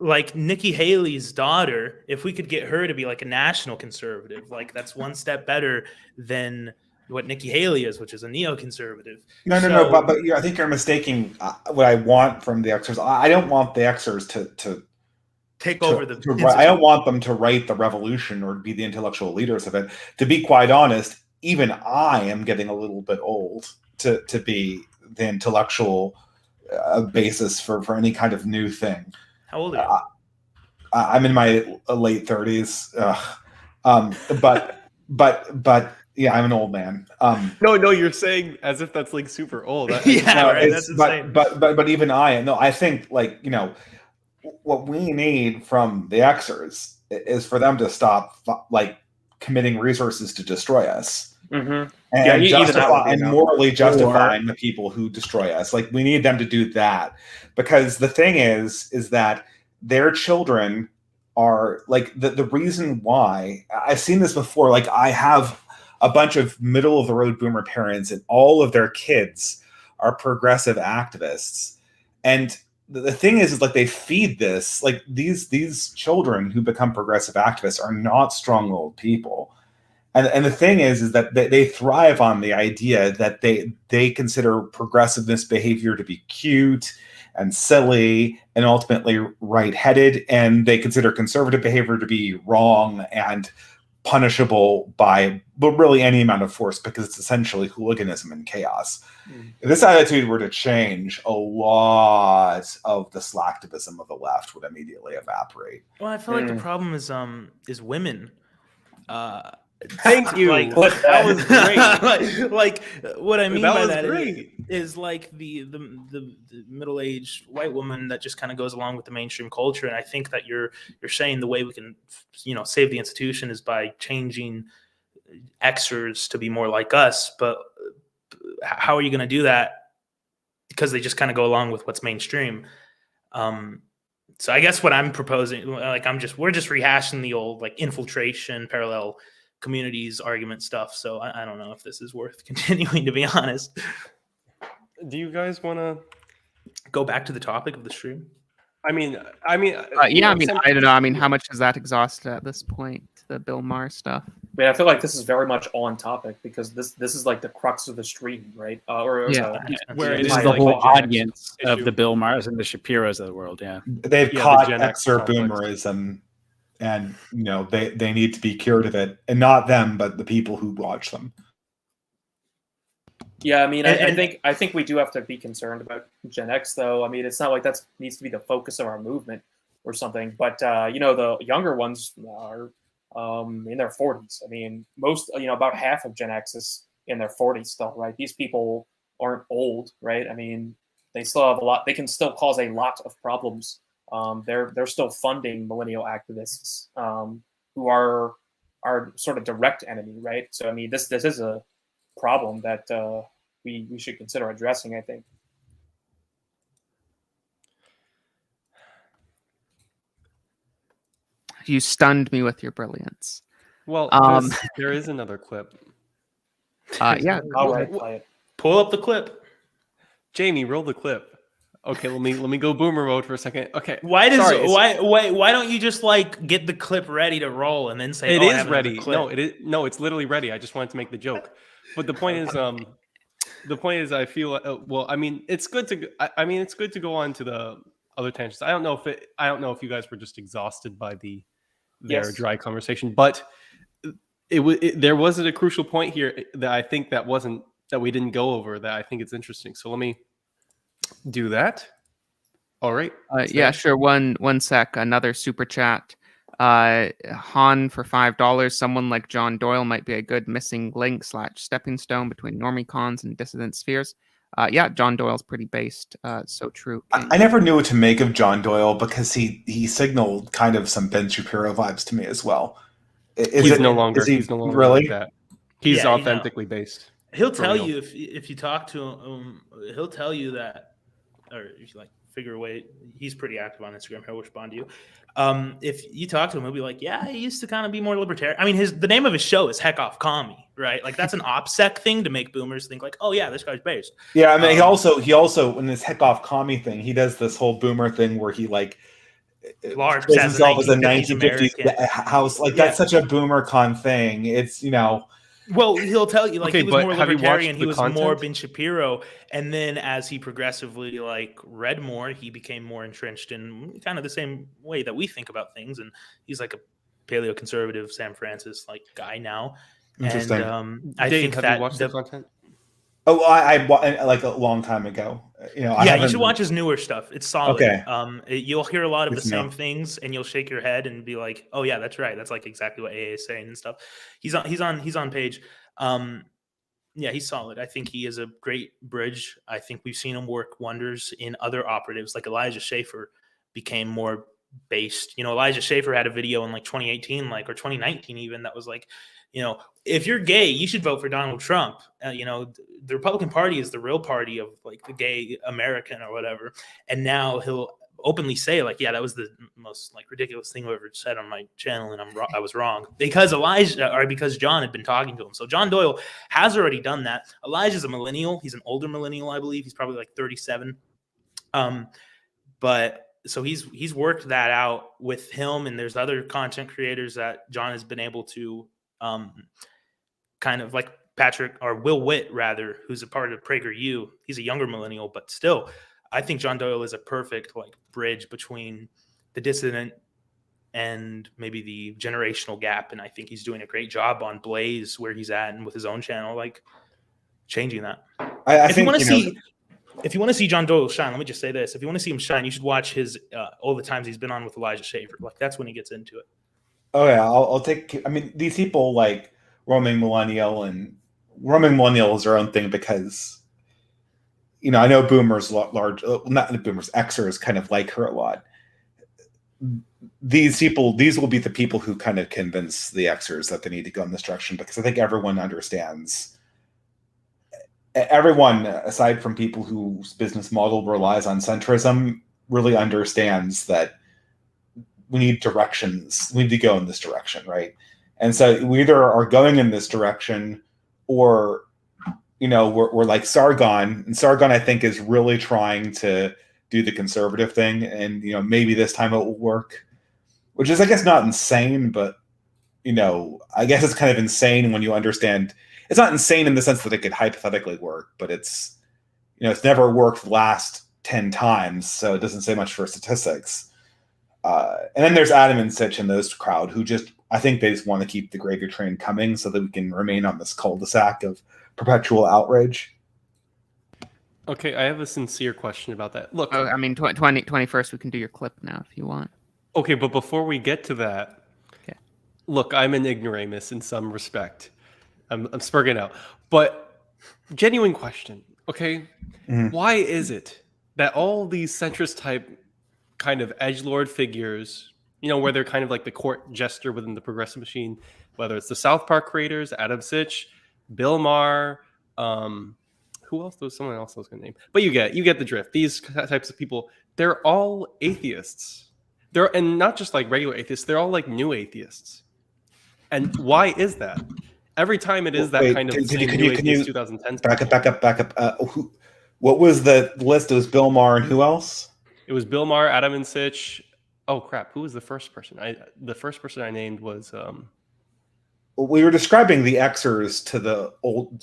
Like Nikki Haley's daughter. If we could get her to be like a national conservative, like that's one step better than what Nikki Haley is, which is a neoconservative. No. But I think you're mistaking what I want from the Xers. I don't want the Xers to take over the. I don't want them to write the revolution or be the intellectual leaders of it. To be quite honest, even I am getting a little bit old to be the intellectual basis for any kind of new thing. How old are you? I'm in my late 30s. But yeah, I'm an old man. No, you're saying as if that's like super old. That's insane. But even I think like what we need from the Xers is for them to stop like committing resources to destroy us, and morally justifying the people who destroy us. Like we need them to do that, because the thing is that their children are like the reason why. I've seen this before. Like I have a bunch of middle of the road boomer parents, and all of their kids are progressive activists, and the thing is like they feed this, like these children who become progressive activists are not strong-willed people, and the thing is that they thrive on the idea that they consider progressiveness behavior to be cute and silly and ultimately right-headed, and they consider conservative behavior to be wrong and punishable by really any amount of force because it's essentially hooliganism and chaos. If this attitude were to change, a lot of the slacktivism of the left would immediately evaporate. Well, I feel like the problem is women. Thank you. That was great. like what I mean by that great. is like the middle-aged white woman that just kind of goes along with the mainstream culture. And I think that you're saying the way we can, save the institution is by changing Xers to be more like us. But how are you going to do that? Because they just kind of go along with what's mainstream. So I guess what I'm proposing, like we're just rehashing the old like infiltration, parallel communities argument stuff. So I don't know if this is worth continuing, to be honest. Do you guys want to go back to the topic of the stream? I don't know. I mean, how much is that exhausted at this point? The Bill Maher stuff. I mean, I feel like this is very much on topic because this is like the crux of the stream, right? Where it is the whole audience of the Bill Mahers and the Shapiros of the world. Yeah, they've caught Xer boomerism, and they need to be cured of it, and not them, but the people who watch them. Yeah, I mean, I think we do have to be concerned about Gen X, though. I mean, it's not like that needs to be the focus of our movement or something. But the younger ones are in their 40s. I mean, about half of Gen X is in their 40s still, right? These people aren't old, right? I mean, they still have a lot. They can still cause a lot of problems. They're still funding millennial activists who are our sort of direct enemy, right? So I mean, this is a problem that we should consider addressing, I think. You stunned me with your brilliance. Well, there is another clip. Yeah. All right, play it. Pull up the clip. Jamie, roll the clip. Okay, let me go boomer mode for a second. Okay. Why don't you just like get the clip ready to roll and then say it is ready? No, it's literally ready. I just wanted to make the joke. But the point is, I feel it's good to go on to the other tangents. I don't know if you guys were just exhausted by their dry conversation, but there wasn't a crucial point here that I think that we didn't go over that I think it's interesting. So let me do that. All right. Yeah, sure. One sec. Another super chat. Han for $5. Someone like John Doyle might be a good missing link / stepping stone between normicons and dissident spheres. Yeah, John Doyle's pretty based. So true. I never knew what to make of John Doyle because he signaled kind of some Ben Shapiro vibes to me as well. He's no longer really like that. He's authentically based. He'll tell you if you talk to him, he'll tell you that, or if you like figure a way. He's pretty active on Instagram. He'll respond to you. If you talk to him, he'll be like, "Yeah, he used to kind of be more libertarian." I mean, the name of his show is Heck Off Commie, right? Like that's an OPSEC thing to make boomers think like, "Oh yeah, this guy's based." Yeah, I mean, he also in this Heck Off Commie thing, he does this whole boomer thing where he like large himself as a 1950s house. Like that's such a boomer con thing. It's Well, he'll tell you like he was more libertarian. He was content? more Ben Shapiro, and then as he progressively like read more, he became more entrenched in kind of the same way that we think about things. And he's like a paleoconservative San Francis like guy now. Interesting. And I Dave, think have you watched the content? Oh, I like a long time ago. You should watch his newer stuff. It's solid. Okay. You'll hear a lot of the same things, and you'll shake your head and be like, "Oh yeah, that's right. That's like exactly what AA is saying and stuff." He's on page. Yeah, he's solid. I think he is a great bridge. I think we've seen him work wonders in other operatives, like Elijah Schaffer became more based. Elijah Schaffer had a video in like 2018, or 2019 even, that was like, if you're gay, you should vote for Donald Trump. The Republican Party is the real party of like the gay American or whatever. And now he'll openly say like, yeah, that was the most like ridiculous thing I've ever said on my channel, and I was wrong because because John had been talking to him. So John Doyle has already done that. Elijah's a millennial. He's an older millennial, I believe. He's probably like 37. But so he's worked that out with him, and there's other content creators that John has been able to kind of like Patrick or Will Witt rather, who's a part of PragerU. He's a younger millennial, but still, I think John Doyle is a perfect like bridge between the dissident and maybe the generational gap. And I think he's doing a great job on Blaze, where he's at, and with his own channel, like changing that. If you want to see John Doyle shine, let me just say this: if you want to see him shine, you should watch his all the times he's been on with Elijah Shaver. Like that's when he gets into it. Oh yeah, I'll take. I mean, these people like Roaming Millennial is their own thing because, you know, I know boomers not the boomers, Xers kind of like her a lot. These will be the people who kind of convince the Xers that they need to go in this direction, because I think everyone understands. Everyone, aside from people whose business model relies on centrism, really understands that we need directions. We need to go in this direction, right? And so we either are going in this direction, or, you know, we're like Sargon. And Sargon, I think, is really trying to do the conservative thing, and, you know, maybe this time it will work, which is, I guess, not insane, but, you know, I guess it's kind of insane when you understand. It's not insane in the sense that it could hypothetically work, but it's, you know, it's never worked the last 10 times, so it doesn't say much for statistics. And then there's Adam and Sitch and those crowd who just, I think they just want to keep the gravy train coming so that we can remain on this cul-de-sac of perpetual outrage. Okay, I have a sincere question about that. Look, I mean, 21st, we can do your clip now if you want. Okay, but before we get to that, okay. Look, I'm an ignoramus in some respect. I'm spurging out. But genuine question, okay? Why is it that all these centrist type kind of edgelord figures, you know, where they're kind of like the court jester within the progressive machine, whether it's the South Park creators, Adam Sitch, Bill Maher, who else? There was someone else I was going to name. But you get the drift. These types of people, they're all atheists. And not just like regular atheists, they're all like new atheists. And why is that? Every time it is that kind of can new you 2010s. Back up. What was the list? It was Bill Maher and who else? It was Bill Maher, Adam and Sitch. Oh crap! Who was the first person? The first person I named was. We were describing the Xers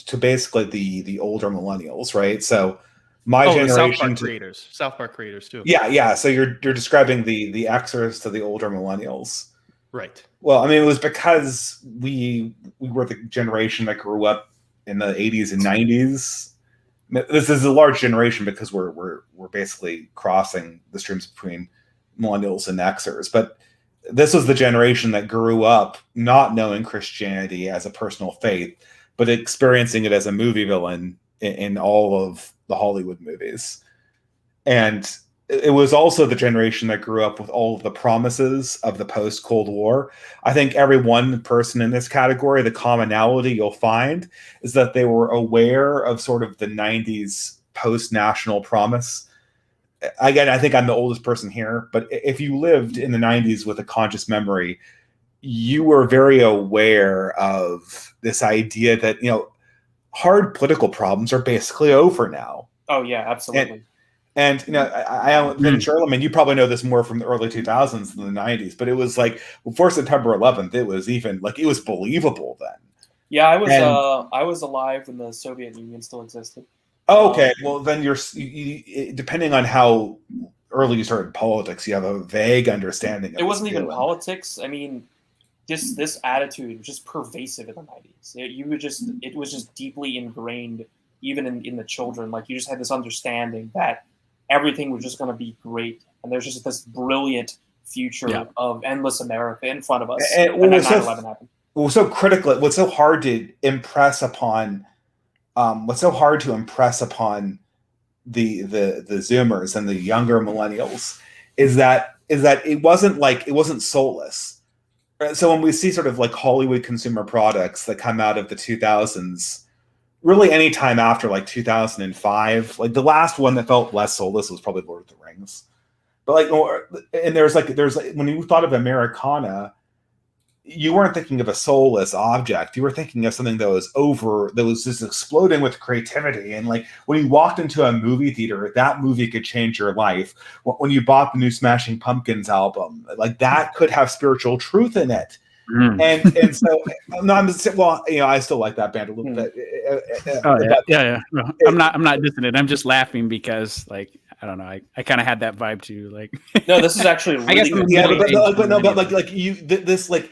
to basically the older millennials, right? So my generation, South Park creators too. Yeah. So you're describing the Xers to the older millennials. Right. Well, I mean, it was because we were the generation that grew up in the 80s and 90s. This is a large generation because we're basically crossing the streams between millennials and Xers. But this was the generation that grew up not knowing Christianity as a personal faith, but experiencing it as a movie villain in all of the Hollywood movies. And it was also the generation that grew up with all of the promises of the post-Cold War. I think every one person in this category, the commonality you'll find is that they were aware of sort of the 90s post-national promise. Again, I think I'm the oldest person here, but if you lived in the 90s with a conscious memory, you were very aware of this idea that, you know, hard political problems are basically over now. Oh, yeah, absolutely. And you know, Charlemagne, you probably know this more from the early 2000s than the 90s, but it was like before September 11th, it was even like it was believable then. Yeah, I was alive when the Soviet Union still existed. Okay, well then you depending on how early you started politics, you have a vague understanding. It wasn't even politics. I mean, this attitude was just pervasive in the 90s. It was just deeply ingrained, even in the children. Like you just had this understanding that everything was just going to be great, and there's just this brilliant future of endless America in front of us. And then 9/11 happened. What's so critical? What's so hard to impress upon? What's so hard to impress upon the Zoomers and the younger millennials is that it wasn't soulless. So when we see sort of like Hollywood consumer products that come out of the 2000s, really any time after like 2005, like the last one that felt less soulless was probably Lord of the Rings. But there's when you thought of Americana, you weren't thinking of a soulless object. You were thinking of something that was just exploding with creativity. And like when you walked into a movie theater, that movie could change your life. When you bought the new Smashing Pumpkins album, like that could have spiritual truth in it. And so I still like that band a little bit. No, I'm not dissing it. I'm just laughing because like I don't know. I kind of had that vibe too. Like, No, this is actually really I guess good. Yeah, but like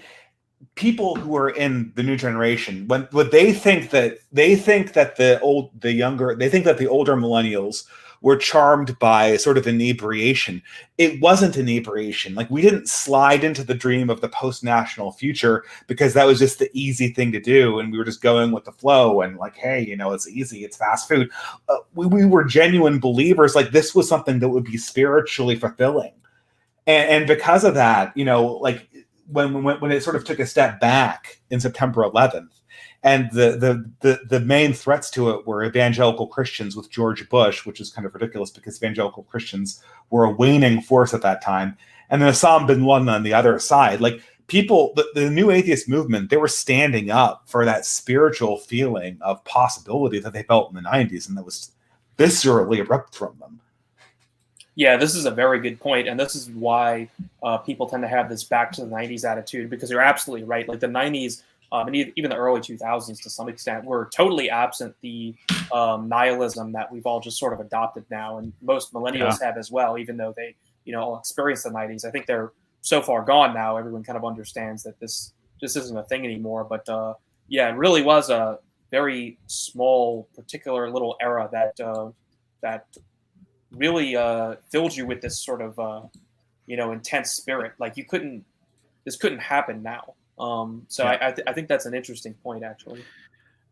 people who are in the new generation, when they think that the older millennials were charmed by sort of inebriation. It wasn't inebriation. Like, we didn't slide into the dream of the post-national future because that was just the easy thing to do, and we were just going with the flow and like, hey, it's easy, it's fast food. We were genuine believers. Like, this was something that would be spiritually fulfilling, and because of that, like when it sort of took a step back in September 11th. And the main threats to it were evangelical Christians with George Bush, which is kind of ridiculous because evangelical Christians were a waning force at that time. And then Osama bin Laden on the other side. Like, people, the new atheist movement, they were standing up for that spiritual feeling of possibility that they felt in the 90s, and that was viscerally ripped from them. Yeah, this is a very good point, and this is why people tend to have this back to the 90s attitude, because you're absolutely right. Like, the 90s, and even the early 2000s to some extent, were totally absent the nihilism that we've all just sort of adopted now, and most millennials have as well, even though they, all experienced the 90s. I think they're so far gone now, everyone kind of understands that this just isn't a thing anymore. But yeah, it really was a very small, particular little era that really filled you with this sort of, intense spirit. Like, this couldn't happen now. So yeah. I think that's an interesting point, actually.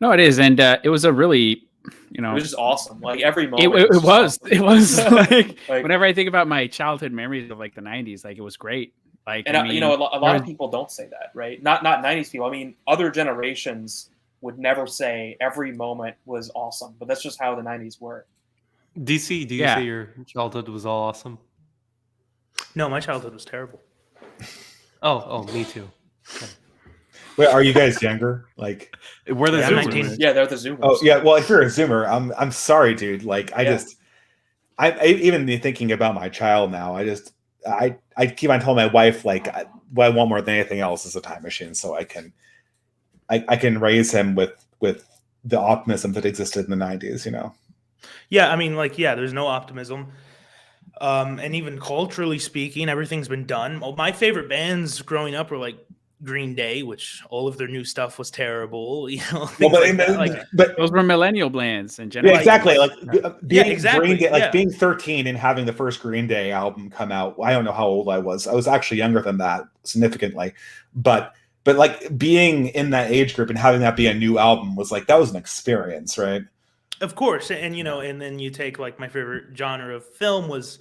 No, it is, and it was a really, it was just awesome. Like, every moment. It was awesome. like whenever I think about my childhood memories of like the 90s, like, it was great. Like, and a lot of people don't say that, right? Not 90s people. I mean, other generations would never say every moment was awesome, but that's just how the 90s were. DC, do you say your childhood was all awesome? No, my childhood was terrible. Oh, me too. Wait, are you guys younger? Like, we're the Zoomers. Yeah, they're the Zoomers. Oh, yeah. Well, if you're a Zoomer, I'm sorry, dude. Like, I even thinking about my child now. I keep on telling my wife, like, what I want more than anything else is a time machine, so I can raise him with the optimism that existed in the 90s. Yeah, I mean, like, there's no optimism. And even culturally speaking, everything's been done. Well, my favorite bands growing up were like Green Day, which all of their new stuff was terrible. But those were millennial bands in general. Yeah, exactly. Like, being exactly. Green Day, like being 13 and having the first Green Day album come out. I don't know how old I was. I was actually younger than that significantly, but like being in that age group and having that be a new album was like, that was an experience, right? Of course, and and then you take, like, my favorite genre of film was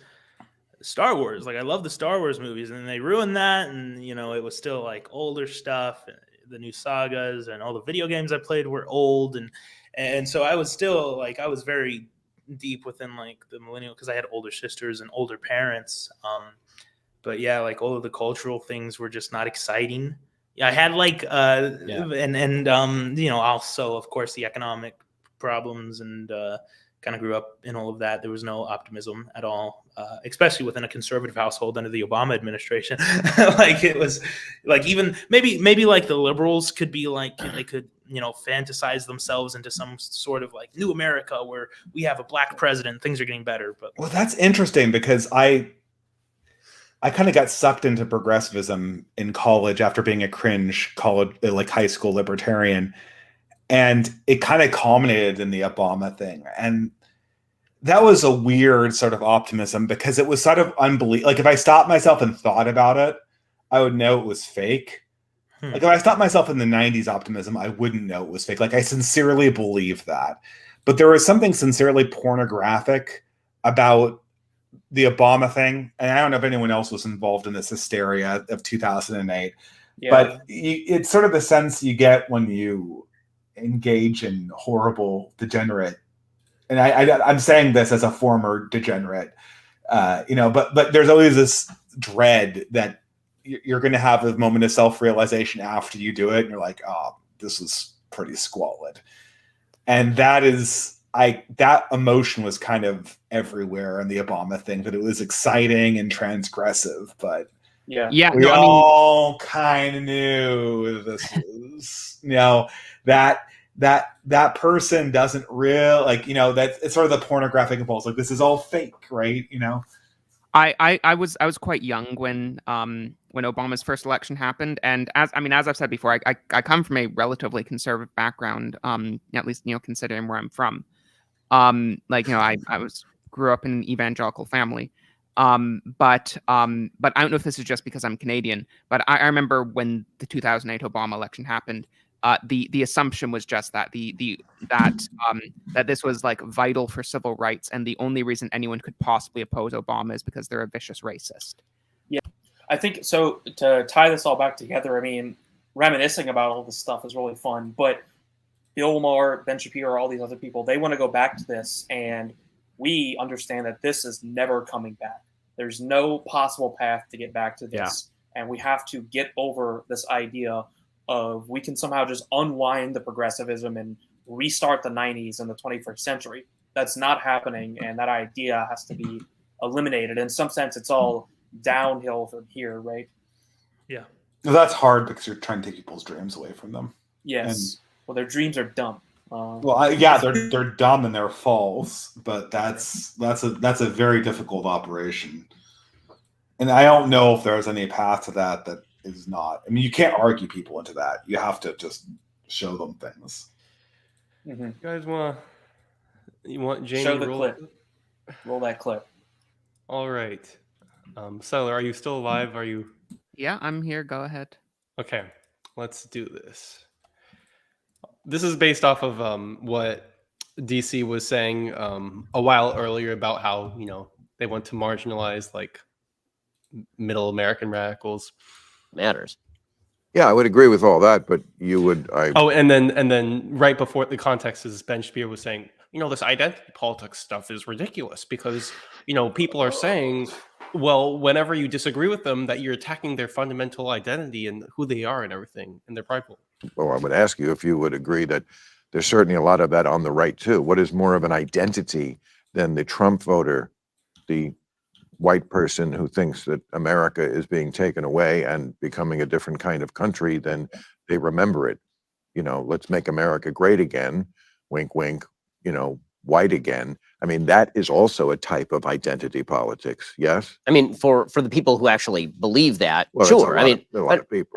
Star Wars. Like, I love the Star Wars movies, and they ruined that, and it was still like older stuff, the new sagas, and all the video games I played were old, and so I was still like, I was very deep within like the millennial, because I had older sisters and older parents. But yeah, like, all of the cultural things were just not exciting. Yeah, I had like and also, of course, the economic problems, and kind of grew up in all of that. There was no optimism at all, especially within a conservative household under the Obama administration. Like, it was like, even maybe like the liberals could be like, they could fantasize themselves into some sort of like new America where we have a black president, things are getting better. But well, that's interesting, because I kind of got sucked into progressivism in college after being a cringe college, like high school libertarian. And it kind of culminated in the Obama thing. And that was a weird sort of optimism, because it was sort of unbelievable. Like, if I stopped myself and thought about it, I would know it was fake. Like, if I stopped myself in the 90s optimism, I wouldn't know it was fake. Like, I sincerely believe that. But there was something sincerely pornographic about the Obama thing. And I don't know if anyone else was involved in this hysteria of 2008. Yeah. But it's sort of the sense you get when you engage in horrible degenerate, and I'm saying this as a former degenerate, but there's always this dread that you're going to have a moment of self-realization after you do it, and you're like, oh, this is pretty squalid. And that emotion was kind of everywhere in the Obama thing, that it was exciting and transgressive, but we all kind of knew this was, that that person doesn't real like, that it's sort of the pornographic impulse. Like, this is all fake, right? I was quite young when Obama's first election happened, and as I've said before, I come from a relatively conservative background, at least considering where I'm from. I grew up in an evangelical family, but I don't know if this is just because I'm Canadian, but I remember when the 2008 Obama election happened. The assumption was just that that this was like vital for civil rights, and the only reason anyone could possibly oppose Obama is because they're a vicious racist. Yeah, I think so. To tie this all back together, reminiscing about all this stuff is really fun. But Bill Maher, Ben Shapiro, all these other people, they want to go back to this, and we understand that this is never coming back. There's no possible path to get back to this, and we have to get over this idea of we can somehow just unwind the progressivism and restart the 90s and the 21st century. That's not happening, and that idea has to be eliminated. In some sense, it's all downhill from here, right? Yeah. Well, that's hard because you're trying to take people's dreams away from them. Yes. Well, their dreams are dumb. They're dumb and they're false, but that's a very difficult operation. And I don't know if there's any path to that is not. You can't argue people into that. You have to just show them things. Mm-hmm. You guys want Jamie show the clip? Roll that clip. All right. Settler, are you still alive? Are you? Yeah, I'm here. Go ahead. Okay, let's do this. This is based off of what DC was saying a while earlier about how they want to marginalize like middle American radicals. Matters. Yeah, I would agree with all that, but you would. Oh, and then right before the context is Ben Shapiro was saying, this identity politics stuff is ridiculous because people are saying, well, whenever you disagree with them, that you're attacking their fundamental identity and who they are and everything, and their prideful. Well, I would ask you if you would agree that there's certainly a lot of that on the right too. What is more of an identity than the Trump voter, the white person who thinks that America is being taken away and becoming a different kind of country than they remember it? Let's make America great again, wink, wink, white again. That is also a type of identity politics. Yes. For the people who actually believe that, well, sure. A lot of people.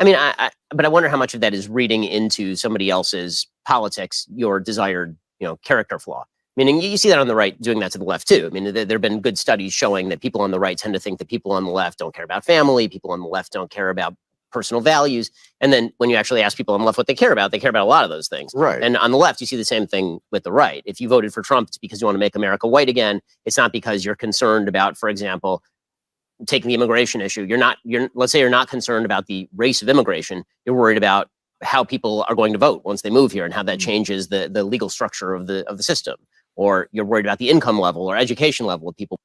But I wonder how much of that is reading into somebody else's politics, your desired, character flaw. Meaning you see that on the right doing that to the left too. There have been good studies showing that people on the right tend to think that people on the left don't care about family, people on the left don't care about personal values. And then when you actually ask people on the left what they care about a lot of those things. Right. And on the left, you see the same thing with the right. If you voted for Trump, it's because you want to make America white again. It's not because you're concerned about, for example, taking the immigration issue. Let's say you're not concerned about the race of immigration. You're worried about how people are going to vote once they move here and how that changes the legal structure of the system. Or you're worried about the income level or education level of people.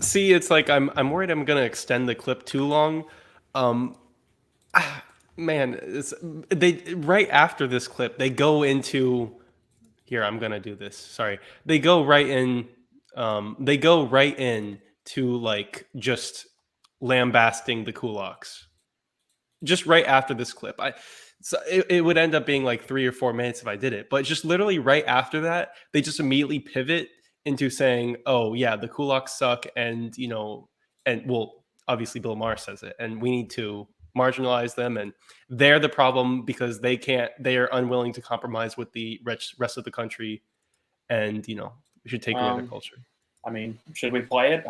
See, it's like I'm worried I'm going to extend the clip too long. Man, right after this clip, they go into here. I'm going to do this. Sorry. They go right in. They go right in to like just lambasting the kulaks. Just right after this clip. So it would end up being like 3 or 4 minutes if I did it. But just literally right after that, they just immediately pivot into saying, oh, yeah, the kulaks suck. And, obviously Bill Maher says it. And we need to marginalize them. And they're the problem because they are unwilling to compromise with the rest of the country. And, we should take away their culture. Should we play it?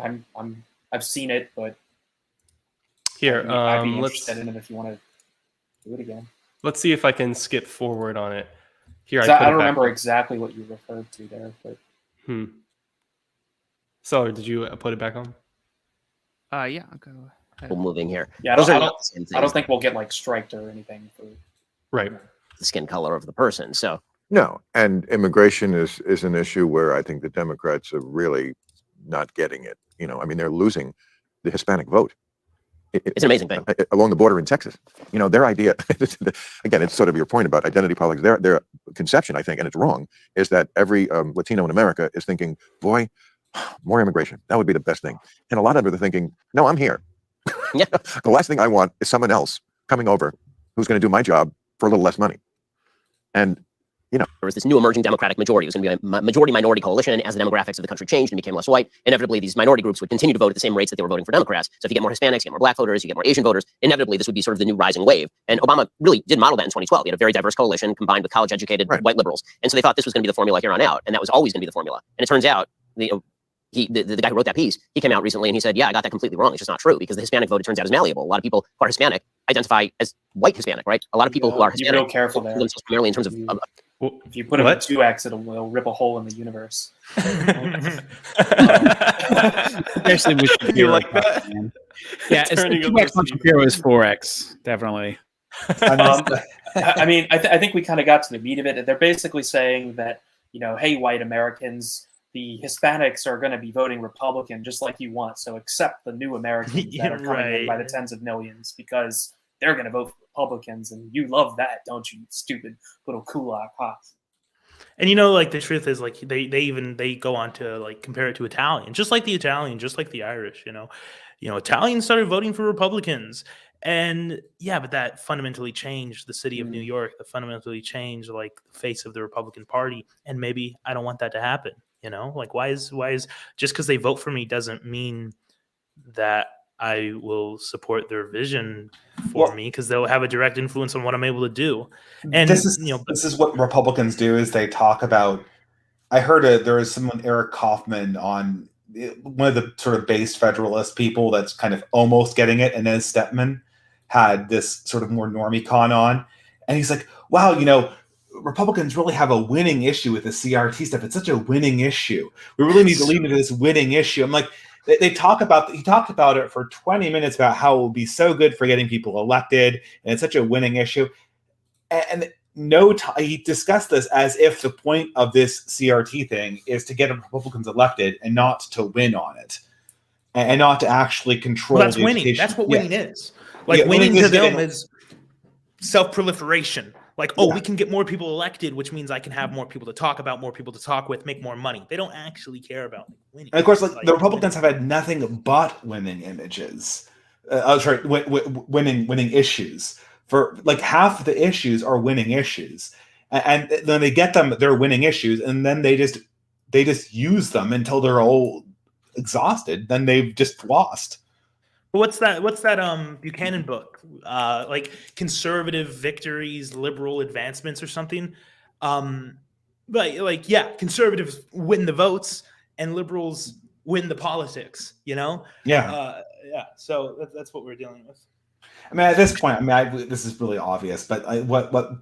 I've seen it, but here, I'd be interested in it if you want to do it again. Let's see if I can skip forward on it. Here, I don't remember exactly what you referred to there, but. So, did you put it back on? Yeah, I'll go ahead. People moving here. Yeah, I don't think we'll get like striked or anything for the skin color of the person. So no, and immigration is an issue where I think the Democrats are really not getting it. They're losing the Hispanic vote. It's an amazing thing. Along the border in Texas. Their idea, again, it's sort of your point about identity politics. Their conception, I think, and it's wrong, is that every Latino in America is thinking, boy, more immigration. That would be the best thing. And a lot of them are thinking, no, I'm here. Yeah. The last thing I want is someone else coming over who's going to do my job for a little less money. And, there was this new emerging democratic majority. It was going to be a majority-minority coalition. As the demographics of the country changed and became less white, inevitably these minority groups would continue to vote at the same rates that they were voting for Democrats. So if you get more Hispanics, you get more black voters, you get more Asian voters, inevitably this would be sort of the new rising wave. And Obama really did model that in 2012. He had a very diverse coalition combined with college-educated white liberals. And so they thought this was going to be the formula here on out. And that was always going to be the formula. And it turns out the guy who wrote that piece, he came out recently and he said, yeah, I got that completely wrong. It's just not true, because the Hispanic vote, it turns out, is malleable. A lot of people who are Hispanic identify as white Hispanic, right? A lot of people who are Hispanic, be real careful there. themselves primarily in terms of if you put them in 2x, it'll rip a hole in the universe. Especially with Shapiro. You like that? Man. Yeah, it's 2x on Shapiro is 4x, definitely. I mean, I think we kind of got to the meat of it. They're basically saying that, hey, white Americans, the Hispanics are going to be voting Republican just like you want. So accept the new Americans that are coming in by the tens of millions, because they're going to vote for Republicans, and you love that, don't you, stupid little kulak hots. And the truth is, they go on to compare it to Italian, just like the Italian, just like the Irish. Italians started voting for Republicans, and but that fundamentally changed the city of New York. That fundamentally changed the face of the Republican Party, and maybe I don't want that to happen. Why is just because they vote for me doesn't mean that I will support their vision for me, because they'll have a direct influence on what I'm able to do. And this is what Republicans do, is they talk about. I heard there was someone, Eric Kaufman, on one of the sort of base federalist people that's kind of almost getting it, and Inez Stepman had this sort of more normie con on, and he's like, wow, Republicans really have a winning issue with the CRT stuff. It's such a winning issue. We really need to lean into this winning issue. I'm like, he talked about it for 20 minutes about how it will be so good for getting people elected, and it's such a winning issue. And he discussed this as if the point of this CRT thing is to get Republicans elected and not to win on it, and not to actually control. Well, that's winning. Education. That's what winning is. Winning to them is self-proliferation. We can get more people elected, which means I can have more people to talk about, more people to talk with, make more money. They don't actually care about winning. And of course, the Republicans have had nothing but winning images. Winning issues. For half of the issues are winning issues, and then they get them, they're winning issues, and then they just use them until they're all exhausted. Then they've just lost. What's that Buchanan book? Conservative victories, liberal advancements, or something. Conservatives win the votes and liberals win the politics. Yeah. So that's what we're dealing with. I mean, at this point, this is really obvious, but what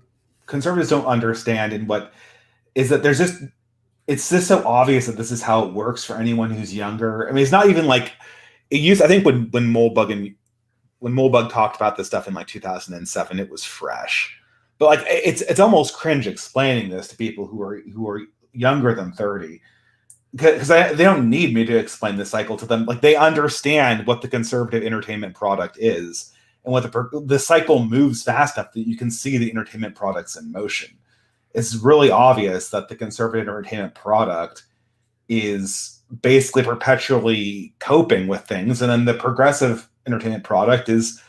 conservatives don't understand, and what is that it's just so obvious that this is how it works for anyone who's younger. I mean, it's not even it used. I think when Mulbug talked about this stuff in 2007, it was fresh, but it's almost cringe explaining this to people who are younger than 30, because they don't need me to explain the cycle to them. They understand what the conservative entertainment product is, and what the cycle moves fast enough that you can see the entertainment products in motion. It's really obvious that the conservative entertainment product is basically perpetually coping with things, and then the progressive entertainment product is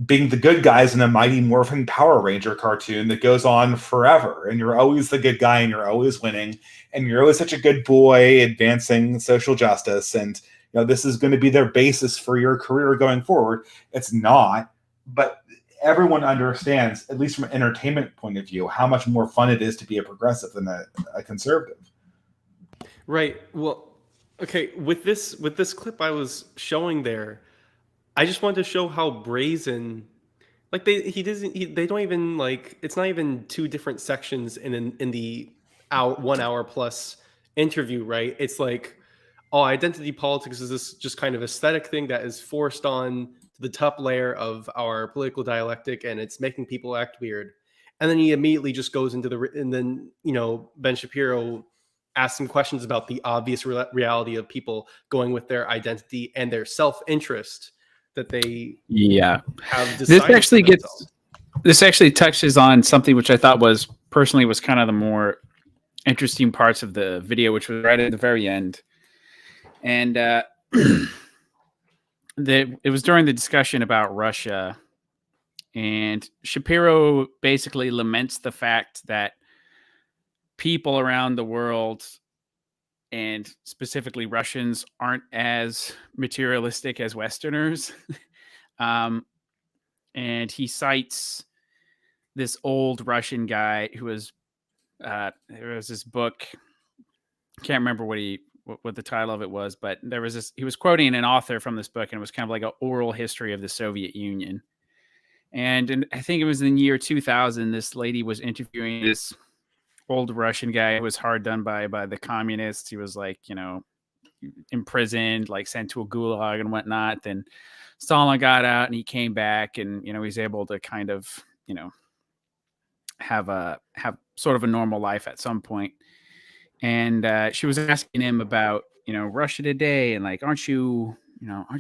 being the good guys in a Mighty Morphin Power Ranger cartoon that goes on forever, and you're always the good guy, and you're always winning, and you're always such a good boy advancing social justice, and this is going to be their basis for your career going forward. It's not, but everyone understands, at least from an entertainment point of view, how much more fun it is to be a progressive than a conservative. Right. Well, okay, with this clip I was showing there, I just wanted to show how brazen, they don't even it's not even two different sections in the 1 hour plus interview, right? It's identity politics is this just kind of aesthetic thing that is forced on to the top layer of our political dialectic, and it's making people act weird. And then he immediately just goes into and then Ben Shapiro ask some questions about the obvious reality of people going with their identity and their self-interest that they have decided. This actually touches on something which I thought was kind of the more interesting parts of the video, which was right at the very end. And it was during the discussion about Russia, and Shapiro basically laments the fact that people around the world, and specifically Russians, aren't as materialistic as Westerners. And he cites this old Russian guy who was, there was this book, can't remember what the title of it was, but there was this, he was quoting an author from this book, and it was kind of like an oral history of the Soviet Union. And I think it was in the year 2000, this lady was interviewing this old Russian guy who was hard done by the communists. He was like, imprisoned, like sent to a gulag and whatnot. Then Stalin got out and he came back, and, he's able to kind of, have sort of a normal life at some point. And she was asking him about, Russia today, and like, aren't you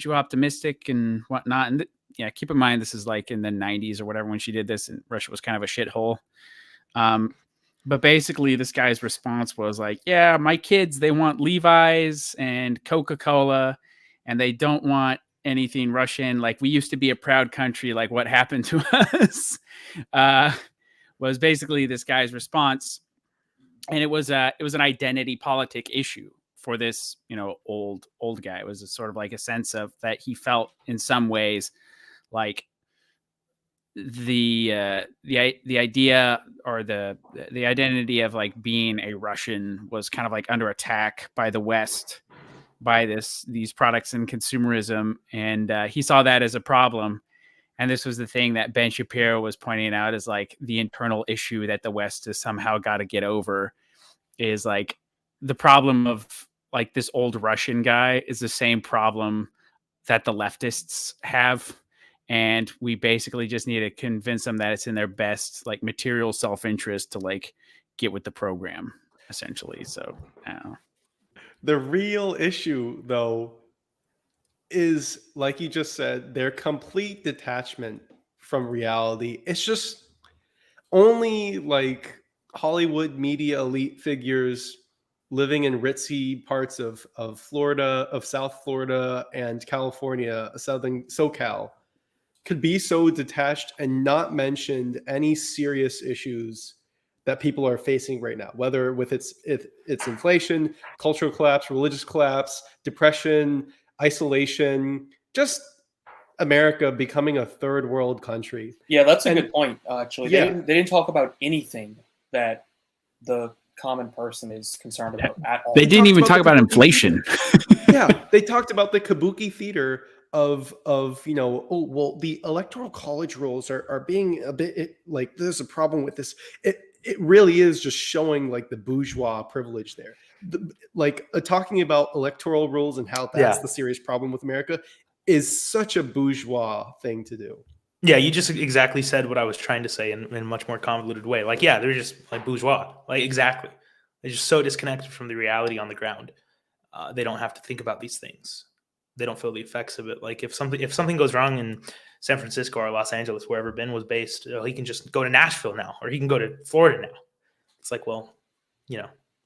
optimistic and whatnot? And yeah, keep in mind, this is like in the 90s or whatever when she did this, and Russia was kind of a shithole. But basically, this guy's response was like, yeah, my kids, they want Levi's and Coca-Cola, and they don't want anything Russian. Like, we used to be a proud country. Like, what happened to us? Was basically this guy's response. And it was an identity politic issue for this, old guy. It was a sort of like a sense of that he felt in some ways like the idea or the identity of like being a Russian was kind of like under attack by the West, by these products and consumerism, and he saw that as a problem. And this was the thing that Ben Shapiro was pointing out as like the internal issue that the West has somehow got to get over, is like the problem of like this old Russian guy is the same problem that the leftists have. And we basically just need to convince them that it's in their best, like, material self-interest to like get with the program, essentially. So, I don't know. The real issue, though, is, like you just said, their complete detachment from reality. It's just only like Hollywood media elite figures living in ritzy parts of Florida, of South Florida and California, southern SoCal, could be so detached and not mentioned any serious issues that people are facing right now, whether with its inflation, cultural collapse, religious collapse, depression, isolation, just America becoming a third world country. Yeah, that's a good point, actually. Yeah. They didn't talk about anything that the common person is concerned about at all. They didn't even talk about inflation. Yeah, they talked about the kabuki theater of the electoral college rules are being a bit like, there's a problem with this. It really is just showing like the bourgeois privilege there. Talking about electoral rules and how that's the serious problem with America is such a bourgeois thing to do. Yeah, you just exactly said what I was trying to say in a much more convoluted way. Like, yeah, they're just like bourgeois. Like, exactly. They're just so disconnected from the reality on the ground. They don't have to think about these things. They don't feel the effects of it. Like, if something goes wrong in San Francisco or Los Angeles, wherever Ben was based, he can just go to Nashville now, or he can go to Florida now. It's like, well,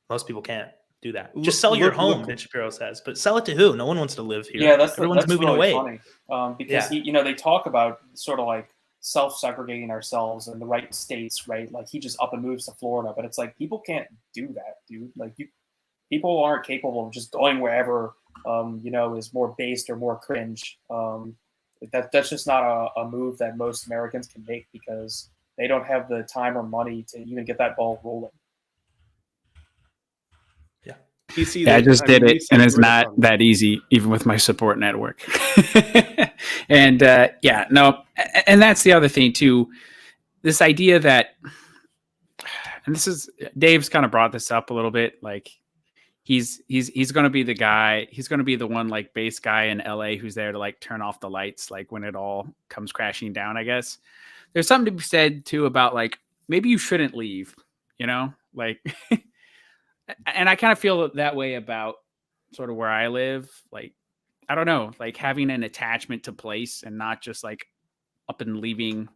most people can't do that. Just sell your home, Ben Shapiro says, but sell it to who? No one wants to live here. Yeah, everyone's moving really away. Funny, because they talk about sort of like self-segregating ourselves in the right states, right? Like, he just up and moves to Florida, but it's like, people can't do that, dude. Like, people aren't capable of just going wherever is more based or more cringe. That's just not a move that most Americans can make, because they don't have the time or money to even get that ball rolling. Yeah. I just did it, and it's not that easy, even with my support network. And and that's the other thing too. This idea that, and this is, Dave's kind of brought this up a little bit, like, he's going to be the guy, he's going to be the one, like, base guy in LA who's there to like turn off the lights, like, when it all comes crashing down, I guess. There's something to be said too about, like, maybe you shouldn't leave, like, and I kind of feel that way about sort of where I live. Like, I don't know, like, having an attachment to place and not just like up and leaving.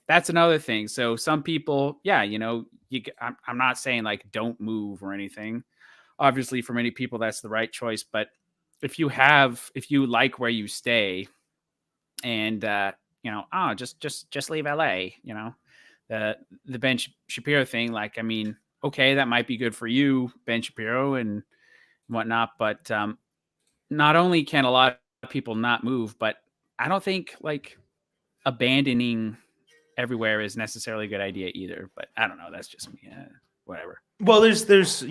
That's another thing. So some people, I'm not saying like don't move or anything. Obviously, for many people, that's the right choice. But if you like where you stay, and just leave LA, the Ben Shapiro thing, like, I mean, okay, that might be good for you, Ben Shapiro, and whatnot. But not only can a lot of people not move, but I don't think like abandoning everywhere is necessarily a good idea either. But I don't know. That's just me. Whatever. Well, there's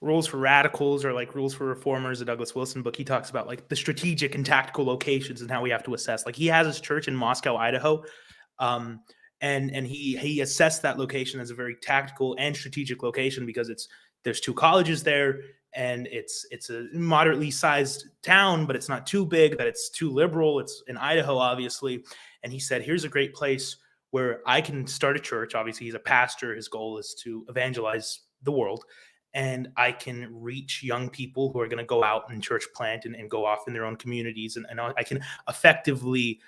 rules for radicals or like rules for reformers. The Douglas Wilson book, he talks about like the strategic and tactical locations and how we have to assess. Like he has his church in Moscow, Idaho, and he assessed that location as a very tactical and strategic location because there's 2 colleges there, and it's a moderately sized town, but it's not too big that it's too liberal. It's in Idaho, obviously. And he said, here's a great place where I can start a church. Obviously, he's a pastor. His goal is to evangelize the world. And I can reach young people who are going to go out and church plant and go off in their own communities. And I can effectively,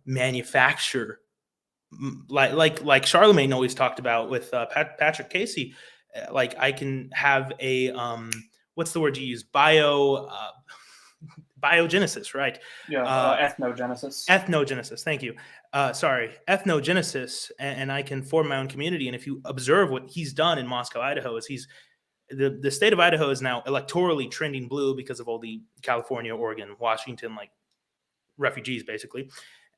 manufacture, like Charlemagne always talked about with Patrick Casey. Like I can have a, what's the word you use? Biogenesis, right? Yeah, ethnogenesis. Ethnogenesis, thank you. Ethnogenesis, and I can form my own community. And if you observe what he's done in Moscow, Idaho, is the state of Idaho is now electorally trending blue because of all the California, Oregon, Washington, like refugees, basically.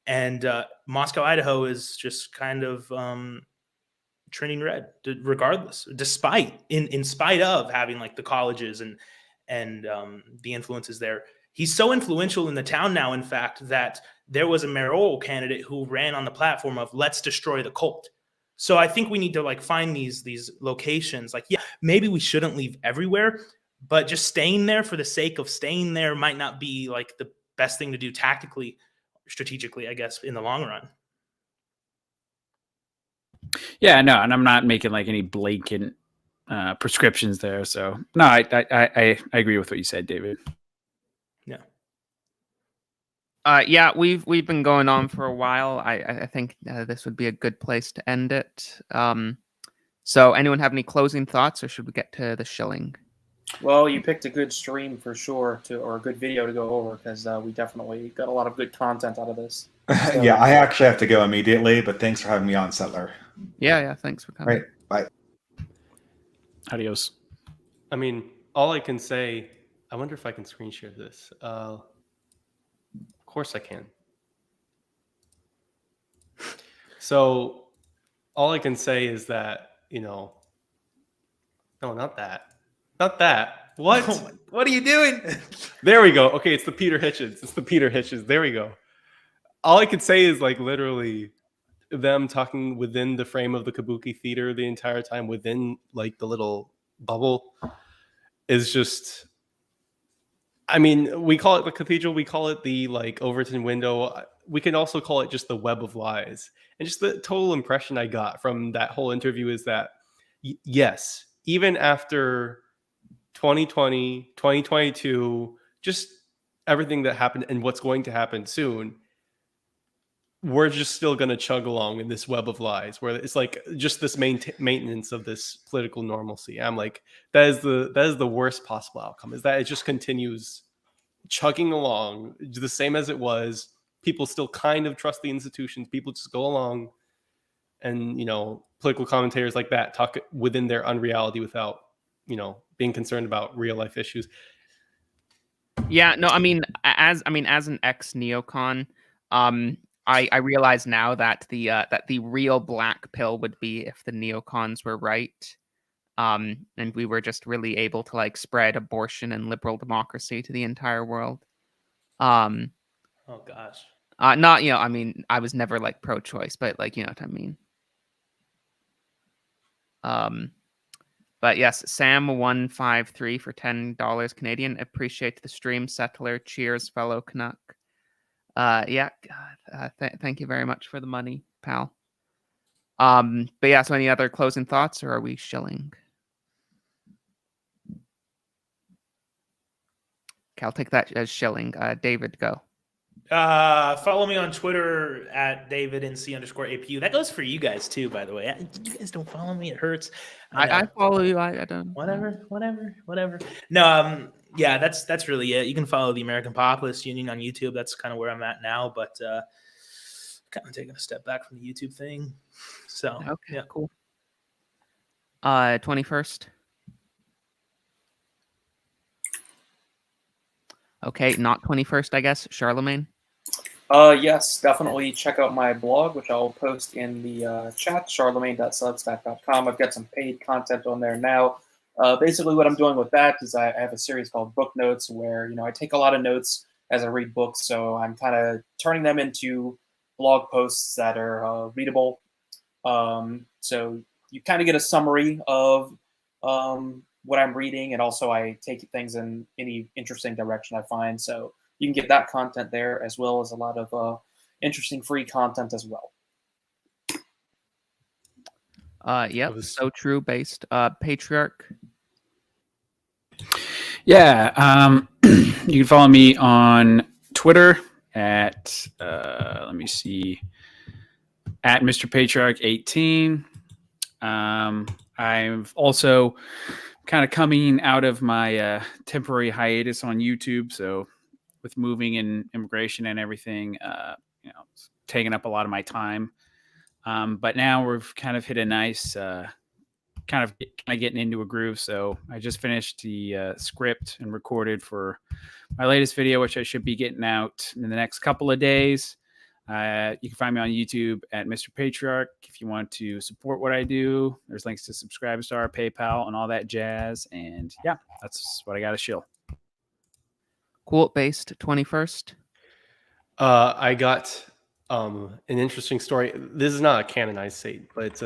And Moscow, Idaho is just kind of trending red, regardless, despite, in spite of having like the colleges and the influences there. He's so influential in the town now, in fact, that there was a mayoral candidate who ran on the platform of let's destroy the cult. So I think we need to like find these locations. Like, yeah, maybe we shouldn't leave everywhere, but just staying there for the sake of staying there might not be like the best thing to do tactically, strategically, I guess, in the long run. Yeah, no, and I'm not making like any blatant prescriptions there. So no, I agree with what you said, David. Yeah, we've been going on for a while. I think this would be a good place to end it. So anyone have any closing thoughts, or should we get to the shilling? Well, you picked a good stream for sure, or a good video to go over, because we definitely got a lot of good content out of this. So, yeah, I actually have to go immediately, but thanks for having me on, Settler. Yeah, thanks for coming. Right, bye. Adios. I mean, all I can say, I wonder if I can screen share this. Of course I can. So all I can say is that, no, not that. Not that. What? Oh, what are you doing? There we go. Okay, it's the Peter Hitchens. There we go. All I could say is like literally them talking within the frame of the Kabuki theater the entire time, within like the little bubble, is just, I mean, we call it the cathedral, we call it the like Overton window. We can also call it just the web of lies. And just the total impression I got from that whole interview is that, yes, even after 2020, 2022, just everything that happened and what's going to happen soon, we're just still going to chug along in this web of lies where it's like just this maintenance of this political normalcy. I'm like, that is the worst possible outcome, is that it just continues chugging along the same as it was. People still kind of trust the institutions. People just go along, and political commentators like that talk within their unreality without being concerned about real life issues. Yeah, no, I mean as an ex neocon, I realize now that the real black pill would be if the neocons were right, and we were just really able to like spread abortion and liberal democracy to the entire world. Oh gosh. Not I mean, I was never like pro-choice, but like what I mean. But yes, Sam153 for $10 Canadian. Appreciate the stream, Settler. Cheers, fellow Canuck. Yeah, God, thank you very much for the money, pal. But yeah, so any other closing thoughts, or are we shilling? Okay, I'll take that as shilling. David, go. Follow me on Twitter at DavidNC_APU. That goes for you guys too, by the way. You guys don't follow me, it hurts. I follow you. I don't. Whatever. No, yeah, that's really it. You can follow the American Populist Union on YouTube. That's kind of where I'm at now. But kind of taking a step back from the YouTube thing. So Okay, yeah, cool. 21st. Okay, not 21st, I guess. Charlemagne. Yes, definitely check out my blog, which I'll post in the chat, charlemagne.substack.com. I've got some paid content on there now. Basically, what I'm doing with that is I have a series called Book Notes, where I take a lot of notes as I read books. So I'm kind of turning them into blog posts that are readable. So you kind of get a summary of what I'm reading, and also I take things in any interesting direction I find. So you can get that content there, as well as a lot of interesting free content as well. Yep, so true. Based Patriarch. Yeah, you can follow me on Twitter at let me see, at Mr. Patriarch 18. I'm also kind of coming out of my temporary hiatus on YouTube, so with moving and immigration and everything, it's taking up a lot of my time. But now we've kind of hit a nice kind of getting into a groove. So I just finished the script and recorded for my latest video, which I should be getting out in the next couple of days. You can find me on YouTube at Mr. Patriarch. If you want to support what I do, there's links to Subscribestar, PayPal, and all that jazz. And yeah, that's what I got to shill. Cool. Based 21st. I got an interesting story. This is not a canonized saint, but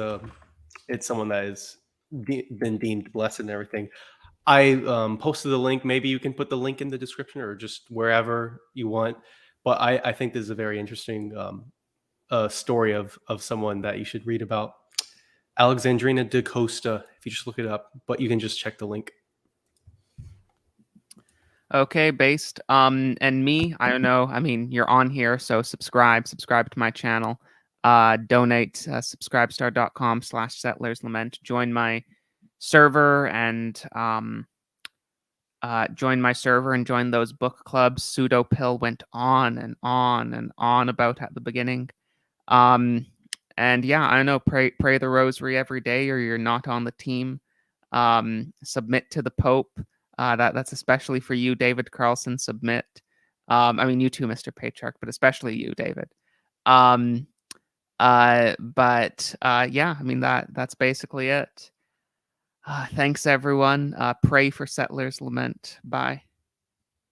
it's someone that has been deemed blessed and everything. I posted the link. Maybe you can put the link in the description or just wherever you want. But I think this is a very interesting story of someone that you should read about. Alexandrina da Costa, if you just look it up, but you can just check the link. Okay, Based. And me, I don't know. I mean, you're on here, so subscribe to my channel. Donate, subscribestar.com/settlerslament. Join my server and join those book clubs. Pseudo Pill went on and on and on about at the beginning. And yeah, I don't know, pray the rosary every day or you're not on the team. Submit to the Pope. That's especially for you, David Carlson. Submit. I mean, you too, Mr. Patriarch, but especially you, David. Yeah, I mean, that's basically it. Thanks, everyone. Pray for Settlers Lament. Bye.